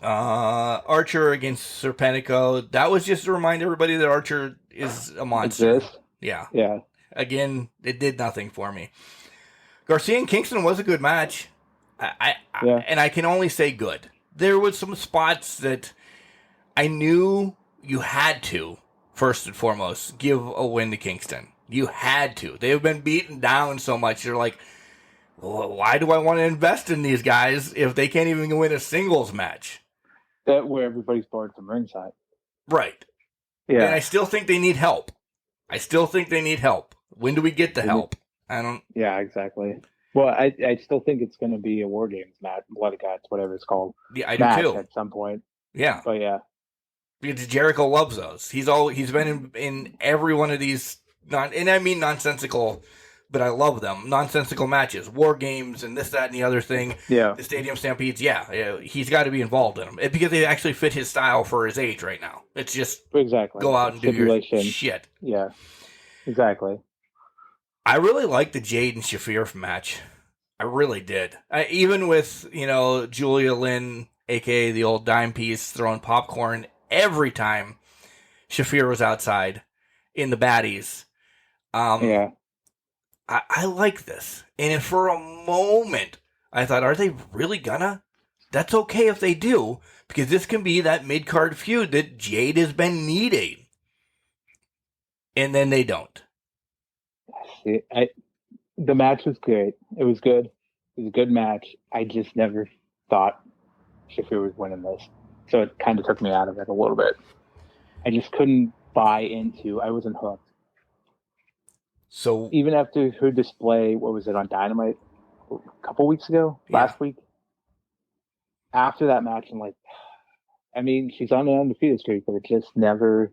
Archer against Serpentico. That was just to remind everybody that Archer is a monster. Yeah. Yeah. Again, it did nothing for me. Garcia and Kingston was a good match. And I can only say good. There was some spots that I knew you had to, first and foremost, give a win to Kingston. You had to. They've been beaten down so much. You're like, well, why do I want to invest in these guys if they can't even win a singles match? That where everybody's barred from ringside. Right. Yeah. And I still think they need help. When do we get the help? I don't. Yeah, exactly. Well, I still think it's going to be a War Games match, Blood of Gods, whatever it's called. Yeah, I do too. At some point. Yeah. But yeah. Because Jericho loves those. He's been in every one of these, and I mean nonsensical, but I love them. Nonsensical matches, War Games, and this, that, and the other thing. Yeah. The Stadium Stampedes. Yeah, he's got to be involved in them because they actually fit his style for his age right now. It's just go out and do your shit. Yeah. Exactly. I really liked the Jade and Shafir match. I really did. Even with, Julia Lynn, a.k.a. the old dime piece, throwing popcorn every time Shafir was outside in the baddies. Yeah. I like this. And for a moment, I thought, are they really gonna? That's okay if they do, because this can be that mid-card feud that Jade has been needing. And then they don't. see. The match was great. It was good. It was a good match. I just never thought Shafir was winning this, so it kind of took me out of it a little bit. I just couldn't buy into. I wasn't hooked. So Even after her display, what was it on Dynamite a couple weeks ago, last week? After that match, I'm like, I mean, she's on an undefeated streak, but it just never.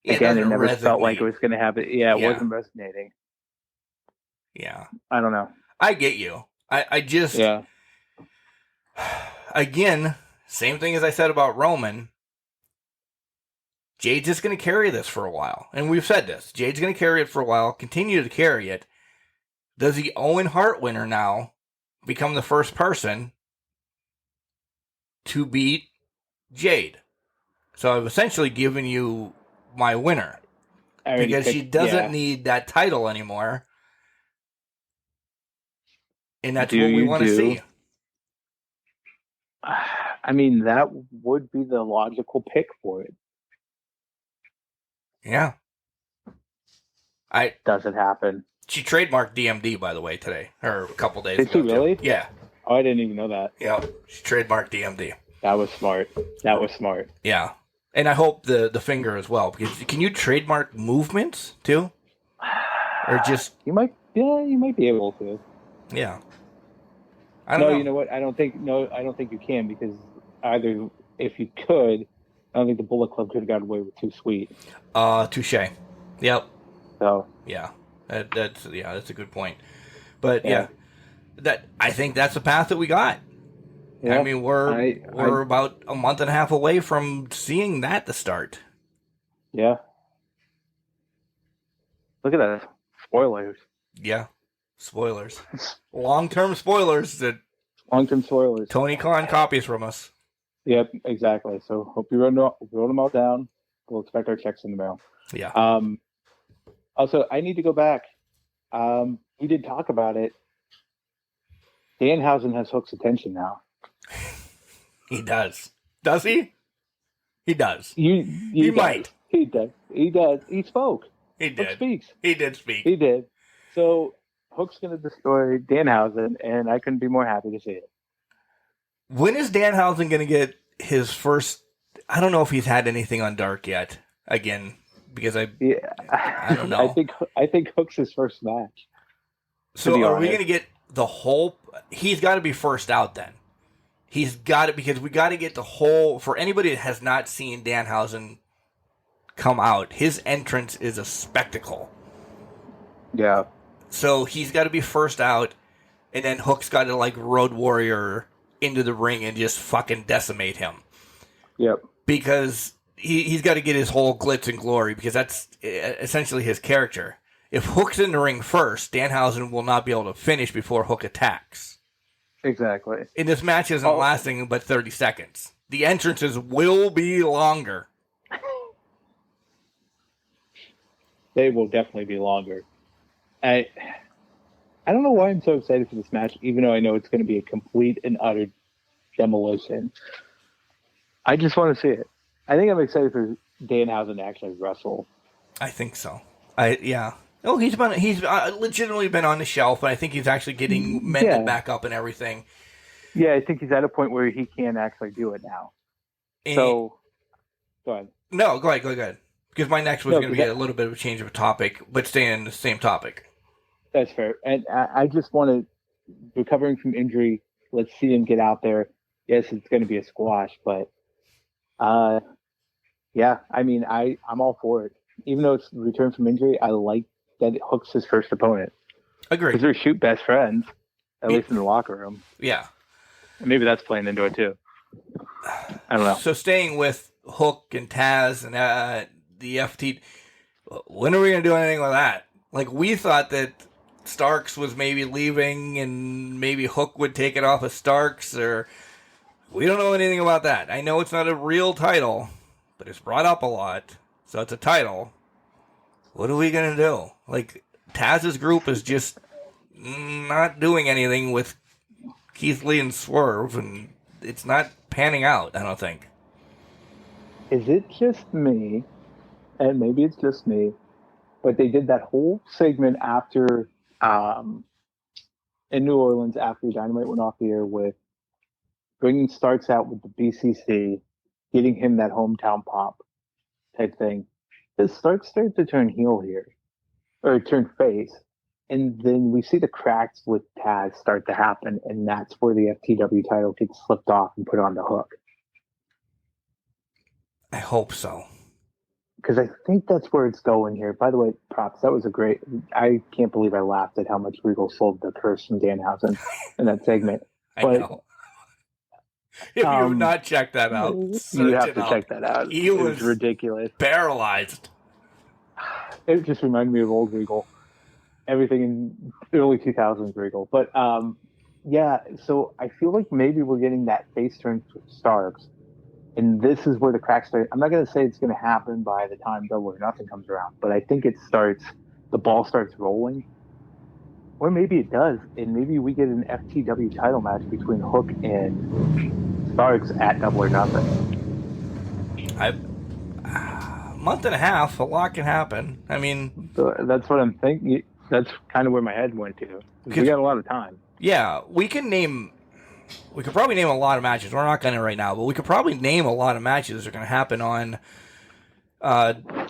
Again, it never felt like it was going to happen. Yeah, it wasn't resonating. Yeah, I don't know. I get you. I just again, same thing as I said about Roman. Jade's just going to carry this for a while. And we've said this. Jade's going to carry it for a while, continue to carry it. Does the Owen Hart winner now become the first person to beat Jade? So I've essentially given you my winner. Because she doesn't need that title anymore. And that's what we want to see. I mean, that would be the logical pick for it. Yeah. Does it happen? She trademarked DMD, by the way, today. Or a couple days ago. Did she really? Yeah. Oh, I didn't even know that. Yeah. She trademarked DMD. That was smart. Yeah. And I hope the finger as well. Because can you trademark movements too? Or just you might be able to. Yeah. I don't know. You know what? I don't think you can, because either if you could, I don't think the Bullet Club could have gotten away with Too Sweet. Touche. Yep. So yeah, that's a good point. But I think that's the path that we got. Yeah, I mean, we're about a month and a half away from seeing that to start. Yeah. Look at that. Spoilers. Yeah. Spoilers. Long-term spoilers that Tony Khan copies from us. Yep, exactly. So hope you wrote them all down. We'll expect our checks in the mail. Yeah. Also, I need to go back. We did talk about it. Danhausen has Hook's attention now. He does. Does he? He does. He might. He does. He does. He spoke. He did. Hook speaks. He did speak. He did. So Hook's going to destroy Danhausen, and I couldn't be more happy to see it. When is Danhausen going to get his first? I don't know if he's had anything on Dark yet. Again, because I don't know. I think Hook's his first match. So are we going to get the whole? He's got to be first out then. He's got it, because we got to get the whole. For anybody that has not seen Danhausen come out, his entrance is a spectacle. Yeah. So he's got to be first out, and then Hook's got to like Road Warrior into the ring and just fucking decimate him. Yep. Because he's got to get his whole glitz and glory, because that's essentially his character. If Hook's in the ring first, Danhausen will not be able to finish before Hook attacks. Exactly. And this match isn't lasting but 30 seconds. The entrances will be longer. They will definitely be longer. I don't know why I'm so excited for this match, even though I know it's going to be a complete and utter demolition. I just want to see it. I think I'm excited for Danhausen to actually wrestle. I think so. Oh, he's legitimately been on the shelf, and I think he's actually getting mended back up and everything. Yeah, I think he's at a point where he can actually do it now. Go ahead. No, go ahead. Because my next was going to be a little bit of a change of a topic, but staying in the same topic. That's fair. And I just want to, recovering from injury, let's see him get out there. Yes, it's going to be a squash, but yeah, I mean, I'm all for it. Even though it's return from injury, I like that it Hook's his first opponent. Agreed. Because they're shoot best friends, at least in the locker room. Yeah. And maybe that's playing into it too. I don't know. So staying with Hook and Taz and the FT, when are we going to do anything with that? Like, we thought that Starks was maybe leaving and maybe Hook would take it off of Starks, or we don't know anything about that. I know it's not a real title, but it's brought up a lot, so it's a title. What are we going to do? Like, Taz's group is just not doing anything with Keith Lee and Swerve, and it's not panning out, I don't think. Is it just me, and maybe it's just me, but they did that whole segment after in New Orleans after Dynamite went off the air with bringing Starks out with the BCC, getting him that hometown pop type thing. Does Starks start to turn heel here, or turn face? And then we see the cracks with Taz start to happen, and that's where the FTW title gets slipped off and put on the hook. I hope so. Because I think that's where it's going here. By the way, props. That was a great... I can't believe I laughed at how much Regal sold the curse from Danhausen in that segment. I know. If you have not checked that out, you have to check that out. It was ridiculous. Paralyzed. It just reminded me of old Regal. Everything in early 2000s Regal. But, yeah, so I feel like maybe we're getting that face turn for Starks. And this is where the cracks start. I'm not going to say it's going to happen by the time Double or Nothing comes around, but I think the ball starts rolling. Or maybe it does. And maybe we get an FTW title match between Hook and Starks at Double or Nothing. A month and a half, a lot can happen. I mean... So that's what I'm thinking. That's kind of where my head went to. We got a lot of time. Yeah, we could probably name a lot of matches. We're not going to right now, but we could probably name a lot of matches that are going to happen on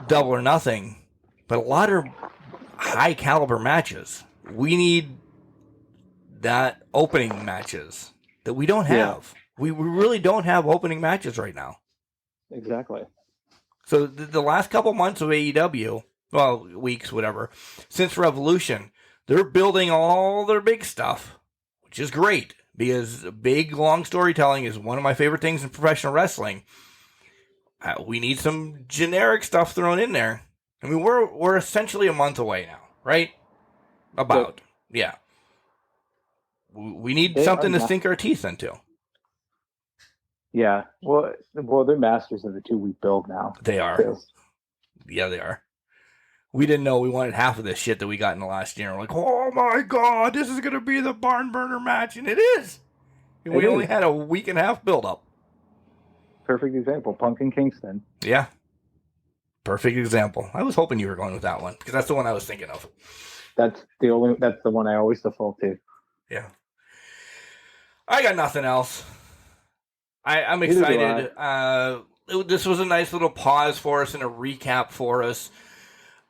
Double or Nothing. But a lot are high caliber matches. We need that opening matches that we don't have. Yeah. We really don't have opening matches right now. Exactly. So the last couple months of AEW, well, weeks, whatever, since Revolution, they're building all their big stuff, which is great. Because big, long storytelling is one of my favorite things in professional wrestling. We need some generic stuff thrown in there. I mean, we're essentially a month away now, right? About, yeah. We need something to sink our teeth into. Yeah, well, they're masters of the 2-week build now. They are. Yeah, they are. We didn't know we wanted half of this shit that we got in the last year. We're like, oh my God, this is going to be the barn burner match. And it is. And we only had a week and a half build up. Perfect example. Punk and Kingston. Yeah. Perfect example. I was hoping you were going with that one because that's the one I was thinking of. That's the one I always default to. Yeah. I got nothing else. I'm excited. This was a nice little pause for us and a recap for us.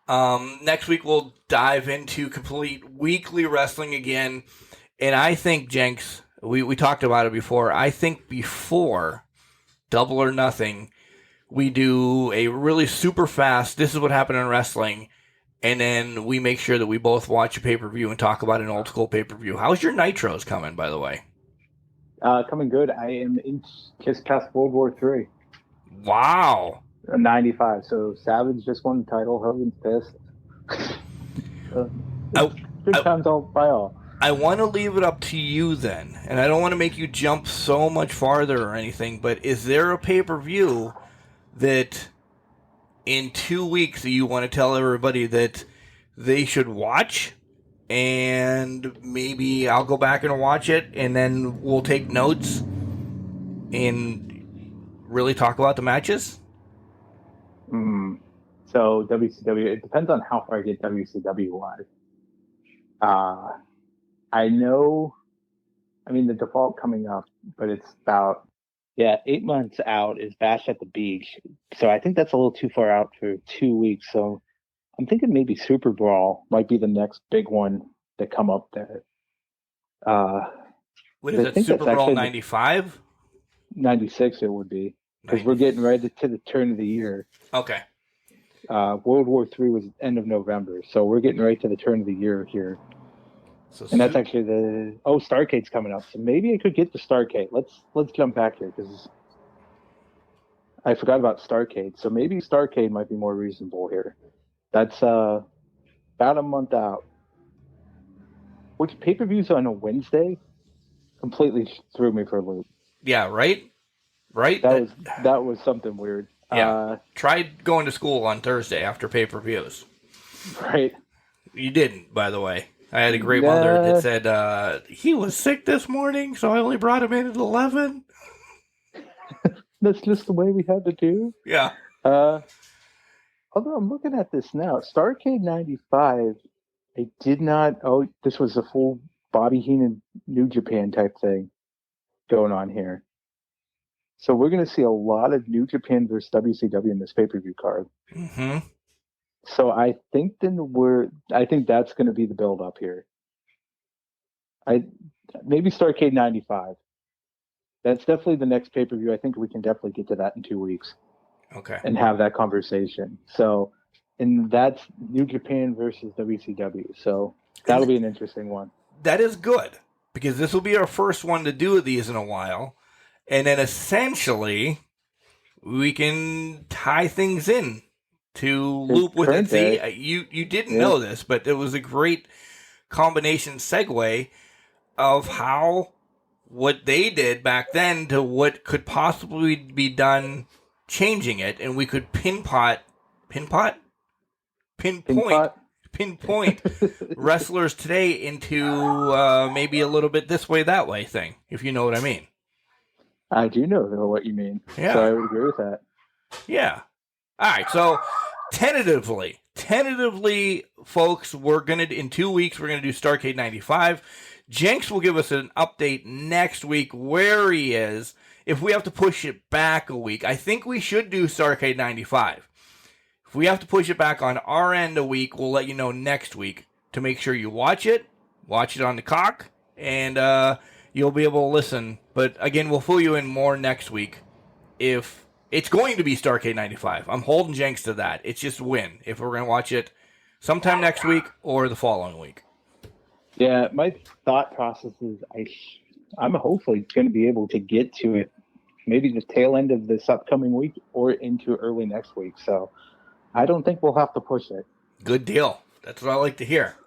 Next week we'll dive into complete weekly wrestling again, and I think, Jenks, we talked about it before. I think before Double or Nothing, we do a really super fast, this is what happened in wrestling, and then we make sure that we both watch a pay-per-view and talk about an old school pay-per-view. How's your Nitros coming, by the way? Coming good. I am just past World War III. Wow. 95. So Savage just won the title. Hogan's pissed. Good times all by all. I want to leave it up to you then, and I don't want to make you jump so much farther or anything, but is there a pay-per-view that in 2 weeks that you want to tell everybody that they should watch? And maybe I'll go back and watch it, and then we'll take notes and really talk about the matches? So WCW, it depends on how far I get WCW wise. I know, the default coming up, but it's about 8 months out is Bash at the Beach. So I think that's a little too far out for 2 weeks. So I'm thinking maybe Super Brawl might be the next big one that come up there. What is it, Super Brawl 95? 96 it would be. Because we're getting right to the turn of the year. Okay. World War III was end of November, so we're getting right to the turn of the year here. And that's actually Starrcade's coming up, so maybe I could get the Starrcade. Let's jump back here because I forgot about Starrcade. So maybe Starrcade might be more reasonable here. That's about a month out. Which pay-per-views on a Wednesday completely threw me for a loop. Yeah, right. That was something weird. Yeah. Tried going to school on Thursday after pay-per-views. Right. You didn't, by the way. I had a great mother that said he was sick this morning, so I only brought him in at 11. That's just the way we had to do. Yeah. Although I'm looking at this now, Starrcade 95, it did not. Oh, this was a full Bobby Heenan New Japan type thing going on here. So we're going to see a lot of New Japan versus WCW in this pay-per-view card. Mm-hmm. So I think that's going to be the build-up here. Maybe Starrcade 95. That's definitely the next pay-per-view. I think we can definitely get to that in 2 weeks. Okay. And have that conversation. So, and that's New Japan versus WCW. So that'll be an interesting one. That is good, because this will be our first one to do these in a while. And then essentially, we can tie things in to loop with it. See, you didn't know this, but it was a great combination segue of how what they did back then to what could possibly be done changing it, and we could pinpoint wrestlers today into maybe a little bit this way, that way thing, if you know what I mean. I do know what you mean. Yeah. So I would agree with that. Yeah. All right. So tentatively, folks, in 2 weeks, we're going to do Starrcade 95. Jenks will give us an update next week where he is. If we have to push it back a week, I think we should do Starrcade 95. If we have to push it back on our end a week, we'll let you know next week to make sure you watch it on the cock, and you'll be able to listen. But again, we'll fill you in more next week if it's going to be Starrcade 95. I'm holding Jenks to that. It's just when, if we're going to watch it sometime next week or the following week. Yeah, my thought process is I'm hopefully going to be able to get to it maybe the tail end of this upcoming week or into early next week. So I don't think we'll have to push it. Good deal. That's what I like to hear.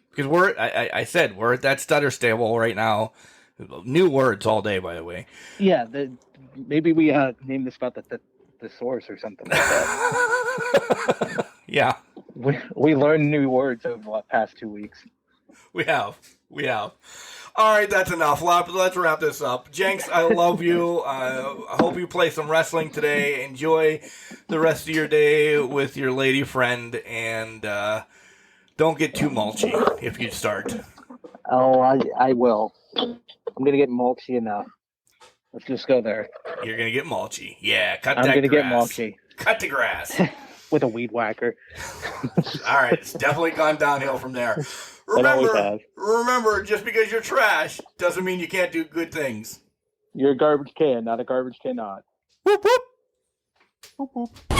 Because we're at that stutter stable right now. New words all day, by the way. Yeah, maybe we name this about the source or something like that. Yeah. We learned new words over the past 2 weeks. We have. All right, that's enough. Let's wrap this up. Jenks, I love you. I hope you play some wrestling today. Enjoy the rest of your day with your lady friend, and don't get too mulchy if you start. Oh, I will. I'm going to get mulchy enough. Let's just go there. You're going to get mulchy. Yeah, cut I'm that grass. I'm going to get mulchy. Cut the grass. With a weed whacker. All right, it's definitely gone downhill from there. Remember, just because you're trash doesn't mean you can't do good things. You're a garbage can, not a garbage cannot. Whoop, whoop. Whoop, whoop.